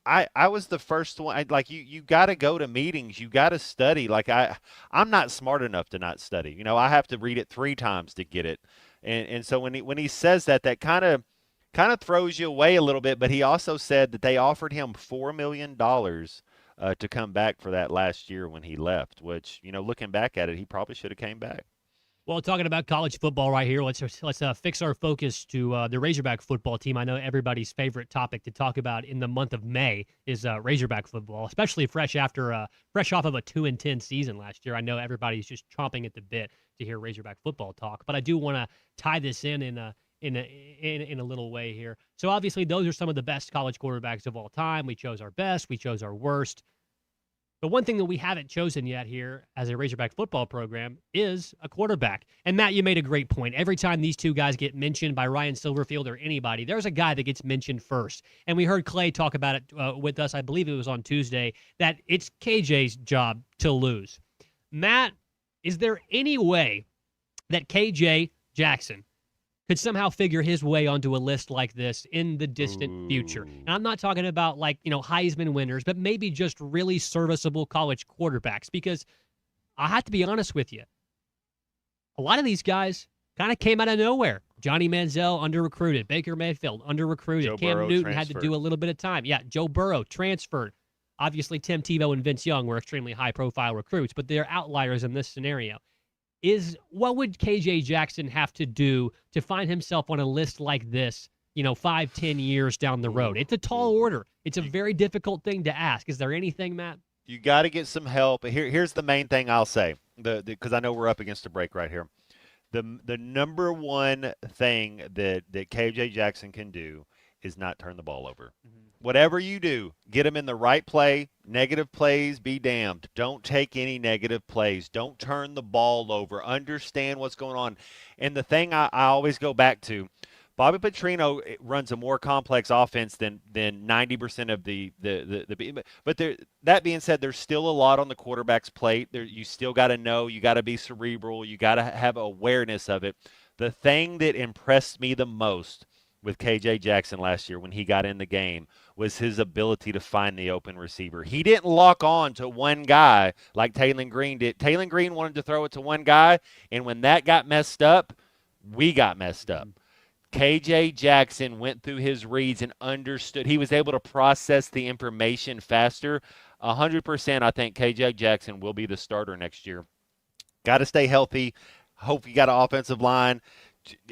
I was the first one. You got to go to meetings. You got to study. I'm not smart enough to not study. I have to read it 3 times to get it. And so when he says that, that kind of throws you away a little bit. But he also said that they offered him $4 million to come back for that last year when he left. Which, looking back at it, he probably should have came back.
Well, talking about college football right here, let's fix our focus to the Razorback football team. I know everybody's favorite topic to talk about in the month of May is Razorback football, especially fresh off of a 2-10 season last year. I know everybody's just chomping at the bit to hear Razorback football talk, but I do want to tie this in a little way here. So obviously, those are some of the best college quarterbacks of all time. We chose our best, we chose our worst. The one thing that we haven't chosen yet here as a Razorback football program is a quarterback. And Matt, you made a great point. Every time these two guys get mentioned by Ryan Silverfield or anybody, there's a guy that gets mentioned first. And we heard Clay talk about it with us, I believe it was on Tuesday, that it's KJ's job to lose. Matt, is there any way that KJ Jackson could somehow figure his way onto a list like this in the distant future? And I'm not talking about Heisman winners, but maybe just really serviceable college quarterbacks, because I have to be honest with you. A lot of these guys kind of came out of nowhere. Johnny Manziel, under-recruited. Baker Mayfield, under-recruited. Cam
Burrow
Newton
transferred.
had to do a little bit of time. Yeah, Joe Burrow transferred. Obviously, Tim Tebow and Vince Young were extremely high-profile recruits, but they're outliers in this scenario. What would KJ Jackson have to do to find himself on a list like this, 5-10 years down the road? It's a tall order. It's a very difficult thing to ask. Is there anything, Matt?
You got to get some help. Here's the main thing I'll say, because I know we're up against a break right here. The number one thing that KJ Jackson can do is not turn the ball over. Whatever you do, get him in the right play. Negative plays, be damned. Don't take any negative plays. Don't turn the ball over. Understand what's going on. And the thing I always go back to, Bobby Petrino runs a more complex offense than 90% of the but that being said, there's still a lot on the quarterback's plate. You still got to know, you got to be cerebral, you got to have awareness of it. The thing that impressed me the most with KJ Jackson last year when he got in the game was his ability to find the open receiver. He didn't lock on to one guy like Taylor Green did. Taylor Green wanted to throw it to one guy, and when that got messed up, we got messed up. KJ Jackson went through his reads and understood. He was able to process the information faster. 100%, I think KJ Jackson will be the starter next year. Got to stay healthy. Hope you got an offensive line.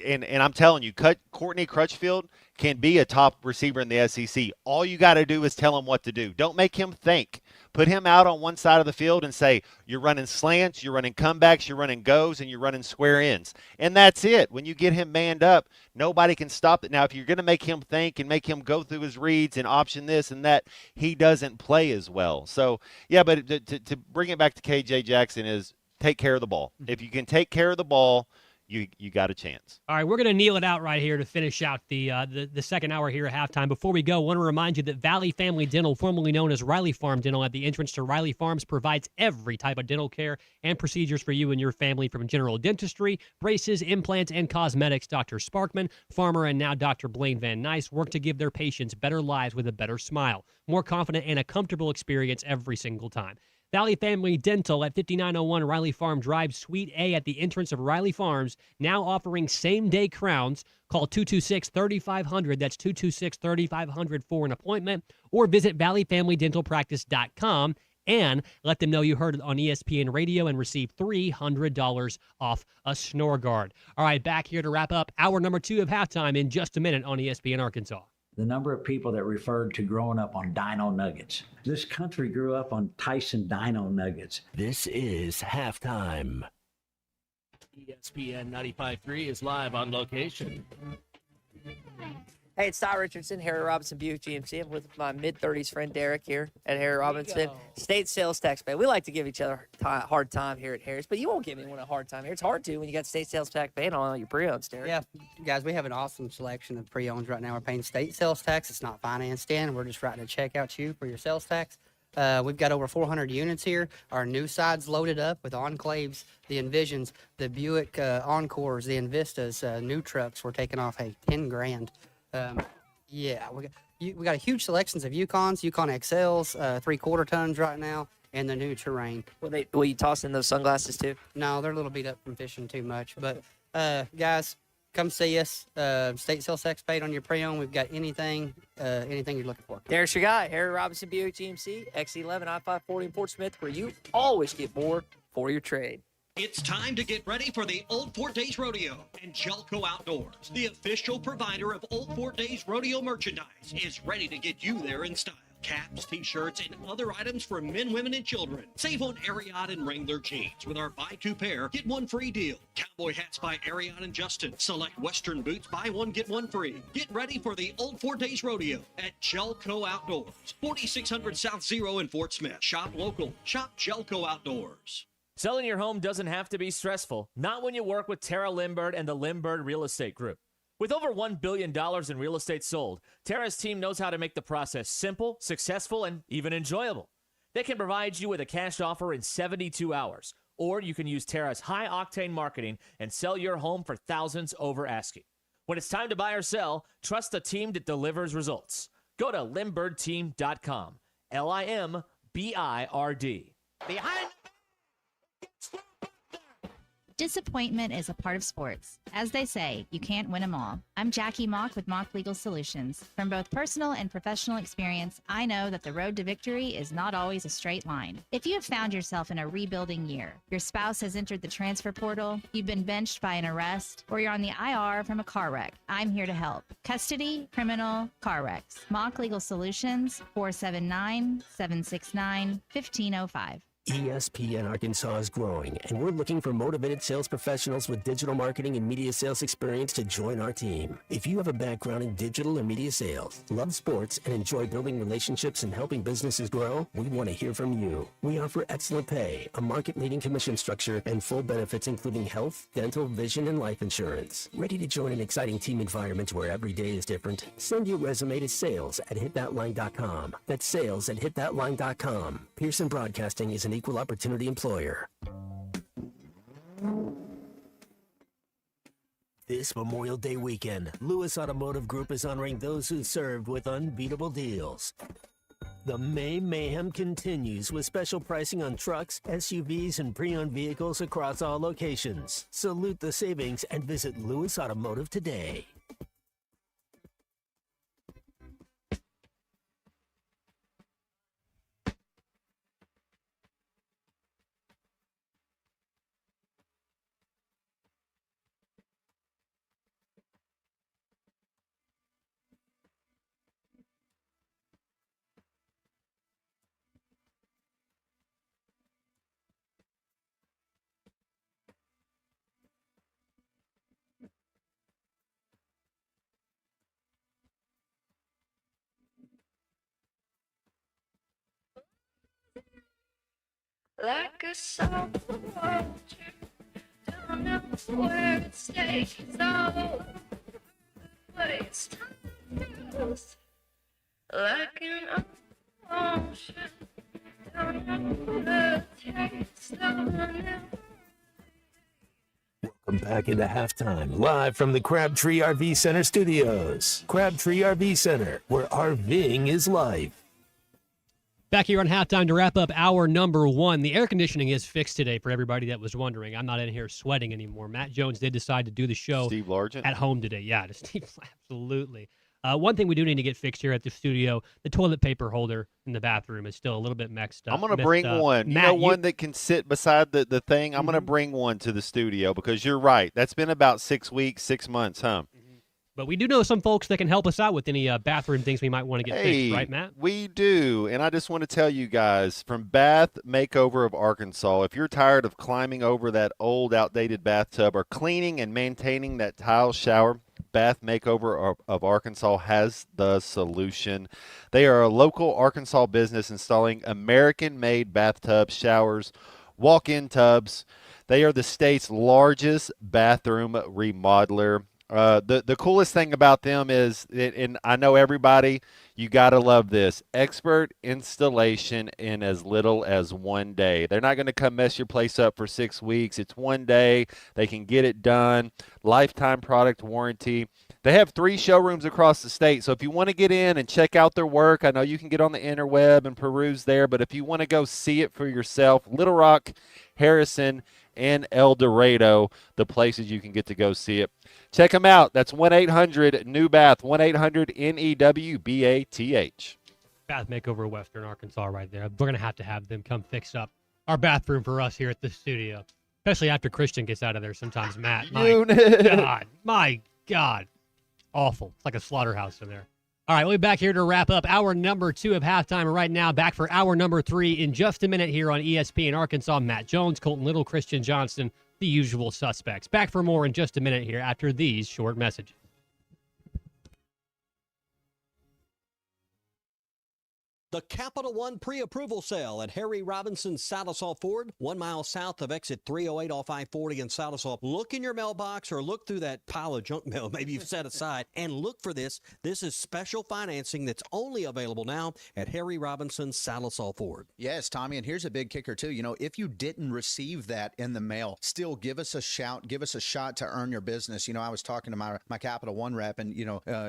And I'm telling you, Courtney Crutchfield can be a top receiver in the SEC. All you got to do is tell him what to do. Don't make him think. Put him out on one side of the field and say, you're running slants, you're running comebacks, you're running goes, and you're running square ends. And that's it. When you get him manned up, nobody can stop it. Now, if you're going to make him think and make him go through his reads and option this and that, he doesn't play as well. So, yeah, but to bring it back to KJ Jackson is take care of the ball. If you can take care of the ball, you got a chance.
All right, we're going to kneel it out right here to finish out the second hour here at halftime. Before we go, I want to remind you that Valley Family Dental, formerly known as Riley Farm Dental at the entrance to Riley Farms, provides every type of dental care and procedures for you and your family, from general dentistry, braces, implants, and cosmetics. Dr. Sparkman, Farmer, and now Dr. Blaine Van Nice work to give their patients better lives with a better smile, more confident, and a comfortable experience every single time. Valley Family Dental at 5901 Riley Farm Drive, Suite A at the entrance of Riley Farms, now offering same-day crowns. Call 226-3500. That's 226-3500 for an appointment, or visit valleyfamilydentalpractice.com and let them know you heard it on ESPN Radio and receive $300 off a snore guard. All right, back here to wrap up hour number 2 of halftime in just a minute on ESPN Arkansas.
The number of people that referred to growing up on Dino Nuggets. This country grew up on Tyson Dino Nuggets.
This is halftime. ESPN 95.3 is live on location.
Hey, it's Ty Richardson, Harry Robinson Buick GMC. I'm with my mid-30s friend Derek here at Harry Robinson. State sales tax pay. We like to give each other a hard time here at Harry's, but you won't give anyone a hard time here. It's hard to when you got state sales tax pay on all your pre-owns, Derek.
Yeah, guys, we have an awesome selection of pre-owns right now. We're paying state sales tax. It's not financed in. We're just writing a check out to you for your sales tax. We've got over 400 units here. Our new side's loaded up with Enclaves, the Envisions, the Buick Encores, the Envistas, new trucks. We're taking off, $10,000. Yeah, we got a huge selections of Yukons, Yukon XLs, 3/4 tons right now, and the new Terrain.
Will you toss in those sunglasses too?
No, they're a little beat up from fishing too much. But guys, come see us. State sales tax paid on your pre-owned. We've got anything you're looking for.
There's your guy, Harry Robinson Buick GMC, XC11 I-540 in Fort Smith, where you always get more for your trade.
It's time to get ready for the Old Fort Days Rodeo, and Jelco Outdoors, the official provider of Old Fort Days Rodeo merchandise, is ready to get you there in style. Caps, t-shirts, and other items for men, women, and children. Save on Ariat and Wrangler jeans with our buy two pair, get one free deal. Cowboy hats by Ariat and Justin. Select Western boots, buy one, get one free. Get ready for the Old Fort Days Rodeo at Jelco Outdoors. 4600 South Zero in Fort Smith. Shop local. Shop Jelco Outdoors.
Selling your home doesn't have to be stressful. Not when you work with Tara Limbird and the Limbird Real Estate Group. With over $1 billion in real estate sold, Tara's team knows how to make the process simple, successful, and even enjoyable. They can provide you with a cash offer in 72 hours, or you can use Tara's high-octane marketing and sell your home for thousands over asking. When it's time to buy or sell, trust the team that delivers results. Go to LimbirdTeam.com. LIMBIRD.
Behind
Disappointment is a part of sports. As they say, you can't win them all. I'm Jackie Mock with Mock Legal Solutions. From both personal and professional experience, I know that the road to victory is not always a straight line. If you have found yourself in a rebuilding year, your spouse has entered the transfer portal, you've been benched by an arrest, or you're on the IR from a car wreck, I'm here to help. Custody, criminal, car wrecks. Mock Legal Solutions, 479-769-1505.
ESPN Arkansas is growing, and we're looking for motivated sales professionals with digital marketing and media sales experience to join our team. If you have a background in digital or media sales, love sports, and enjoy building relationships and helping businesses grow, we want to hear from you. We offer excellent pay, a market-leading commission structure, and full benefits including health, dental, vision, and life insurance. Ready to join an exciting team environment where every day is different? Send your resume to sales@hitthatline.com. That's sales@hitthatline.com. Pearson Broadcasting is an equal opportunity employer. This Memorial Day weekend, Lewis Automotive Group is honoring those who served with unbeatable deals. The May Mayhem continues with special pricing on trucks, SUVs, and pre-owned vehicles across all locations. Salute the savings and visit Lewis Automotive today.
Like a salt water, don't know where it stays, all but it's timeless. Like an ocean, don't know the taste of an
Welcome back into halftime, live from the Crabtree RV Center studios. Crabtree RV Center, where RVing is life.
Back here on halftime to wrap up hour number one. The air conditioning is fixed today for everybody that was wondering. I'm not in here sweating anymore. Matt Jones did decide to do the show
Steve Largent
at home today. Yeah, to Steve, absolutely. One thing we do need to get fixed here at the studio, the toilet paper holder in the bathroom is still a little bit mixed up.
I'm going to bring one.
Matt,
one that can sit beside the thing? I'm going to bring one to the studio because you're right. That's been about 6 weeks, 6 months, huh?
But we do know some folks that can help us out with any bathroom things we might want to get fixed, right, Matt?
We do. And I just want to tell you guys, from Bath Makeover of Arkansas, if you're tired of climbing over that old, outdated bathtub or cleaning and maintaining that tile shower, Bath Makeover of Arkansas has the solution. They are a local Arkansas business installing American-made bathtubs, showers, walk-in tubs. They are the state's largest bathroom remodeler. The coolest thing about them is, and I know everybody, you got to love this, expert installation in as little as 1 day. They're not going to come mess your place up for 6 weeks. It's 1 day. They can get it done. Lifetime product warranty. They have 3 showrooms across the state, so if you want to get in and check out their work, I know you can get on the interweb and peruse there, but if you want to go see it for yourself, Little Rock, Harrison, and El Dorado, the places you can get to go see it. Check them out. That's 1-800-NEW-BATH, 1-800-NEWBATH.
Bath Makeover Western Arkansas right there. We're going to have them come fix up our bathroom for us here at the studio, especially after Christian gets out of there sometimes, Matt. My God. Awful. It's like a slaughterhouse in there. All right, we'll be back here to wrap up hour number 2 of halftime right now. Back for hour number 3 in just a minute here on ESPN Arkansas. Matt Jones, Colton Little, Christian Johnston, the usual suspects. Back for more in just a minute here after these short messages.
The Capital One pre-approval sale at Harry Robinson's Salisaw Ford, 1 mile south of exit 308 off I-40 in Salisaw. Look in your mailbox or look through that pile of junk mail maybe you've set aside and look for this. This is special financing that's only available now at Harry Robinson's Salisaw Ford.
Yes, Tommy, and here's a big kicker too. You know, if you didn't receive that in the mail, still give us a shout, give us a shot to earn your business. You know, I was talking to my Capital One rep, and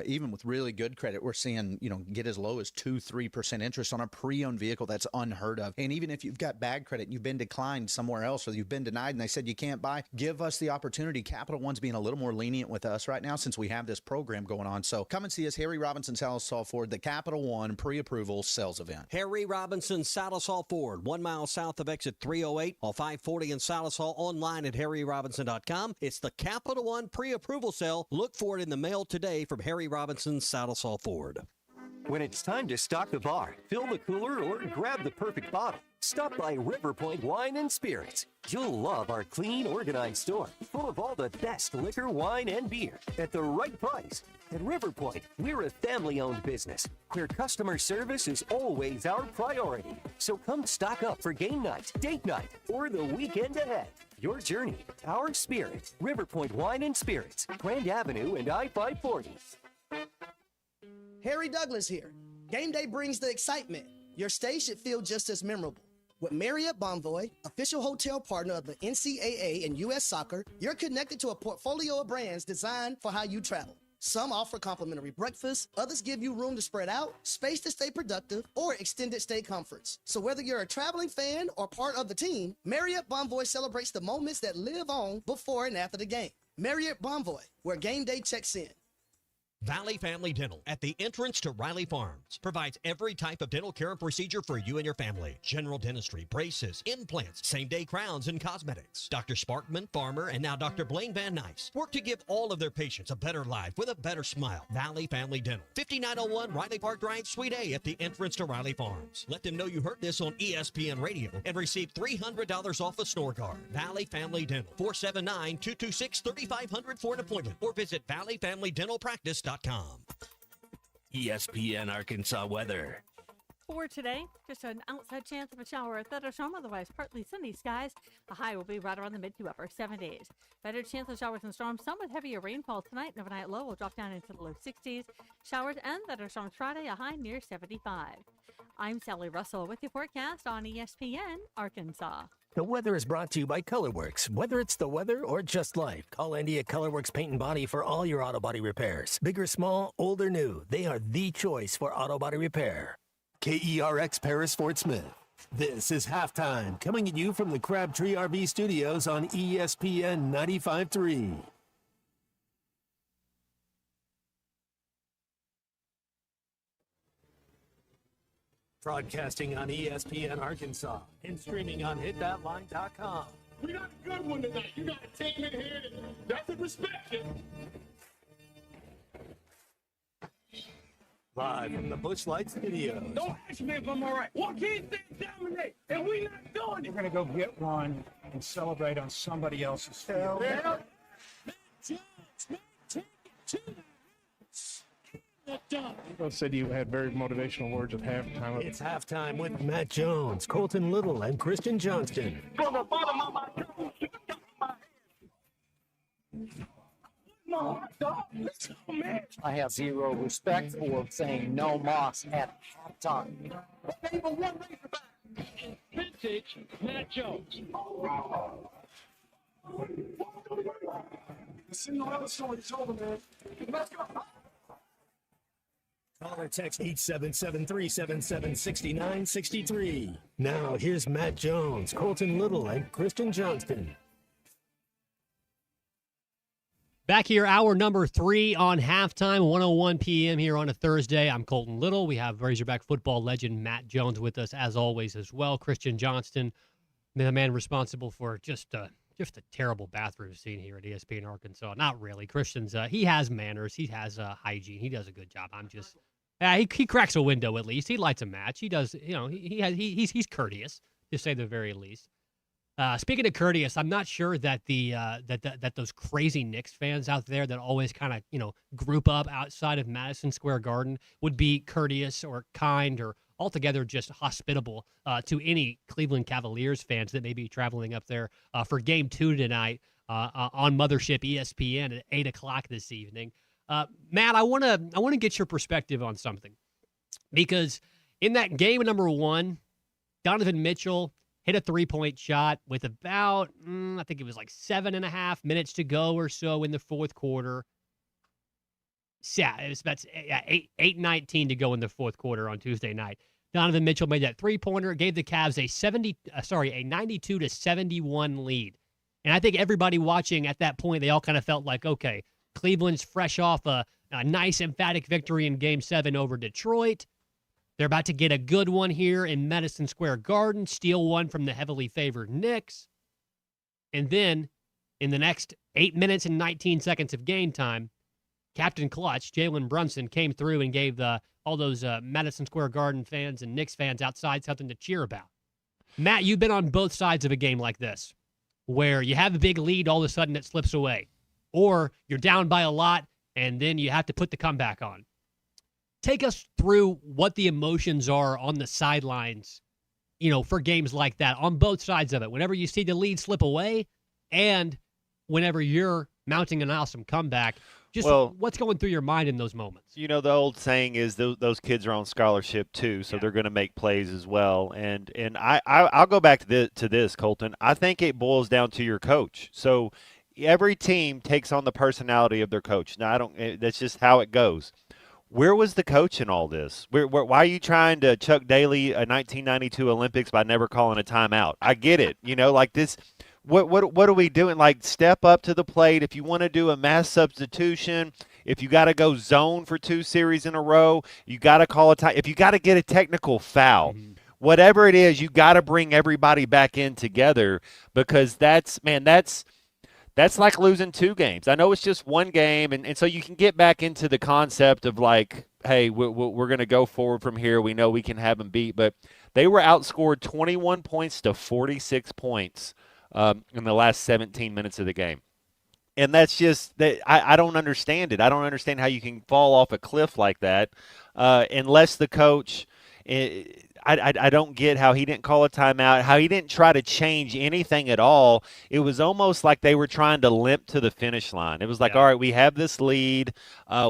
even with really good credit, we're seeing get as low as 2-3% interest on a pre-owned vehicle. That's unheard of. And even if you've got bad credit and you've been declined somewhere else, or you've been denied and they said you can't buy, give us the opportunity. Capital One's being a little more lenient with us right now since we have this program going on. So come and see us, Harry Robinson Salisaw Ford, the Capital One pre-approval sales event.
Harry Robinson Salisaw Ford, 1 mile south of exit 308 off I-40 in Salisaw, online at harryrobinson.com. It's the Capital One pre-approval sale. Look for it in the mail today from Harry Robinson Salisaw Ford.
When it's time to stock the bar, fill the cooler, or grab the perfect bottle, stop by River Point Wine and Spirits. You'll love our clean, organized store, full of all the best liquor, wine, and beer at the right price. At River Point, we're a family-owned business where customer service is always our priority. So come stock up for game night, date night, or the weekend ahead. Your journey, our spirit. River Point Wine and Spirits, Grand Avenue and I-540.
Harry Douglas here. Game day brings the excitement. Your stay should feel just as memorable. With Marriott Bonvoy, official hotel partner of the NCAA and U.S. Soccer, you're connected to a portfolio of brands designed for how you travel. Some offer complimentary breakfast, others give you room to spread out, space to stay productive, or extended stay comforts. So whether you're a traveling fan or part of the team, Marriott Bonvoy celebrates the moments that live on before and after the game. Marriott Bonvoy, where game day checks in.
Valley Family Dental at the entrance to Riley Farms provides every type of dental care and procedure for you and your family. General dentistry, braces, implants, same-day crowns, and cosmetics. Dr. Sparkman, Farmer, and now Dr. Blaine Van Nice work to give all of their patients a better life with a better smile. Valley Family Dental, 5901 Riley Park Drive, Suite A at the entrance to Riley Farms. Let them know you heard this on ESPN Radio and receive $300 off a snore guard. Valley Family Dental, 479-226-3500 for an appointment, or visit valleyfamilydentalpractice.com.
ESPN Arkansas weather.
For today, just an outside chance of a shower or thunderstorm, otherwise partly sunny skies. The high will be right around the mid to upper 70s. Better chance of showers and storms, some with heavier rainfall tonight. The overnight low will drop down into the low 60s. Showers and thunderstorms Friday, a high near 75. I'm Sally Russell with your forecast on ESPN Arkansas.
The weather is brought to you by Colorworks. Whether it's the weather or just life, call Andy at Colorworks Paint and Body for all your auto body repairs. Big or small, old or new, they are the choice for auto body repair. KERX Paris Fort Smith. This is Halftime, coming at you from the Crabtree RV Studios on ESPN 95.3. Broadcasting on ESPN Arkansas and streaming on hitthatline.com.
We got a good one tonight. You got a team in here that doesn't respect you.
Live from the Busch Light Studios.
Don't ask me if I'm all right. Why can't they dominate? And we not doing it. We're going to go get one and celebrate on somebody else's field. Yeah.
People said you had very motivational words at halftime.
It's halftime with Matt Jones, Colton Little, and Christian Johnston.
From the bottom of my
I have zero respect for saying no Moss at halftime.
Vintage Matt Jones. See no other story. It's over, man. Let's go.
Call or text 877-377-6963. Now, here's Matt Jones, Colton Little, and Christian Johnston.
Back here, hour number 3 on halftime, 1:01 p.m. here on a Thursday. I'm Colton Little. We have Razorback football legend Matt Jones with us, as always, as well. Christian Johnston, the man responsible for just a terrible bathroom scene here at ESPN Arkansas. Not really. Christian's he has manners. He has hygiene. He does a good job. He cracks a window at least. He lights a match. He does. He's courteous, to say the very least. Speaking of courteous, I'm not sure that that those crazy Knicks fans out there that always kind of group up outside of Madison Square Garden would be courteous or kind or altogether just hospitable to any Cleveland Cavaliers fans that may be traveling up there for Game 2 tonight on Mothership ESPN at 8:00 this evening. Matt, I want to get your perspective on something, because in that game number 1, Donovan Mitchell hit a 3-point shot with about, I think it was like 7.5 minutes to go or so in the fourth quarter. Yeah, it was about 8:19 to go in the fourth quarter on Tuesday night. Donovan Mitchell made that three-pointer, gave the Cavs a 92-71 lead. And I think everybody watching at that point, they all kind of felt like, okay, Cleveland's fresh off a nice emphatic victory in Game 7 over Detroit. They're about to get a good one here in Madison Square Garden, steal one from the heavily favored Knicks. And then, in the next 8 minutes and 19 seconds of game time, Captain Clutch, Jalen Brunson, came through and gave all those Madison Square Garden fans and Knicks fans outside something to cheer about. Matt, you've been on both sides of a game like this, where you have a big lead, all of a sudden it slips away. Or you're down by a lot, and then you have to put the comeback on. Take us through what the emotions are on the sidelines, for games like that, on both sides of it. Whenever you see the lead slip away and whenever you're mounting an awesome comeback, what's going through your mind in those moments?
The old saying is those kids are on scholarship too, so they're going to make plays as well. And I'll go back to this, Colton. I think it boils down to your coach. So every team takes on the personality of their coach. Now, that's just how it goes. Where was the coach in all this? Why are you trying to Chuck Daly a 1992 Olympics by never calling a timeout? I get it. Like this. What are we doing? Like, step up to the plate. If you want to do a mass substitution, if you got to go zone for 2 series in a row, you got to call a time. If you got to get a technical foul, whatever it is, you got to bring everybody back in together, because that's like losing 2 games. I know it's just 1 game, and so you can get back into the concept of like, hey, we're going to go forward from here. We know we can have them beat, but they were outscored 21 points to 46 points in the last 17 minutes of the game. And that's just that I don't understand it. I don't understand how you can fall off a cliff like that unless the coach I don't get how he didn't call a timeout, how he didn't try to change anything at all. It was almost like they were trying to limp to the finish line. It was like, all right, we have this lead.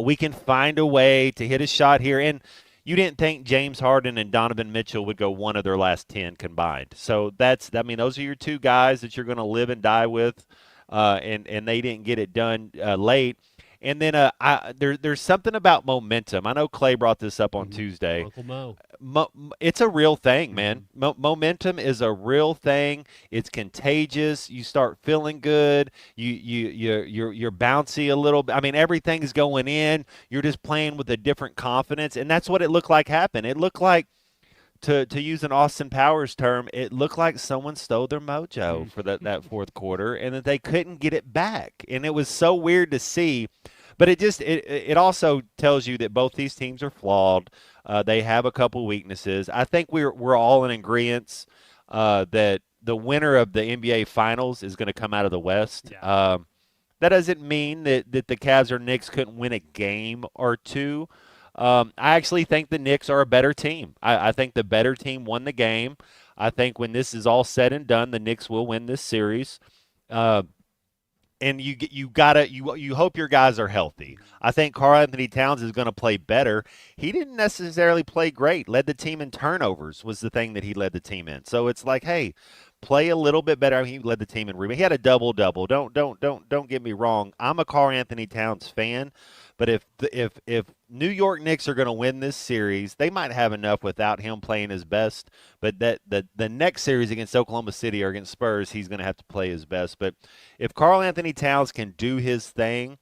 We can find a way to hit a shot here. And you didn't think James Harden and Donovan Mitchell would go one of their last 10 combined. So those are your 2 guys that you're going to live and die with, and they didn't get it done late. And then there's something about momentum. I know Clay brought this up on Tuesday.
Uncle Mo.
It's a real thing, man. Momentum is a real thing. It's contagious. You start feeling good. You're bouncy a little bit. I mean, everything's going in. You're just playing with a different confidence, and that's what it looked like happened. It looked like, to use an Austin Powers term, it looked like someone stole their mojo for that fourth quarter, and that they couldn't get it back. And it was so weird to see. But it also tells you that both these teams are flawed. They have a couple weaknesses. I think we're all in agreement that the winner of the NBA Finals is going to come out of the West. Yeah. That doesn't mean that the Cavs or Knicks couldn't win a game or 2. I actually think the Knicks are a better team. I think the better team won the game. I think when this is all said and done, the Knicks will win this series. And you hope your guys are healthy. I think Karl-Anthony Towns is going to play better. He didn't necessarily play great. Led the team in turnovers was the thing that he led the team in. So it's like, hey, play a little bit better. I mean, he led the team in rebound. He had a double-double. Don't get me wrong. I'm a Karl-Anthony Towns fan, But if New York Knicks are going to win this series, they might have enough without him playing his best. But the next series against Oklahoma City or against Spurs, he's going to have to play his best. But if Karl Anthony Towns can do his thing,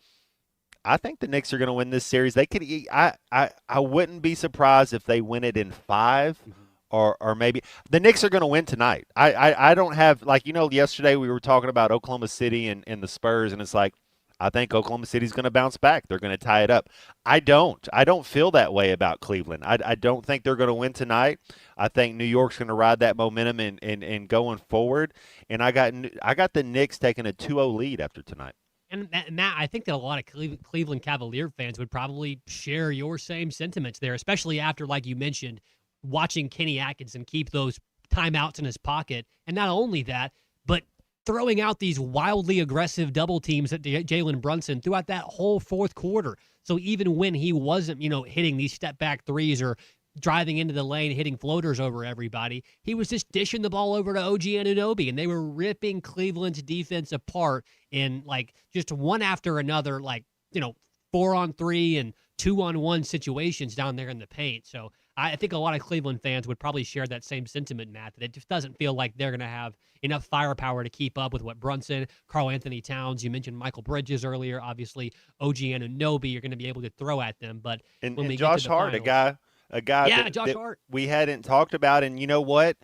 I think the Knicks are going to win this series. They could. I wouldn't be surprised if they win it in 5. Or maybe the Knicks are going to win tonight. I don't have, like, yesterday we were talking about Oklahoma City and the Spurs, and it's like, I think Oklahoma City's going to bounce back. They're going to tie it up. I don't feel that way about Cleveland. I don't think they're going to win tonight. I think New York's going to ride that momentum and going forward. And I got the Knicks taking a 2-0 lead after tonight.
And Matt, I think that a lot of Cleveland Cavalier fans would probably share your same sentiments there, especially after, like you mentioned, watching Kenny Atkinson keep those timeouts in his pocket. And not only that, but throwing out these wildly aggressive double teams at Jalen Brunson throughout that whole fourth quarter. So even when he wasn't, hitting these step back threes or driving into the lane, hitting floaters over everybody, he was just dishing the ball over to OG Anunoby, and they were ripping Cleveland's defense apart in just one after another, 4-on-3 and 2-on-1 situations down there in the paint. So I think a lot of Cleveland fans would probably share that same sentiment, Matt, that it just doesn't feel like they're going to have enough firepower to keep up with what Brunson, Karl Anthony Towns, you mentioned Michael Bridges earlier, obviously OG Anunoby, you're going to be able to throw at them. But
and
when we
Josh
get to the
Hart,
finals,
a guy that
Hart.
we hadn't talked about, and you know what?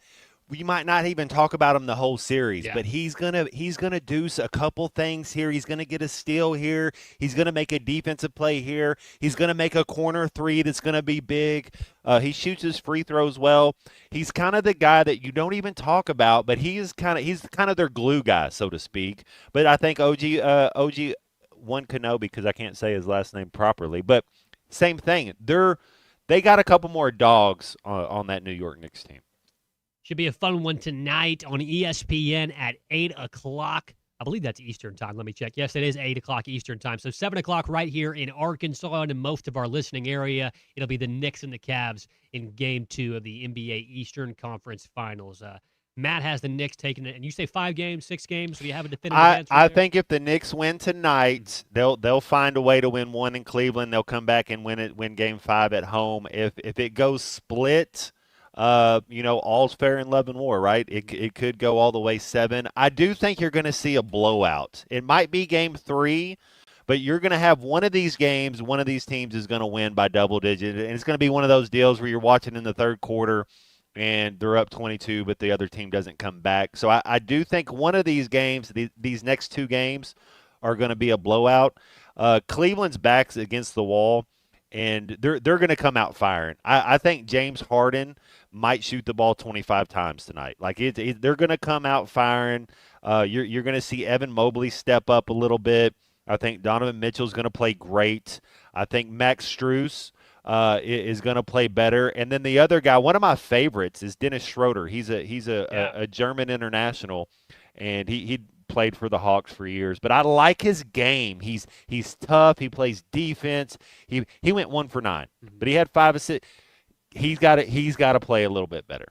We might not even talk about him the whole series, but he's gonna do a couple things here. He's gonna get a steal here. He's gonna make a defensive play here. He's gonna make a corner three that's gonna be big. He shoots his free throws well. He's kind of the guy that you don't even talk about, but he's kind of their glue guy, so to speak. But I think OG one Kenobi, because I can't say his last name properly, but same thing. They got a couple more dogs on that New York Knicks team.
Should be a fun one tonight on ESPN at 8 o'clock. I believe that's Eastern time. Let me check. Yes, it is 8 o'clock Eastern time. So 7 o'clock right here in Arkansas and in most of our listening area. It'll be the Knicks and the Cavs in Game 2 of the NBA Eastern Conference Finals. Matt has the Knicks taking it. And you say 5 games, 6 games? Do you have a definitive answer
I
there?
think if the Knicks win tonight, they'll find a way to win one in Cleveland. They'll come back and win Game 5 at home. If it goes split, all's fair in love and war, right? It could go all the way 7. I do think you're going to see a blowout. It might be Game 3, but you're going to have one of these games, one of these teams is going to win by double digit, and it's going to be one of those deals where you're watching in the third quarter and they're up 22, but the other team doesn't come back. So I do think one of these games, these next 2 games, are going to be a blowout. Cleveland's back's against the wall, and they're going to come out firing. I think James Harden might shoot the ball 25 times tonight. They're going to come out firing. You're going to see Evan Mobley step up a little bit. I think Donovan Mitchell's going to play great. I think Max Strus is going to play better. And then the other guy, one of my favorites, is Dennis Schroeder. He's a German international, and he played for the Hawks for years. But I like his game. He's tough. He plays defense. He went 1 for 9, but he had 5 assists. He's got to play a little bit better.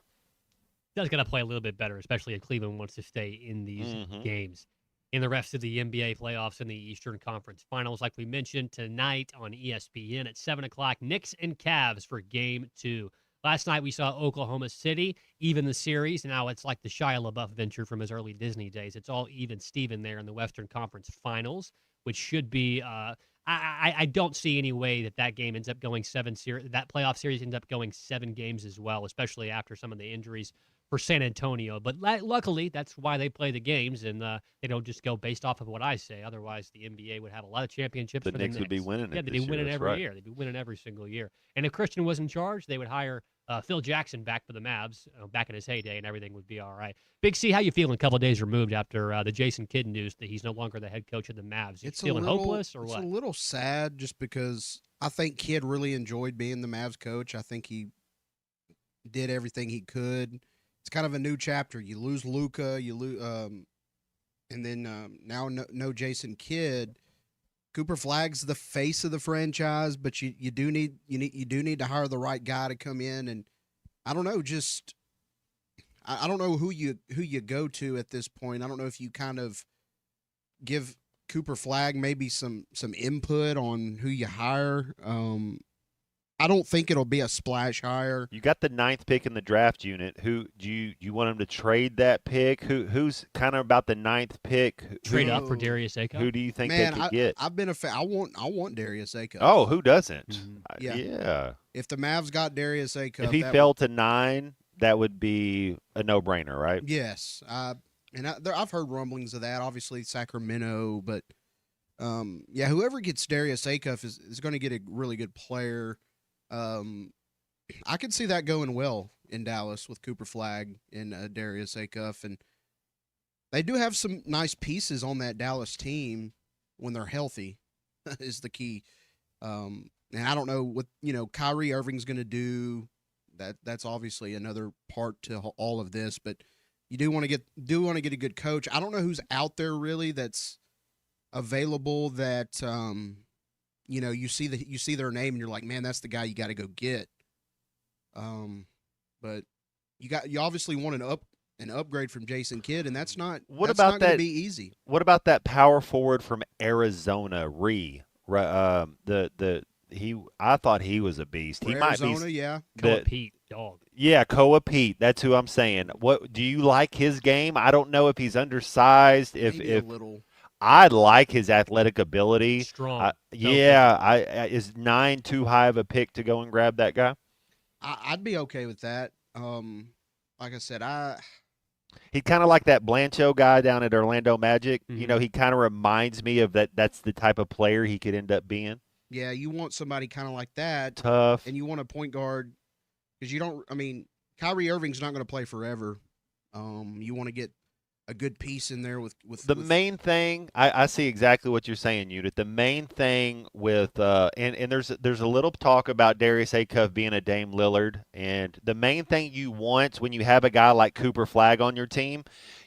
Does got to play a little bit better, especially if Cleveland wants to stay in these games. In the rest of the NBA playoffs in the Eastern Conference Finals, like we mentioned, tonight on ESPN at 7 o'clock, Knicks and Cavs for Game 2. Last night we saw Oklahoma City even the series. Now it's like the Shia LaBeouf venture from his early Disney days. It's all even Steven there in the Western Conference Finals, which should be I don't see any way that game ends up going 7 series. That playoff series ends up going 7 games as well, especially after some of the injuries for San Antonio. But luckily, that's why they play the games, and they don't just go based off of what I say. Otherwise, the NBA would have a lot of championships.
The
for
Knicks would be winning it.
Yeah, they'd be
this
winning
year.
every year. They'd be winning every single year. And if Christian was in charge, they would hire Phil Jackson back for the Mavs, back in his heyday, and everything would be all right. Big C, how you feeling a couple of days removed after the Jason Kidd news that he's no longer the head coach of the Mavs? You feeling hopeless or what?
It's a little sad just because I think Kidd really enjoyed being the Mavs coach. I think he did everything he could. It's kind of a new chapter. You lose Luka, and then now no Jason Kidd. Cooper Flagg's the face of the franchise, but you do need to hire the right guy to come in, and I don't know, I don't know who you go to at this point. I don't know if you kind of give Cooper Flagg, maybe some input on who you hire. I don't think it'll be a splash hire.
You got the 9th pick in the draft unit. Who do you want him to trade that pick? Who's kind of about the 9th pick?
Trade up for Darius Acuff?
Who do you think
Man,
they could get?
I've been a fan. I want Darius Acuff.
Oh, who doesn't?
Yeah. If the Mavs got Darius Acuff,
If he fell to 9, that would be a no-brainer, right?
Yes. I've heard rumblings of that. Obviously, Sacramento, but whoever gets Darius Acuff is going to get a really good player. I could see that going well in Dallas with Cooper Flagg and Darius Acuff, and they do have some nice pieces on that Dallas team when they're healthy. Is the key. And I don't know what Kyrie Irving's going to do. That's obviously another part to all of this, but you do want to get a good coach. I don't know who's out there really that's available that you see their name and you're like, man, that's the guy you got to go get. But you obviously want an upgrade from Jason Kidd, and that's not going to be easy.
What about that power forward from Arizona, I thought he was a beast. He might be.
Yeah.
Koa Pete, dog.
Yeah, Koa Pete. That's who I'm saying. What do you like his game? I don't know if he's undersized.
Maybe a little.
I like his athletic ability.
Strong.
Is 9 too high of a pick to go and grab that guy?
I'd be okay with that. Like I said,
He's kind of like that Blancho guy down at Orlando Magic.
Mm-hmm.
He kind of reminds me of that. That's the type of player he could end up being.
Yeah, you want somebody kind of like that.
Tough.
And you want a point guard because Kyrie Irving's not going to play forever. You want to get a good piece in there with
main thing. I see exactly what you're saying, Judith. The main thing with and there's a little talk about Darius Acuff being a Dame Lillard, and the main thing you want when you have a guy like Cooper Flagg on your team,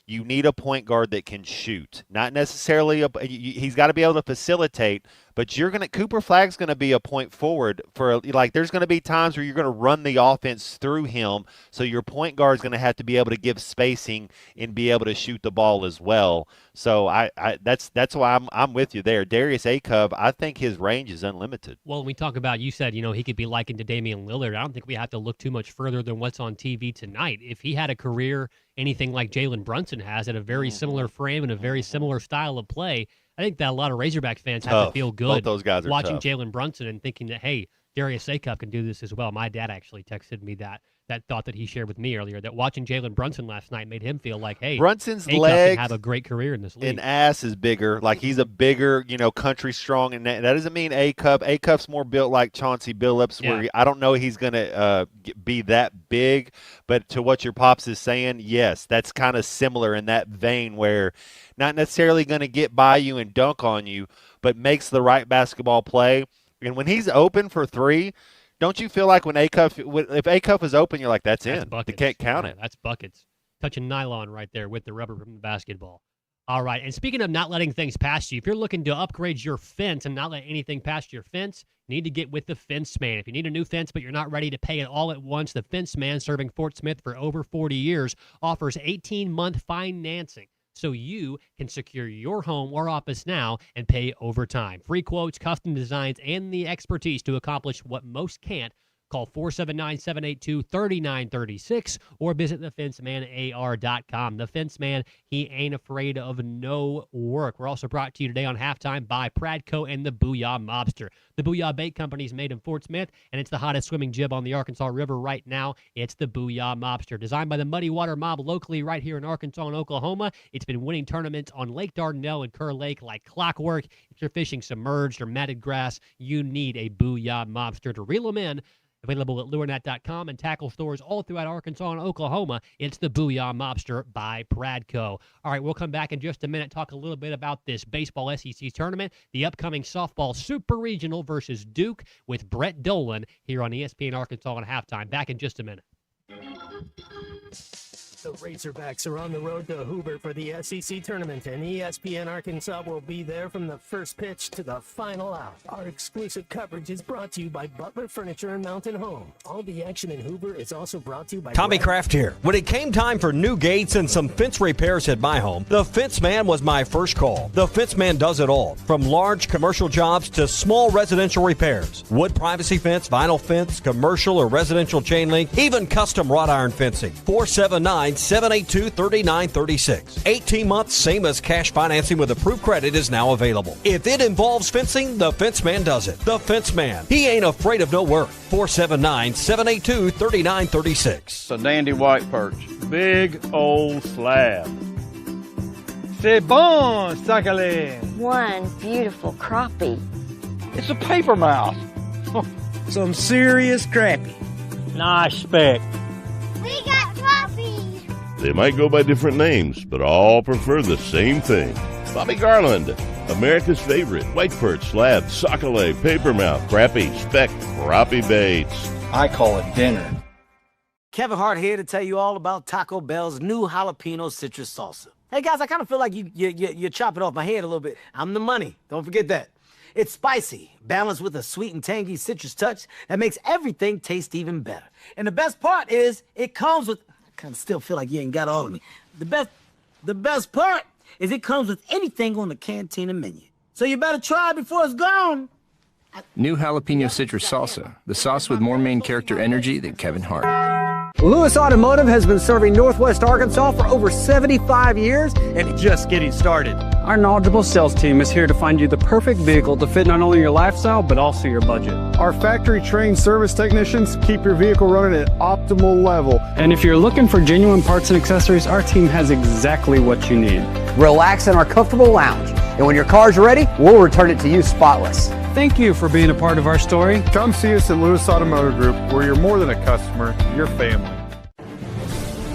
you need a point guard that can shoot. Not necessarily he's got to be able to facilitate, but Cooper Flagg's going to be a point forward for there's going to be times where you're going to run the offense through him, so your point guard's going to have to be able to give spacing and be able to shoot the ball as well. So that's why I'm with you there. Darius Acuff, I think his range is unlimited.
Well, when we talk about, you said, he could be likened to Damian Lillard. I don't think we have to look too much further than what's on TV tonight. If he had a career anything like Jalen Brunson has at a very similar frame and a very similar style of play, I think that a lot of Razorback fans have to feel good
Both those guys are
watching
tough.
Jalen Brunson and thinking that, hey, Darius Acuff can do this as well. My dad actually texted me that thought that he shared with me earlier, that watching Jalen Brunson last night made him feel like, hey,
Brunson's
Acuff
legs
can have a great career in this league.
and ass is bigger. Like he's a bigger, country strong, and that doesn't mean Acuff. Acuff's more built like Chauncey Billups, where I don't know he's going to be that big. But to what your pops is saying, yes, that's kind of similar in that vein, where not necessarily going to get by you and dunk on you, but makes the right basketball play. And when he's open for three, don't you feel like if Acuff is open, you're like, that's in. They can't count it.
That's buckets. Touching nylon right there with the rubber from the basketball. All right, and speaking of not letting things past you, if you're looking to upgrade your fence and not let anything past your fence, you need to get with the Fence Man. If you need a new fence but you're not ready to pay it all at once, the Fence Man, serving Fort Smith for over 40 years, offers 18-month financing, so you can secure your home or office now and pay over time. Free quotes, custom designs, and the expertise to accomplish what most can't. Call 479-782-3936 or visit thefencemanAR.com. The Fence Man, he ain't afraid of no work. We're also brought to you today on Halftime by Pradco and the Booyah Mobster. The Booyah Bait Company is made in Fort Smith, and it's the hottest swimming jib on the Arkansas River right now. It's the Booyah Mobster. Designed by the Muddy Water Mob locally right here in Arkansas and Oklahoma. It's been winning tournaments on Lake Dardanelle and Kerr Lake like clockwork. If you're fishing submerged or matted grass, you need a Booyah Mobster to reel them in. Available at lurenet.com and tackle stores all throughout Arkansas and Oklahoma. It's the Booyah Mobster by Pradco. All right, we'll come back in just a minute, talk a little bit about this baseball SEC tournament, the upcoming softball Super Regional versus Duke with Brett Dolan here on ESPN Arkansas on Halftime. Back in just a minute.
The Razorbacks are on the road to Hoover for the SEC tournament, and ESPN Arkansas will be there from the first pitch to the final out. Our exclusive coverage is brought to you by Butler Furniture and Mountain Home. All the action in Hoover is also brought to you by
Tommy Kraft here. When it came time for new gates and some fence repairs at my home, the Fence Man was my first call. The Fence Man does it all, from large commercial jobs to small residential repairs. Wood privacy fence, vinyl fence, commercial or residential chain link, even custom wrought iron fencing. 479-782-3936. 18 months, same as cash financing with approved credit, is now available. If it involves fencing, the Fence Man does it. The Fence Man. He ain't afraid of no work. 479-782-3936.
It's a dandy white perch. Big old slab. C'est bon, sacale.
One beautiful crappie.
It's a paper mouse. Some serious crappie. Nice speck.
We got crappies.
They might go by different names, but all prefer the same thing. Bobby Garland, America's favorite white perch, slab, sockeye, papermouth, crappie, speck, crappie baits.
I call it dinner. Kevin Hart here to tell you all about Taco Bell's new jalapeno citrus salsa. Hey guys, I kind of feel like you're chopping off my head a little bit. I'm the money. Don't forget that. It's spicy, balanced with a sweet and tangy citrus touch that makes everything taste even better. And the best part is it comes with, I kind of still feel like you ain't got all of me. The best part is it comes with anything on the Cantina menu. So you better try it before it's gone.
New jalapeno citrus salsa, the sauce with more main character energy than Kevin Hart.
Lewis Automotive has been serving Northwest Arkansas for over 75 years and just getting started.
Our knowledgeable sales team is here to find you the perfect vehicle to fit not only your lifestyle, but also your budget.
Our factory-trained service technicians keep your vehicle running at optimal level.
And if you're looking for genuine parts and accessories, our team has exactly what you need.
Relax in our comfortable lounge, and when your car's ready, we'll return it to you spotless.
Thank you for being a part of our story.
Come see us at Lewis Automotive Group, where you're more than a customer, you're family.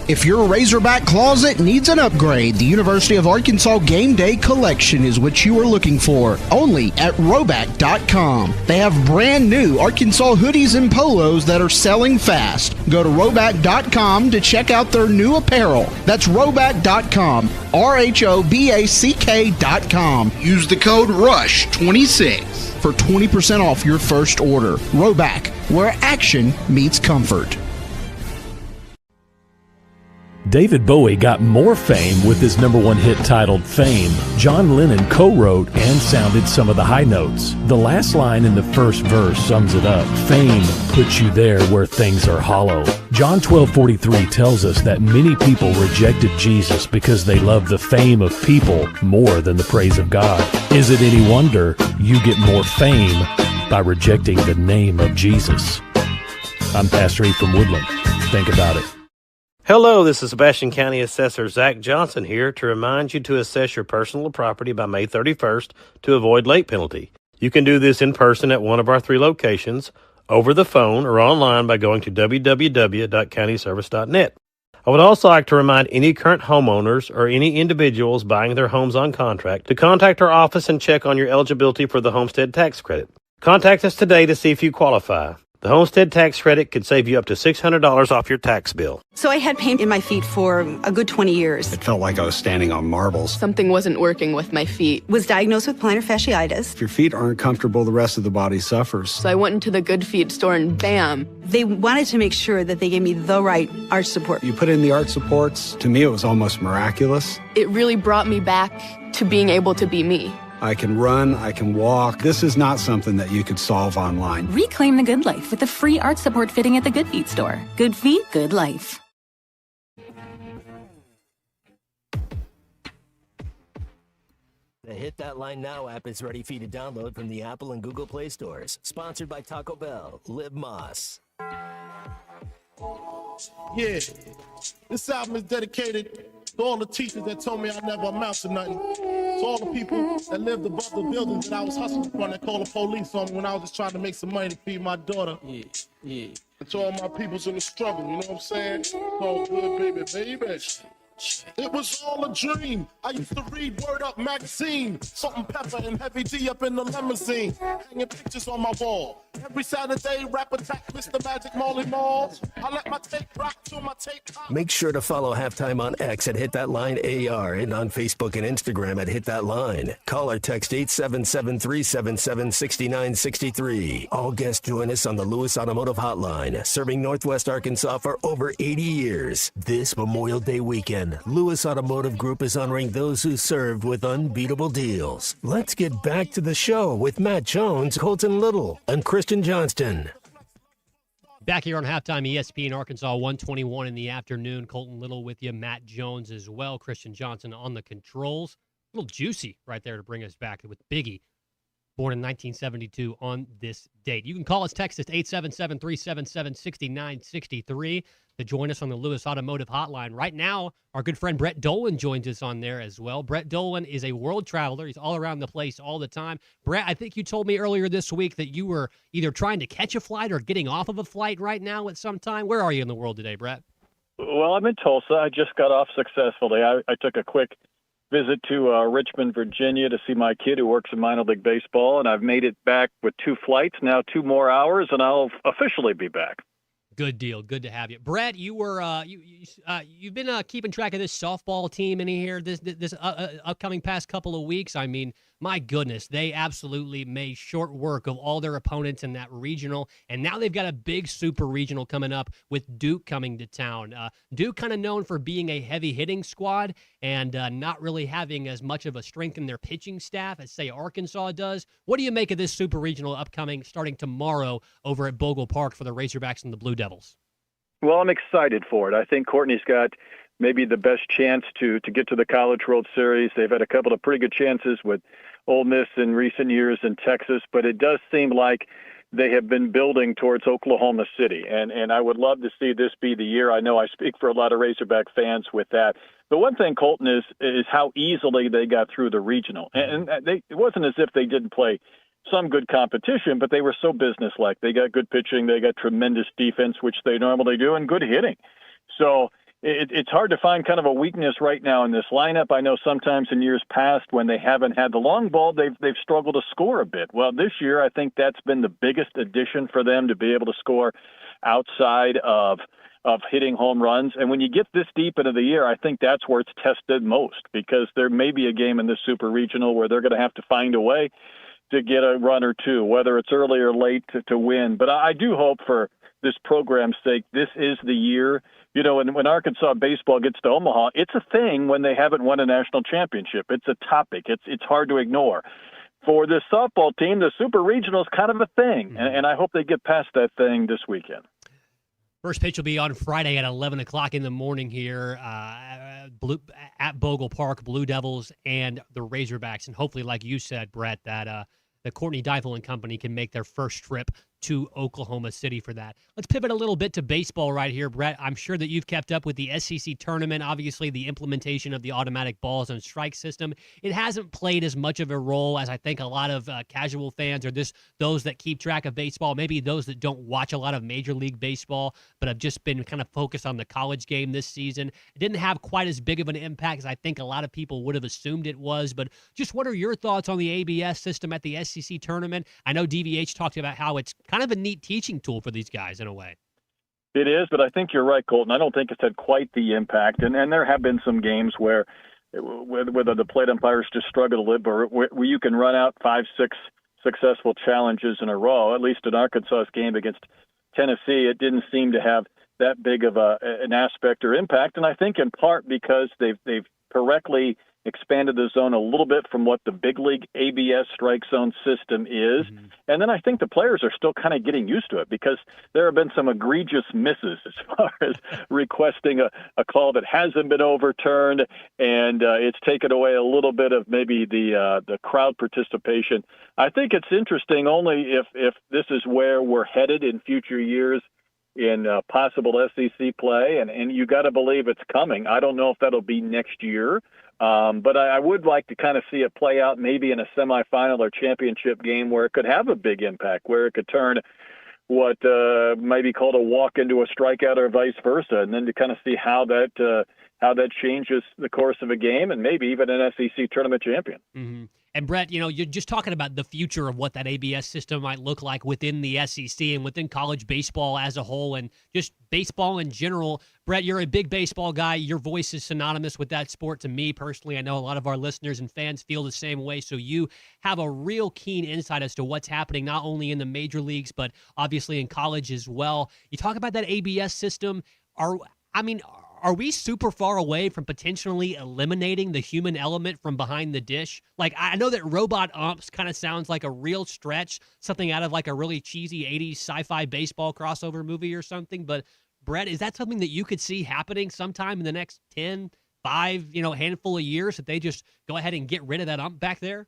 If your Razorback closet needs an upgrade, the University of Arkansas Game Day Collection is what you are looking for, only at Roback.com. They have brand new Arkansas hoodies and polos that are selling fast. Go to Roback.com to check out their new apparel. That's Roback.com, RHOBACK.com. Use the code RUSH26 for 20% off your first order. Roback, where action meets comfort.
David Bowie got more fame with his #1 hit titled Fame. John Lennon co-wrote and sounded some of the high notes. The last line in the first verse sums it up. Fame puts you there where things are hollow. John 12:43 tells us that many people rejected Jesus because they love the fame of people more than the praise of God. Is it any wonder you get more fame by rejecting the name of Jesus? I'm Pastor E from Woodland. Think about it.
Hello, this is Sebastian County Assessor Zach Johnson here to remind you to assess your personal property by May 31st to avoid late penalty. You can do this in person at one of our 3 locations, over the phone, or online by going to www.countyservice.net. I would also like to remind any current homeowners or any individuals buying their homes on contract to contact our office and check on your eligibility for the homestead tax credit. Contact us today to see if you qualify. The homestead tax credit could save you up to $600 off your tax bill.
So I had pain in my feet for a good 20 years.
It felt like I was standing on marbles.
Something wasn't working with my feet. Was diagnosed with plantar fasciitis.
If your feet aren't comfortable, the rest of the body suffers.
So I went into the Good Feet store and bam. They wanted to make sure that they gave me the right arch support.
You put in the arch supports. To me, it was almost miraculous.
It really brought me back to being able to be me.
I can run, I can walk. This is not something that you could solve online.
Reclaim the good life with the free arch support fitting at the Good Feet store. Good feet, good life.
The Hit That Line Now app is ready for you to download from the Apple and Google Play stores. Sponsored by Taco Bell. Live Moss.
Yeah, this album is dedicated to all the teachers that told me I never amount to nothing. To all the people that lived above the buildings that I was hustling from that called the police on me when I was just trying to make some money to feed my daughter. Yeah. And to all my peoples in the struggle, you know what I'm saying? It's all good, baby. It was all a dream. I used to read Word Up magazine. Salt and pepper and Heavy D up in the limousine. Hanging pictures on my wall. Every Saturday, rap attack Mr. Magic Molly Malls. I let my tape rock till my tape pop.
Make sure to follow Halftime on X at Hit That Line AR and on Facebook and Instagram at Hit That Line. Call or text 877-377-6963. All guests join us on the Lewis Automotive Hotline, serving Northwest Arkansas for over 80 years. This Memorial Day weekend, Lewis Automotive Group is honoring those who served with unbeatable deals. Let's get back to the show with Matt Jones, Colton Little, and Christian Johnston.
Back here on Halftime, ESPN Arkansas, 1:21 in the afternoon. Colton Little with you, Matt Jones as well. Christian Johnson on the controls. A little juicy right there to bring us back with Biggie, born in 1972 on this date. You can call us, text us, 877-377-6963 to join us on the Lewis Automotive Hotline. Right now, our good friend Brett Dolan joins us on there as well. Brett Dolan is a world traveler. He's all around the place all the time. Brett, I think you told me earlier this week that you were either trying to catch a flight or getting off of a flight right now at some time. Where are you in the world today, Brett?
Well, I'm in Tulsa. I just got off successfully. I took a quick visit to Richmond, Virginia to see my kid who works in minor league baseball, and I've made it back with 2 flights, now 2 more hours, and I'll officially be back.
Good deal. Good to have you, Brett. You were you've been keeping track of this softball team in here this upcoming past couple of weeks. I mean, my goodness, they absolutely made short work of all their opponents in that regional, and now they've got a big super regional coming up with Duke coming to town. Duke kind of known for being a heavy hitting squad and not really having as much of a strength in their pitching staff as say Arkansas does. What do you make of this super regional upcoming starting tomorrow over at Bogle Park for the Razorbacks and the Blue Devils?
Well, I'm excited for it. I think Courtney's got maybe the best chance to get to the College World Series. They've had a couple of pretty good chances with Ole Miss in recent years in Texas, but it does seem like they have been building towards Oklahoma City, and I would love to see this be the year. I know I speak for a lot of Razorback fans with that. The one thing, Colton, is how easily they got through the regional, and it wasn't as if they didn't play some good competition, but they were so businesslike. They got good pitching, they got tremendous defense, which they normally do, and good hitting. So it's hard to find kind of a weakness right now in this lineup. I know sometimes in years past when they haven't had the long ball, they've struggled to score a bit. Well, this year I think that's been the biggest addition for them, to be able to score outside of hitting home runs. And when you get this deep into the year, I think that's where it's tested most, because there may be a game in this super regional where they're going to have to find a way to get a run or two, whether it's early or late to win. But I do hope for this program's sake, this is the year. You know, when Arkansas baseball gets to Omaha, it's a thing when they haven't won a national championship. It's a topic. It's hard to ignore. For this softball team, the super regional is kind of a thing, and I hope they get past that thing this weekend.
First pitch will be on Friday at 11 o'clock in the morning here at Bogle Park, Blue Devils and the Razorbacks. And hopefully, like you said, Brett, that the Courtney Deifel and company can make their first trip to Oklahoma City for that. Let's pivot a little bit to baseball right here, Brett. I'm sure that you've kept up with the SEC tournament, obviously the implementation of the automatic balls and strike system. It hasn't played as much of a role as I think a lot of casual fans or those that keep track of baseball, maybe those that don't watch a lot of Major League Baseball, but have just been kind of focused on the college game this season. It didn't have quite as big of an impact as I think a lot of people would have assumed it was, but just what are your thoughts on the ABS system at the SEC tournament? I know DVH talked about how it's kind of a neat teaching tool for these guys in a way.
It is, but I think you're right, Colton. I don't think it's had quite the impact, and there have been some games where the plate umpires just struggle a little bit, where you can run out 5-6 successful challenges in a row. At least in Arkansas's game against Tennessee, it didn't seem to have that big of an aspect or impact, and I think in part because they've correctly expanded the zone a little bit from what the big league ABS strike zone system is. Mm-hmm. And then I think the players are still kind of getting used to it, because there have been some egregious misses as far as requesting a call that hasn't been overturned, and it's taken away a little bit of maybe the crowd participation. I think it's interesting only if this is where we're headed in future years in possible SEC play, and you got to believe it's coming. I don't know if that'll be next year. But I would like to kind of see it play out maybe in a semifinal or championship game where it could have a big impact, where it could turn what might be called a walk into a strikeout or vice versa, and then to kind of see how that changes the course of a game and maybe even an SEC tournament champion.
Mm-hmm. And Brett, you're just talking about the future of what that ABS system might look like within the SEC and within college baseball as a whole and just baseball in general. Brett, you're a big baseball guy. Your voice is synonymous with that sport to me personally. I know a lot of our listeners and fans feel the same way. So you have a real keen insight as to what's happening, not only in the major leagues, but obviously in college as well. You talk about that ABS system. Are we super far away from potentially eliminating the human element from behind the dish? Like, I know that robot umps kind of sounds like a real stretch, something out of like a really cheesy 80s sci-fi baseball crossover movie or something. But, Brett, is that something that you could see happening sometime in the next 10, 5, handful of years, that they just go ahead and get rid of that ump back there?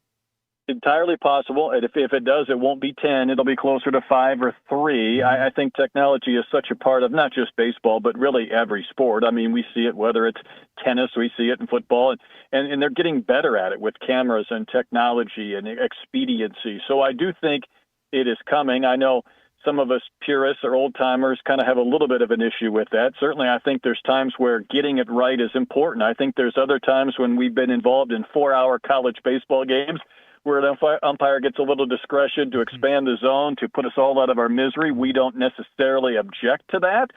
Entirely possible. And if it does, it won't be 10. It'll be closer to 5 or 3. I think technology is such a part of not just baseball, but really every sport. I mean, we see it, whether it's tennis, we see it in football, and they're getting better at it with cameras and technology and expediency. So I do think it is coming. I know some of us purists or old timers kind of have a little bit of an issue with that. Certainly, I think there's times where getting it right is important. I think there's other times when we've been involved in 4-hour college baseball games where an umpire gets a little discretion to expand the zone to put us all out of our misery. We don't necessarily object to that,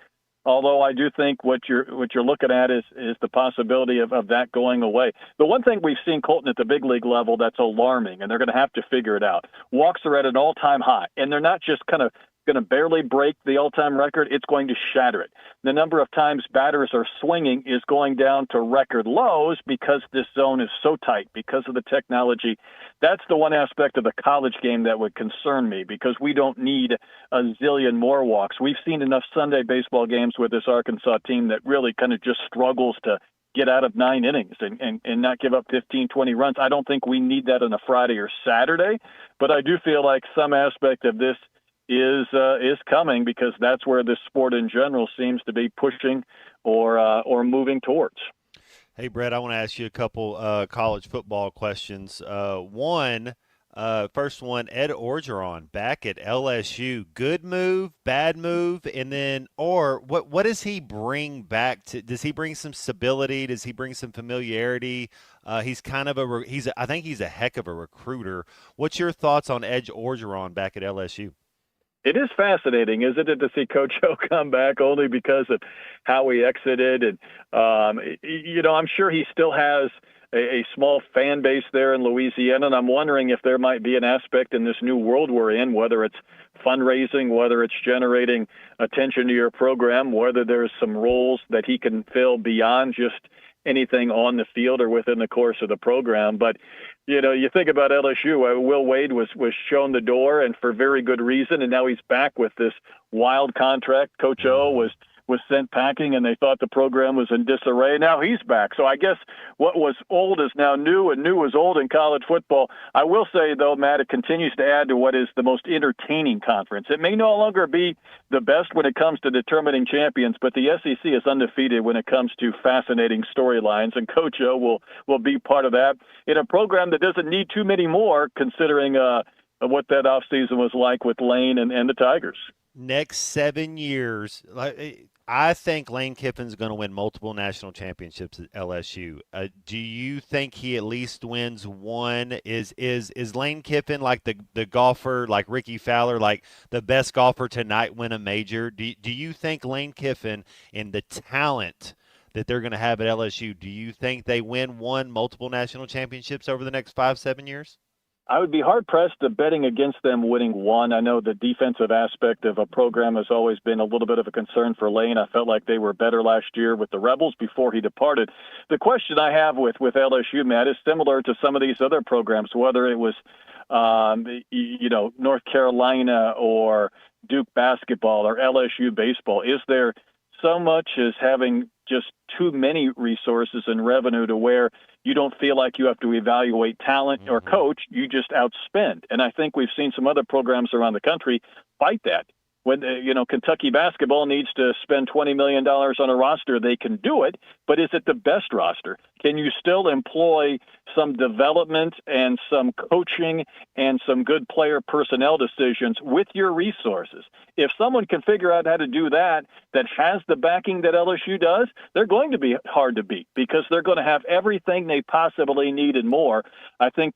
although I do think what you're looking at is the possibility of that going away. The one thing we've seen, Colton, at the big league level that's alarming, and they're going to have to figure it out, walks are at an all-time high, and they're not just kind of going to barely break the all-time record, it's going to shatter it. The number of times batters are swinging is going down to record lows because this zone is so tight, because of the technology. That's the one aspect of the college game that would concern me, because we don't need a zillion more walks. We've seen enough Sunday baseball games with this Arkansas team that really kind of just struggles to get out of 9 innings and not give up 15, 20 runs. I don't think we need that on a Friday or Saturday, but I do feel like some aspect of this is coming, because that's where this sport in general seems to be pushing or moving towards.
Hey, Brett, I want to ask you a couple college football questions. First one, Ed Orgeron back at LSU. Good move, bad move, and then what does he bring back to? Does he bring some stability? Does he bring some familiarity? He's kind of I think he's a heck of a recruiter. What's your thoughts on Ed Orgeron back at LSU?
It is fascinating, isn't it, to see Coach O come back, only because of how he exited. And, I'm sure he still has a small fan base there in Louisiana, and I'm wondering if there might be an aspect in this new world we're in, whether it's fundraising, whether it's generating attention to your program, whether there's some roles that he can fill beyond just anything on the field or within the course of the program. But you think about LSU, Will Wade was shown the door, and for very good reason, and now he's back with this wild contract. Coach O was sent packing, and they thought the program was in disarray. Now he's back. So I guess what was old is now new, and new is old in college football. I will say, though, Matt, it continues to add to what is the most entertaining conference. It may no longer be the best when it comes to determining champions, but the SEC is undefeated when it comes to fascinating storylines, and Coach O will be part of that in a program that doesn't need too many more, considering what that offseason was like with Lane and the Tigers.
Next 7 years, I think Lane Kiffin's going to win multiple national championships at LSU. Do you think he at least wins one? Is Lane Kiffin like the golfer, like Ricky Fowler, like the best golfer tonight win a major? Do you think Lane Kiffin and the talent that they're going to have at LSU, do you think they win multiple national championships over the next 5-7 years?
I would be hard-pressed to betting against them winning one. I know the defensive aspect of a program has always been a little bit of a concern for Lane. I felt like they were better last year with the Rebels before he departed. The question I have with LSU, Matt, is similar to some of these other programs, whether it was, North Carolina or Duke basketball or LSU baseball. Is there so much as having just too many resources and revenue to where you don't feel like you have to evaluate talent or coach, you just outspend? And I think we've seen some other programs around the country fight that. when Kentucky basketball needs to spend $20 million on a roster, they can do it. But is it the best roster? Can you still employ some development and some coaching and some good player personnel decisions with your resources? If someone can figure out how to do that has the backing that LSU does, they're going to be hard to beat because they're going to have everything they possibly need and more. I think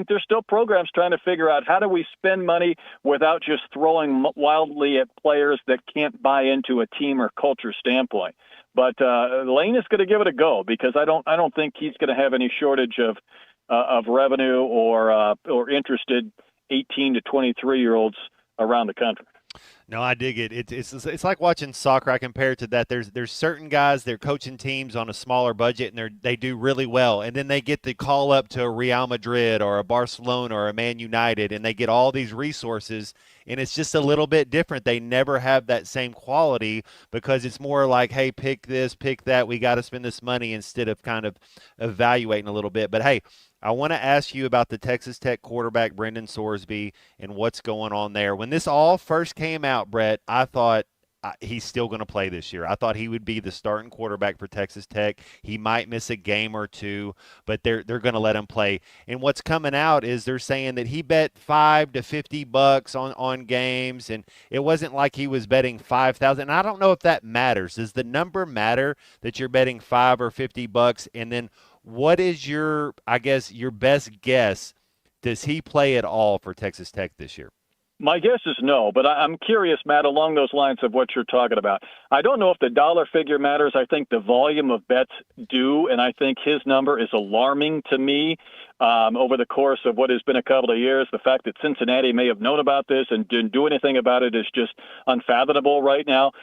there's still programs trying to figure out how do we spend money without just throwing wildly at players that can't buy into a team or culture standpoint. But Lane is going to give it a go because I don't think he's going to have any shortage of revenue or interested 18 to 23-year-olds around the country.
No, I dig it. It's like watching soccer. I compare it to that. There's certain guys, they're coaching teams on a smaller budget, and they do really well. And then they get the call up to a Real Madrid or a Barcelona or a Man United, and they get all these resources, and it's just a little bit different. They never have that same quality because it's more like, hey, pick this, pick that. We got to spend this money instead of kind of evaluating a little bit. But, hey, I want to ask you about the Texas Tech quarterback, Brendan Sorsby, and what's going on there. When this all first came out, Brett, I thought he's still going to play this year. I thought he would be the starting quarterback for Texas Tech. He might miss a game or two, but they're going to let him play. And what's coming out is they're saying that he bet $5 to $50 on games, and it wasn't like he was betting 5,000. And I don't know if that matters. Does the number matter that you're betting $5 or $50? And then what is your best guess? Does he play at all for Texas Tech this year?
My guess is no, but I'm curious, Matt, along those lines of what you're talking about. I don't know if the dollar figure matters. I think the volume of bets do, and I think his number is alarming to me over the course of what has been a couple of years. The fact that Cincinnati may have known about this and didn't do anything about it is just unfathomable right now.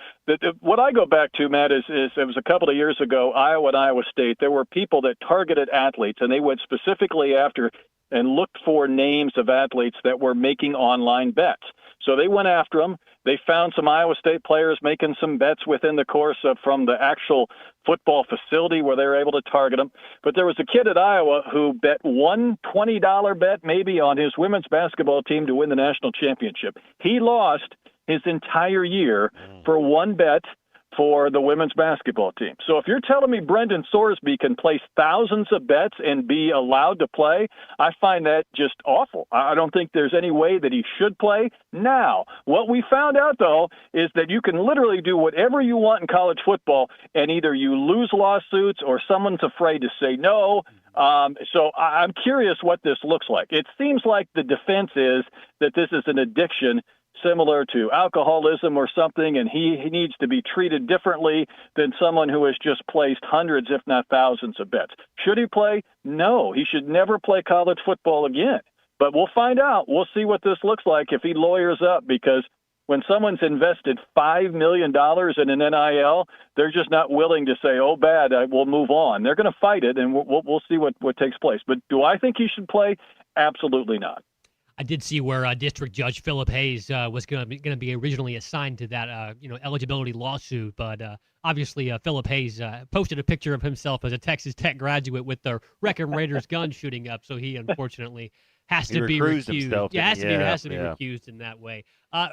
What I go back to, Matt, is it was a couple of years ago, Iowa and Iowa State. There were people that targeted athletes, and they went specifically after and looked for names of athletes that were making online bets. So they went after them. They found some Iowa State players making some bets within the course of from the actual football facility where they were able to target them. But there was a kid at Iowa who bet one $20 bet maybe on his women's basketball team to win the national championship. He lost his entire year for one bet for the women's basketball team. So if you're telling me Brendan Sorsby can place thousands of bets and be allowed to play, I find that just awful. I don't think there's any way that he should play. Now, what we found out, though, is that you can literally do whatever you want in college football, and either you lose lawsuits or someone's afraid to say no. So I'm curious what this looks like. It seems like the defense is that this is an addiction similar to alcoholism or something, and he needs to be treated differently than someone who has just placed hundreds, if not thousands, of bets. Should he play? No, he should never play college football again. But we'll find out. We'll see what this looks like if he lawyers up, because when someone's invested $5 million in an NIL, they're just not willing to say, oh, bad, we'll move on. They're going to fight it, and we'll see what takes place. But do I think he should play? Absolutely not.
I did see where District Judge Philip Hayes was going to be originally assigned to that eligibility lawsuit, but obviously Philip Hayes posted a picture of himself as a Texas Tech graduate with the Wrecking Raiders gun shooting up, so he unfortunately has to be recused. Has to be recused in that way.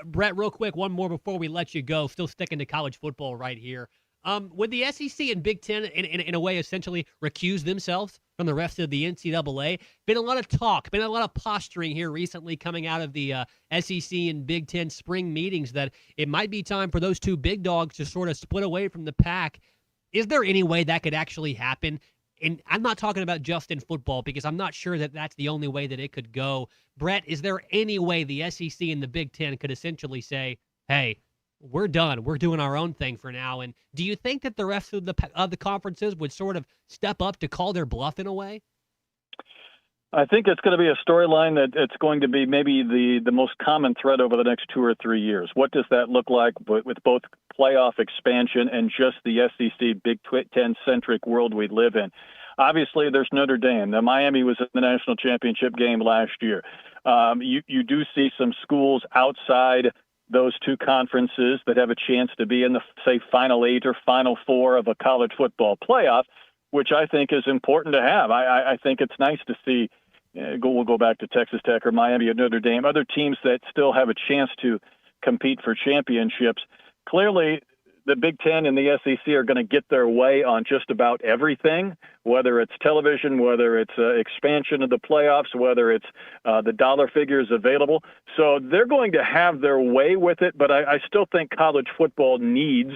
Brett, real quick, one more before we let you go. Still sticking to college football right here. Would the SEC and Big Ten, in a way, essentially recuse themselves from the rest of the NCAA? Been a lot of talk, been a lot of posturing here recently coming out of the SEC and Big Ten spring meetings that it might be time for those two big dogs to sort of split away from the pack. Is there any way that could actually happen? And I'm not talking about just in football, because I'm not sure that that's the only way that it could go. Brett, is there any way the SEC and the Big Ten could essentially say, hey, we're done. We're doing our own thing for now? And do you think that the rest of the conferences would sort of step up to call their bluff in a way?
I think it's going to be a storyline that it's going to be maybe the most common thread over the next 2 or 3 years. What does that look like with both playoff expansion and just the SEC Big Ten-centric world we live in? Obviously, there's Notre Dame. Now, Miami was in the national championship game last year. You do see some schools outside those two conferences that have a chance to be in the, say, Final 8 or Final 4 of a college football playoff, which I think is important to have. I think it's nice to see, we'll go back to Texas Tech or Miami or Notre Dame, other teams that still have a chance to compete for championships. Clearly, the Big Ten and the SEC are going to get their way on just about everything, whether it's television, whether it's expansion of the playoffs, whether it's the dollar figures available. So they're going to have their way with it, but I still think college football needs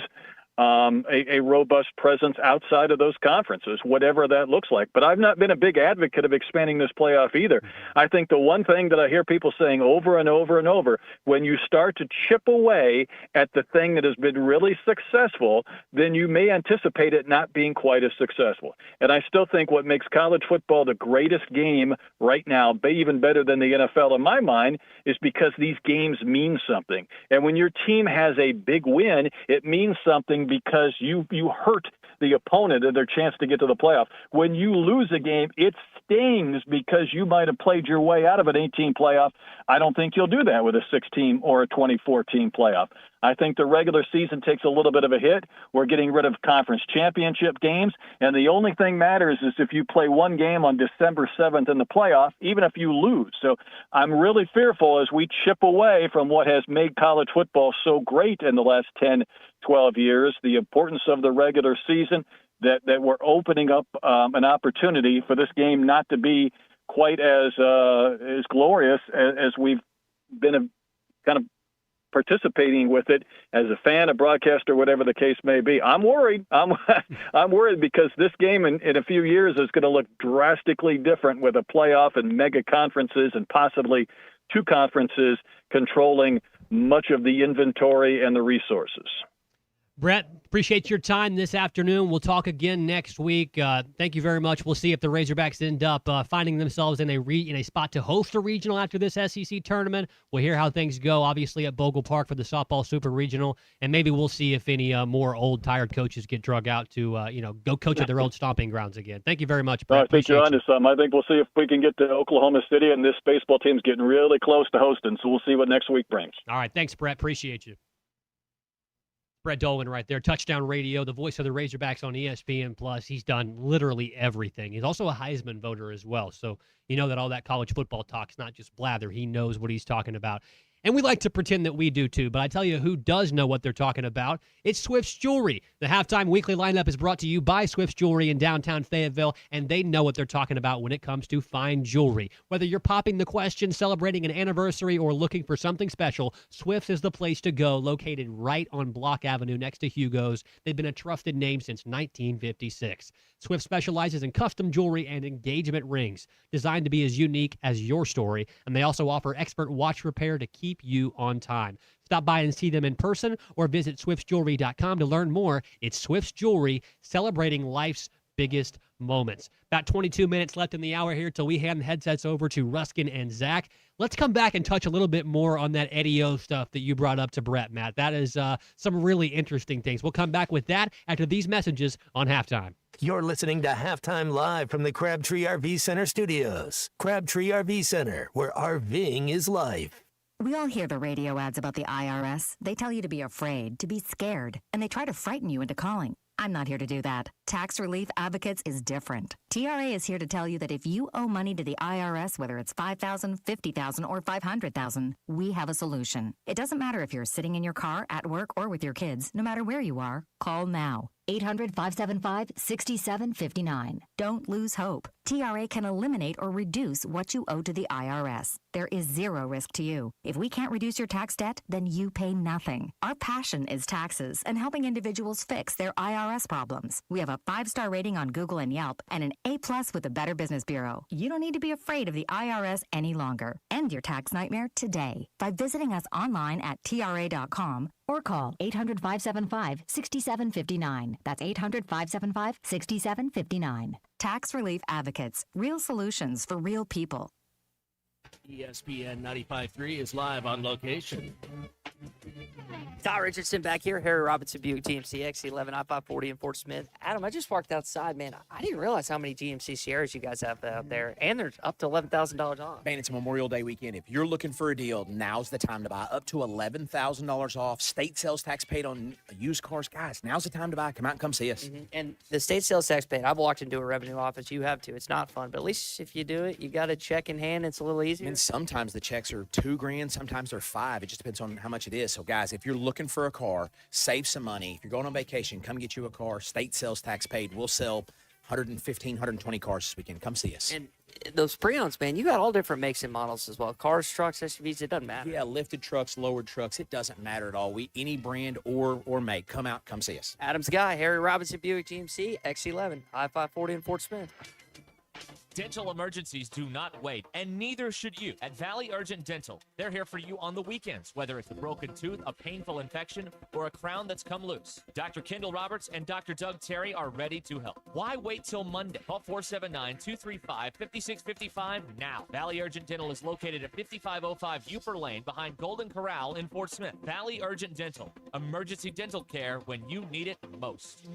a robust presence outside of those conferences, whatever that looks like. But I've not been a big advocate of expanding this playoff either. I think the one thing that I hear people saying over and over and over, when you start to chip away at the thing that has been really successful, then you may anticipate it not being quite as successful. And I still think what makes college football the greatest game right now, even better than the NFL in my mind, is because these games mean something. And when your team has a big win, it means something because you hurt the opponent and their chance to get to the playoff. When you lose a game, it stings because you might have played your way out of an 18 playoff. I don't think you'll do that with a 6-team or a 24-team playoff. I think the regular season takes a little bit of a hit. We're getting rid of conference championship games, and the only thing matters is if you play one game on December 7th in the playoff, even if you lose. So I'm really fearful as we chip away from what has made college football so great in the last 10, 12 years, the importance of the regular season, that we're opening up an opportunity for this game not to be quite as glorious as we've been kind of participating with it as a fan, a broadcaster, whatever the case may be. I'm worried. I'm worried because this game in a few years is going to look drastically different with a playoff and mega conferences and possibly two conferences controlling much of the inventory and the resources.
Brett, appreciate your time this afternoon. We'll talk again next week. Thank you very much. We'll see if the Razorbacks end up finding themselves in a spot to host a regional after this SEC tournament. We'll hear how things go, obviously, at Bogle Park for the softball super regional, and maybe we'll see if any more old, tired coaches get drug out to go coach at their old stomping grounds again. Thank you very much, Brett.
I think you're onto something. I think we'll see if we can get to Oklahoma City, and this baseball team's getting really close to hosting, so we'll see what next week brings.
All right, thanks, Brett. Appreciate you. Brett Dolan right there, Touchdown Radio, the voice of the Razorbacks on ESPN+. He's done literally everything. He's also a Heisman voter as well, so you know that all that college football talk's not just blather. He knows what he's talking about. And we like to pretend that we do too, but I tell you who does know what they're talking about. It's Swift's Jewelry. The Halftime Weekly Lineup is brought to you by Swift's Jewelry in downtown Fayetteville, and they know what they're talking about when it comes to fine jewelry. Whether you're popping the question, celebrating an anniversary, or looking for something special, Swift's is the place to go, located right on Block Avenue next to Hugo's. They've been a trusted name since 1956. Swift specializes in custom jewelry and engagement rings, designed to be as unique as your story, and they also offer expert watch repair to keep you on time. Stop by and see them in person or visit swiftsjewelry.com to learn more. It's Swift's Jewelry, celebrating life's biggest moments. About 22 minutes left in the hour here till we hand the headsets over to Ruskin and Zach. Let's come back and touch a little bit more on that Eddie O stuff that you brought up to Brett, Matt. That is some really interesting things. We'll come back with that after these messages on Halftime.
You're listening to Halftime Live from the Crabtree RV Center studios. Crabtree RV Center, where RVing is life.
We all hear the radio ads about the IRS. They tell you to be afraid, to be scared, and they try to frighten you into calling. I'm not here to do that. Tax Relief Advocates is different. TRA is here to tell you that if you owe money to the IRS, whether it's $5,000, $50,000, or $500,000, we have a solution. It doesn't matter if you're sitting in your car, at work, or with your kids. No matter where you are, call now. 800-575-6759. Don't lose hope. TRA can eliminate or reduce what you owe to the IRS. There is zero risk to you. If we can't reduce your tax debt, then you pay nothing. Our passion is taxes and helping individuals fix their IRS problems. We have a 5-star rating on Google and Yelp and an A+ with the Better Business Bureau. You don't need to be afraid of the IRS any longer. End your tax nightmare today by visiting us online at TRA.com or call 800-575-6759. That's 800-575-6759. Tax Relief Advocates. Real solutions for real people.
ESPN 95.3 is live on location.
Todd Richardson back here, Harry Robinson Buick GMC XC11 I-540 in Fort Smith. Adam, I just walked outside, man. I didn't realize how many GMC Sierras you guys have out there, and they're up to $11,000 off.
Man, it's Memorial Day weekend. If you're looking for a deal, now's the time to buy. Up to $11,000 off. State sales tax paid on used cars. Guys, now's the time to buy. Come out and come see us.
Mm-hmm. And the state sales tax paid, I've walked into a revenue office. You have to. It's not fun, but at least if you do it, you got a check in hand. It's a little easier.
And sometimes the checks are $2,000, sometimes they're $5,000. It just depends on how much it it is. So, guys, if you're looking for a car, save some money. If you're going on vacation, come get you a car. State sales tax paid. We'll sell 115, 120 cars this weekend. Come see us.
And those pre-owns, man, you got all different makes and models as well. Cars, trucks, SUVs, it doesn't matter.
Yeah, lifted trucks, lowered trucks. It doesn't matter at all. Any brand or make. Come out, come see us.
Adam's guy, Harry Robinson Buick GMC, X11, I-540 in Fort Smith.
Dental emergencies do not wait, and neither should you. At Valley Urgent Dental, they're here for you on the weekends, whether it's a broken tooth, a painful infection, or a crown that's come loose. Dr. Kendall Roberts and Dr. Doug Terry are ready to help. Why wait till Monday? Call 479-235-5655 now. Valley Urgent Dental is located at 5505 Uper Lane behind Golden Corral in Fort Smith. Valley Urgent Dental, emergency dental care when you need it most.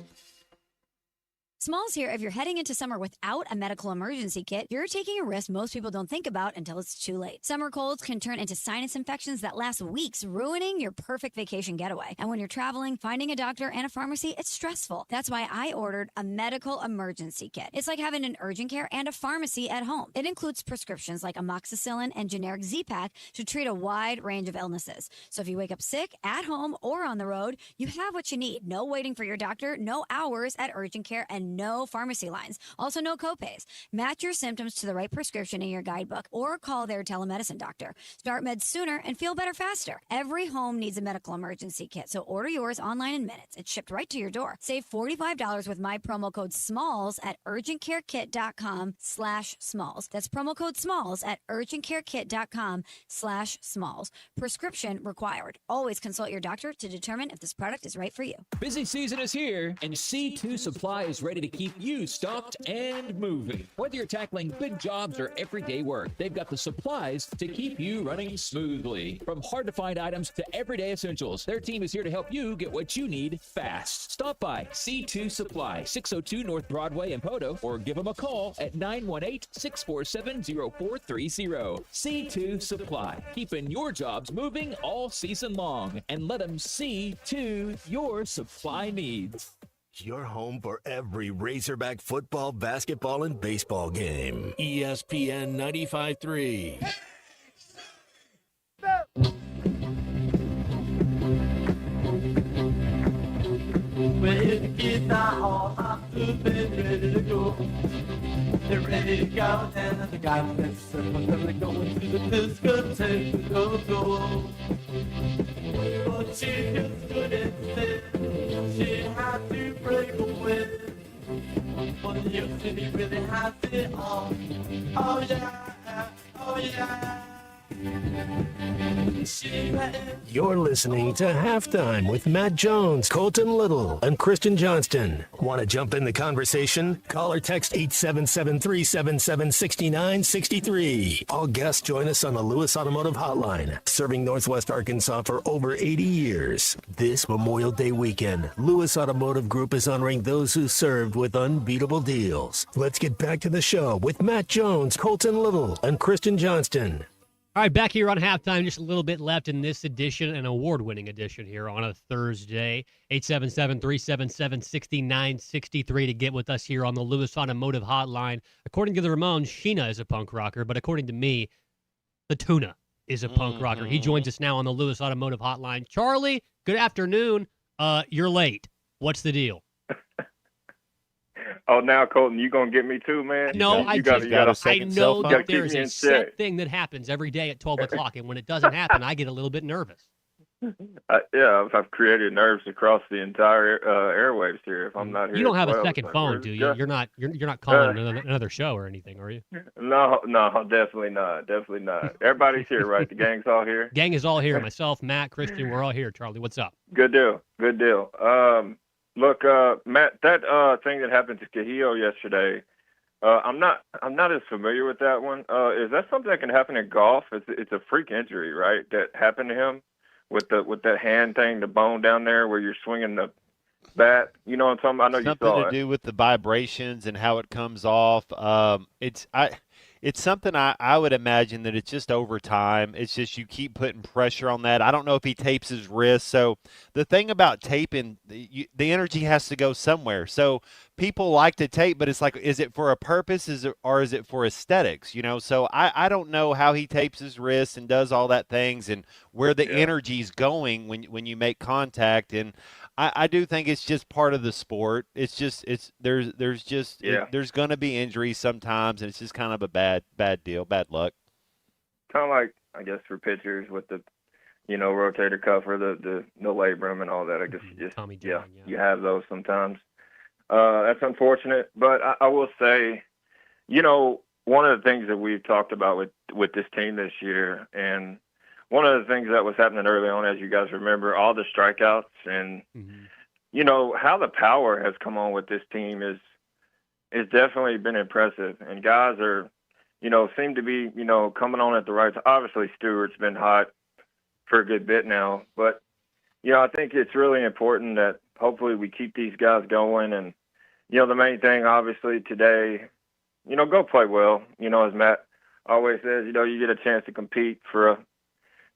Smalls here. If you're heading into summer without a medical emergency kit, you're taking a risk most people don't think about until it's too late. Summer colds can turn into sinus infections that last weeks, ruining your perfect vacation getaway. And when you're traveling, finding a doctor and a pharmacy, it's stressful. That's why I ordered a medical emergency kit. It's like having an urgent care and a pharmacy at home. It includes prescriptions like amoxicillin and generic Z-Pak to treat a wide range of illnesses. So if you wake up sick, at home, or on the road, you have what you need. No waiting for your doctor, no hours at urgent care, and no pharmacy lines. Also, no copays. Match your symptoms to the right prescription in your guidebook or call their telemedicine doctor. Start meds sooner and feel better faster. Every home needs a medical emergency kit, so order yours online in minutes. It's shipped right to your door. Save $45 with my promo code SMALLS at urgentcarekit.com/smalls. That's promo code SMALLS at urgentcarekit.com/smalls. Prescription required. Always consult your doctor to determine if this product is right for you.
Busy season is here, and C2 Supply is ready to keep you stocked and moving. Whether you're tackling big jobs or everyday work, they've got the supplies to keep you running smoothly. From hard-to-find items to everyday essentials, their team is here to help you get what you need fast. Stop by C2 Supply, 602 North Broadway in Poto, or give them a call at 918-647-0430. C2 Supply, keeping your jobs moving all season long, and let them see to your supply needs.
Your home for every Razorback football, basketball, and baseball game.
ESPN 95.3.
When the kids are all up to bed, ready to go. They're ready to go, and the guy that's circles, they're going to the discotheque to go. But she just couldn't sit. She had to break away. But the city really has it all. Oh yeah, oh yeah.
You're listening to Halftime with Matt Jones, Colton Little, and Kristen Johnston. Want to jump in the conversation? Call or text 877-377-6963. All guests join us on the Lewis Automotive Hotline, serving Northwest Arkansas for over 80 years. This Memorial Day weekend, Lewis Automotive Group is honoring those who served with unbeatable deals. Let's get back to the show with Matt Jones, Colton Little, and Kristen Johnston.
All right, back here on halftime, just a little bit left in this edition, an award-winning edition here on a Thursday. 877-377-6963 to get with us here on the Lewis Automotive Hotline. According to the Ramones, Sheena is a punk rocker, but according to me, the Tuna is a punk rocker. He joins us now on the Lewis Automotive Hotline. Charlie, good afternoon. You're late. What's the deal?
Oh, now, Colton, you going to get me too, man?
No, I know that there's a set
check.
thing that happens every day at 12 o'clock, and when it doesn't happen, I get a little bit nervous.
Yeah, I've created nerves across the entire airwaves here. If I'm not here,
You don't have a
12,
second
like,
phone,
where's
do
the
you?
guy?
You're not calling another show or anything, are you?
No, definitely not. Definitely not. Everybody's here, right? The gang's all here?
Gang is all here. Myself, Matt, Christian, we're all here. Charlie, what's up?
Good deal. Good deal. Look, Matt, that thing that happened to Cahillo yesterday, I'm not as familiar with that one. Is that something that can happen in golf? It's a freak injury, right? That happened to him with that hand thing, the bone down there, where you're swinging the bat. You know what I'm talking about? I know you
Something
saw
to
it.
do with the vibrations and how it comes off. It's something I would imagine that it's just over time. It's just you keep putting pressure on that. I don't know if he tapes his wrist. So the thing about taping, the energy has to go somewhere. So people like to tape, but it's like, is it for a purpose? Or is it for aesthetics? So I don't know how he tapes his wrist and does all that things and where the energy's going when you make contact. And I do think it's just part of the sport. It's just there's going to be injuries sometimes, and it's just kind of a bad deal, bad luck.
Kind of like, I guess, for pitchers with the, rotator cuff or the labrum and all that. I guess
Tommy John,
you have those sometimes. That's unfortunate, but I will say, one of the things that we've talked about with this team this year, and one of the things that was happening early on, as you guys remember, all the strikeouts and, how the power has come on with this team is definitely been impressive. And guys are, seem to be, coming on at the right time. Obviously, Stewart's been hot for a good bit now, but, I think it's really important that hopefully we keep these guys going. And, the main thing, obviously, today, go play well. As Matt always says, you get a chance to compete to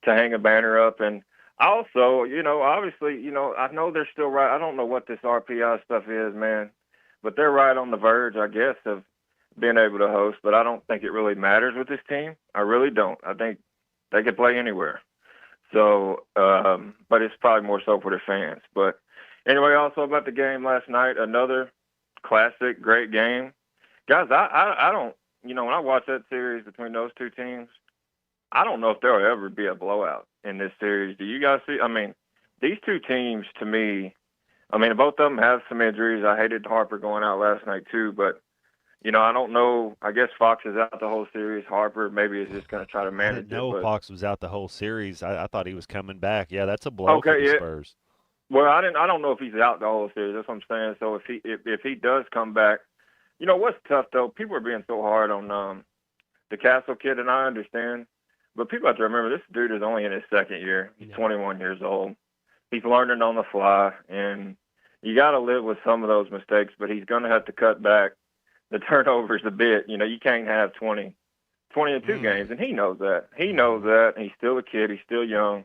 hang a banner up. And also, obviously, I know they're still right. I don't know what this RPI stuff is, man, but they're right on the verge, I guess, of being able to host. But I don't think it really matters with this team. I really don't. I think they could play anywhere. So, but it's probably more so for the fans. But anyway, also about the game last night, another classic, great game. Guys, I don't, when I watch that series between those two teams, I don't know if there'll ever be a blowout in this series. Do you guys see? I mean, these two teams, to me, both of them have some injuries. I hated Harper going out last night too, but, I don't know. I guess Fox is out the whole series. Harper maybe is just going to try to
I
manage
didn't know
it.
Fox was out the whole series. I thought he was coming back. Yeah, that's a blow for the Spurs.
Well, I don't know if he's out the whole series. That's what I'm saying. So if he does come back, what's tough though? People are being so hard on the Castle kid, and I understand. But people have to remember this dude is only in his second year. He's 21 years old. He's learning on the fly, and you got to live with some of those mistakes. But he's going to have to cut back the turnovers a bit. You can't have 20 in two games, and he knows that. He knows that. And he's still a kid. He's still young,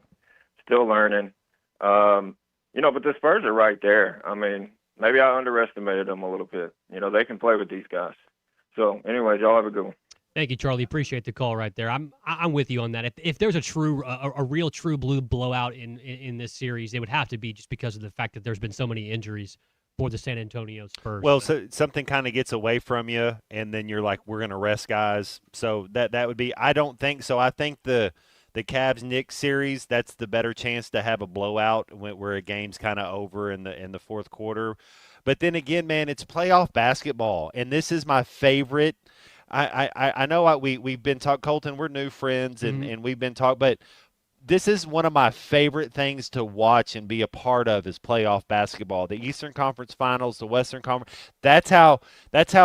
still learning. But the Spurs are right there. Maybe I underestimated them a little bit. They can play with these guys. So, anyways, y'all have a good one.
Thank you, Charlie. Appreciate the call right there. I'm with you on that. If there's a real true blue blowout in this series, it would have to be just because of the fact that there's been so many injuries for the San Antonio Spurs.
Well, so something kind of gets away from you, and then you're like, we're going to rest guys. So that would be. I don't think so. I think the Cavs-Knicks series, that's the better chance to have a blowout where a game's kind of over in the fourth quarter. But then again, man, it's playoff basketball, and this is my favorite. I know we've been talking, Colton, we're new friends, and we've been talking, but this is one of my favorite things to watch and be a part of is playoff basketball. The Eastern Conference Finals, the Western Conference, that's how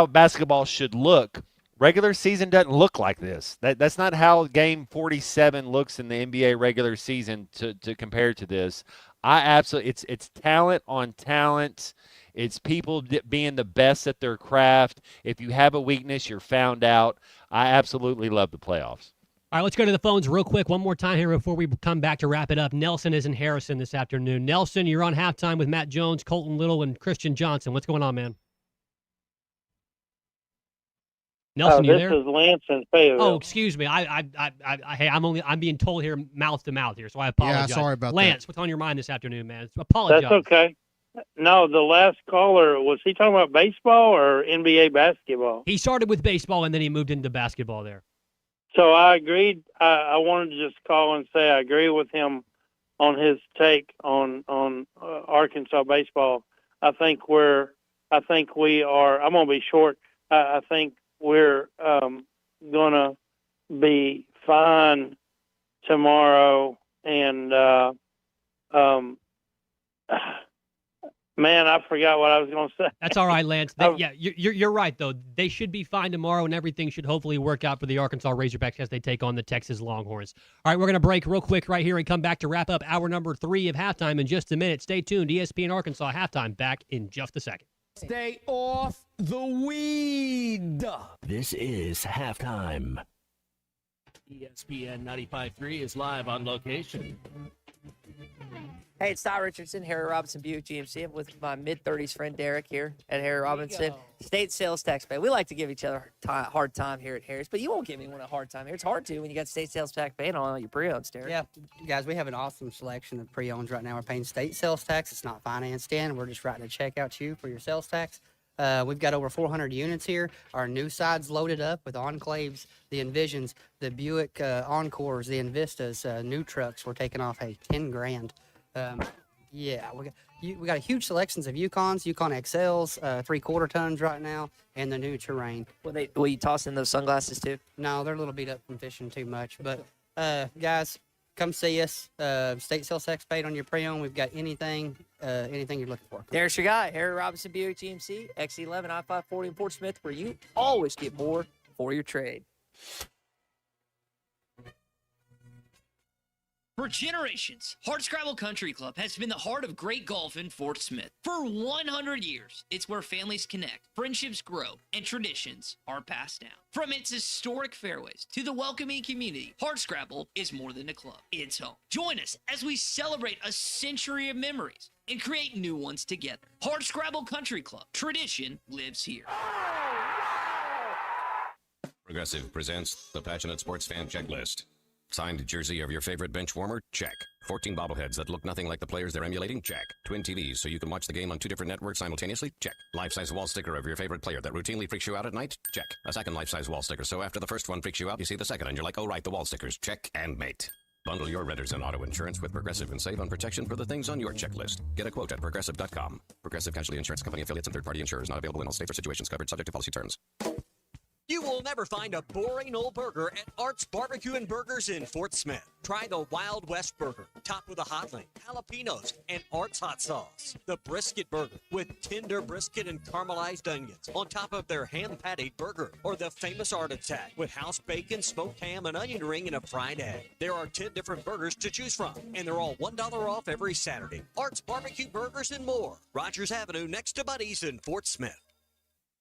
basketball should look. Regular season doesn't look like this. That's not how game 47 looks in the NBA regular season to compare to this. I absolutely, it's talent on talent. It's people being the best at their craft. If you have a weakness, you're found out. I absolutely love the playoffs.
All right, let's go to the phones real quick. One more time here before we come back to wrap it up. Nelson is in Harrison this afternoon. Nelson, you're on halftime with Matt Jones, Colton Little, and Christian Johnson. What's going on, man? Nelson, you there?
This is Lance in Fayetteville.
Oh, excuse me. Hey, I'm being told here mouth to mouth here, so I apologize.
Yeah, sorry about
Lance,
that.
what's on your mind this afternoon, man? Apologize.
That's okay. No, the last caller, was he talking about baseball or NBA basketball?
He started with baseball, and then he moved into basketball there.
So I agreed. I wanted to just call and say I agree with him on his take on Arkansas baseball. I think we are. I'm gonna be short. I think we're gonna be fine tomorrow. And man, I forgot what I was going to say.
That's all right, Lance. You're right, though. They should be fine tomorrow, and everything should hopefully work out for the Arkansas Razorbacks as they take on the Texas Longhorns. All right, we're going to break real quick right here and come back to wrap up hour number 3 of Halftime in just a minute. Stay tuned. ESPN Arkansas Halftime back in just a second.
Stay off the weed.
This is Halftime.
ESPN 95.3 is live on location.
Hey, it's Ty Richardson, Harry Robinson Buick GMC. I'm with my mid-30s friend Derek here at Harry Robinson. State sales tax pay. We like to give each other a hard time here at Harry's, but you won't give anyone a hard time here. It's hard to when you got state sales tax pay on all your pre-owns, Derek.
Yeah, guys, we have an awesome selection of pre-owns right now. We're paying state sales tax. It's not financed in. We're just writing a check out to you for your sales tax. We've got over 400 units here. Our new side's loaded up with Enclaves, the Envisions, the Buick Encores, the Envistas, new trucks. We're taking off, hey, 10 grand. Yeah, we got a huge selections of Yukons, Yukon XLs, 3/4 tons right now, and the new Terrain.
Will you toss in those sunglasses too?
No, they're a little beat up from fishing too much. But guys, come see us. State sales tax paid on your pre-owned. We've got anything you're looking for.
There's your guy, Harry Robinson Buick GMC, XC11 I-540 in Fort Smith, where you always get more for your trade.
For generations, Hardscrabble Country Club has been the heart of great golf in Fort Smith. For 100 years, it's where families connect, friendships grow, and traditions are passed down. From its historic fairways to the welcoming community, Hardscrabble is more than a club. It's home. Join us as we celebrate a century of memories and create new ones together. Hardscrabble Country Club. Tradition lives here.
Progressive presents the Passionate Sports Fan Checklist. Signed jersey of your favorite bench warmer? Check. 14 bobbleheads that look nothing like the players they're emulating? Check. Twin TVs so you can watch the game on 2 different networks simultaneously? Check. Life-size wall sticker of your favorite player that routinely freaks you out at night? Check. A second life-size wall sticker so after the first one freaks you out, you see the second and you're like, oh right, the wall stickers. Check and mate. Bundle your renters and auto insurance with Progressive and save on protection for the things on your checklist. Get a quote at Progressive.com. Progressive Casualty Insurance Company affiliates and third-party insurers not available in all states or situations covered subject to policy terms.
You will never find a boring old burger at Art's Barbecue and Burgers in Fort Smith. Try the Wild West Burger, topped with a hotline, jalapenos, and Art's hot sauce. The Brisket Burger, with tender brisket and caramelized onions on top of their hand-patted burger. Or the famous Art Attack, with house bacon, smoked ham, an onion ring, and a fried egg. There are 10 different burgers to choose from, and they're all $1 off every Saturday. Art's Barbecue Burgers and more. Rogers Avenue, next to Buddy's in Fort Smith.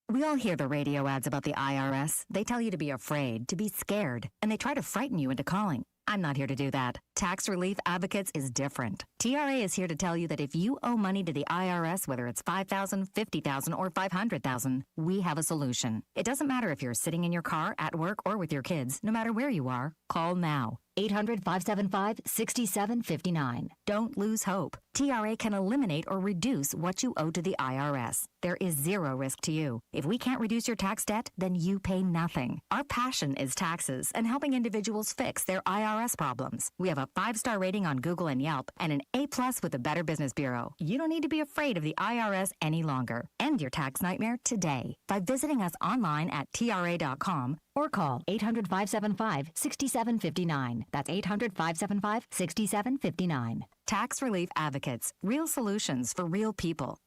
We all hear the radio ads about the IRS. They tell you to be afraid, to be scared, and they try to frighten you into calling. I'm not here to do that. Tax Relief Advocates is different. TRA is here to tell you that if you owe money to the IRS, whether it's $5,000, $50,000, or $500,000, we have a solution. It doesn't matter if you're sitting in your car, at work, or with your kids. No matter where you are, call now. 800-575-6759. Don't lose hope. TRA can eliminate or reduce what you owe to the IRS. There is zero risk to you. If we can't reduce your tax debt, then you pay nothing. Our passion is taxes and helping individuals fix their IRS problems. We have a 5-star rating on Google and Yelp and an A+ with the Better Business Bureau. You don't need to be afraid of the IRS any longer. End your tax nightmare today by visiting us online at TRA.com or call 800-575-6759. That's 800-575-6759. Tax Relief Advocates. Real solutions for real people.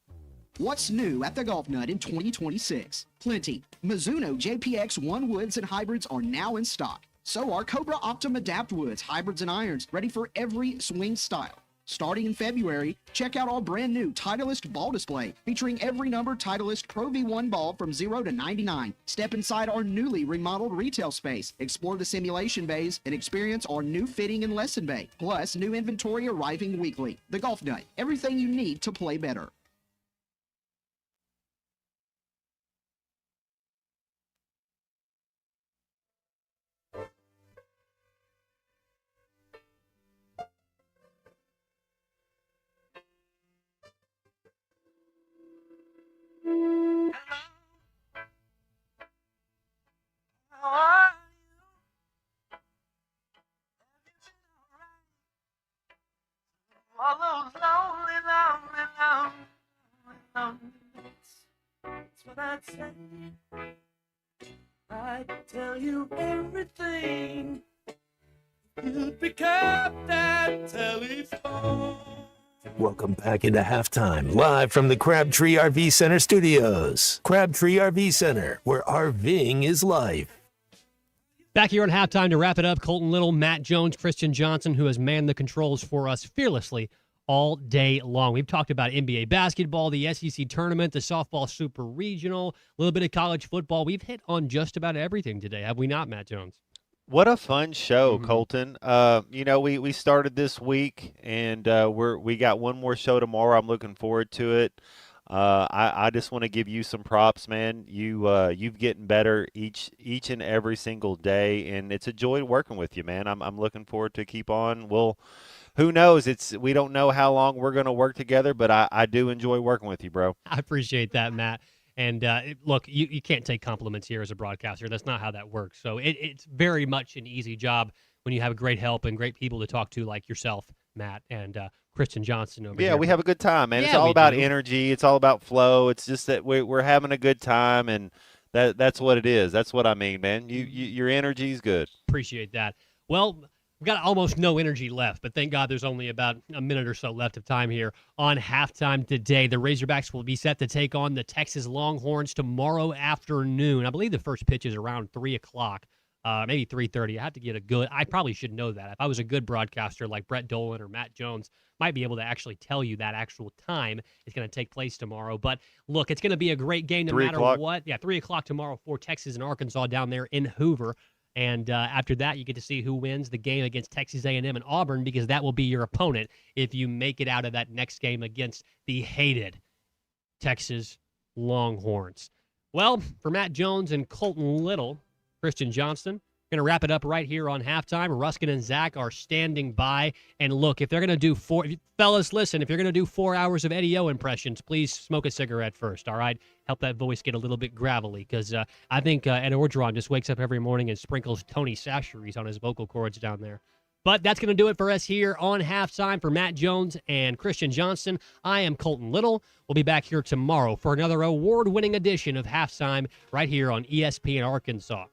What's new at the Golf Nut in 2026? Plenty. Mizuno JPX One Woods and Hybrids are now in stock. So are Cobra Optim Adapt Woods, hybrids and irons, ready for every swing style. Starting in February, check out our brand new Titleist ball display, featuring every number Titleist Pro V1 ball from 0 to 99. Step inside our newly remodeled retail space, explore the simulation bays, and experience our new fitting and lesson bay. Plus, new inventory arriving weekly. The Golf Nut, everything you need to play better.
All those lonely nights. That's what I'd say. I'd tell you everything. You'd pick up that telephone.
Welcome back into halftime, live from the Crabtree RV Center studios. Crabtree RV Center, where RVing is life.
Back here on halftime to wrap it up, Colton Little, Matt Jones, Christian Johnson, who has manned the controls for us fearlessly all day long. We've talked about NBA basketball, the SEC tournament, the softball super regional, a little bit of college football. We've hit on just about everything today, have we not, Matt Jones?
What a fun show, Colton. We started this week, and we got one more show tomorrow. I'm looking forward to it. I just want to give you some props, man. You've getting better each and every single day, and it's a joy working with you, man. I'm looking forward to keep on. Who knows? We don't know how long we're going to work together, but I do enjoy working with you, bro.
I appreciate that, Matt. And look, you can't take compliments here as a broadcaster. That's not how that works. So it's very much an easy job when you have great help and great people to talk to like yourself, Matt, and Christian Johnson over here.
Yeah, we have a good time, man.
Yeah,
it's all
we
about
do.
energy. It's all about flow. It's just that we're having a good time, and that's what it is. That's what I mean, man. Your energy's good.
Appreciate that. Well, we've got almost no energy left, but thank God there's only about a minute or so left of time here on halftime today. The Razorbacks will be set to take on the Texas Longhorns tomorrow afternoon. I believe the first pitch is around 3 o'clock, maybe 3:30. I have to get I probably should know that. If I was a good broadcaster like Brett Dolan or Matt Jones, might be able to actually tell you that actual time is going to take place tomorrow. But look, it's going to be a great game no
3
matter
o'clock.
what. Yeah, 3 o'clock tomorrow for Texas and Arkansas down there in Hoover. And after that, you get to see who wins the game against Texas A&M and Auburn, because that will be your opponent if you make it out of that next game against the hated Texas Longhorns. Well, for Matt Jones and Colton Little, Christian Johnston, going to wrap it up right here on halftime. Ruskin and Zach are standing by. And look, if they're going to do fellas, listen, if you're going to do 4 hours of Eddie O impressions, please smoke a cigarette first, all right? Help that voice get a little bit gravelly, because I think Ed Orgeron just wakes up every morning and sprinkles Tony Chachere's on his vocal cords down there. But that's going to do it for us here on halftime. For Matt Jones and Christian Johnston, I am Colton Little. We'll be back here tomorrow for another award-winning edition of Halftime right here on ESPN Arkansas.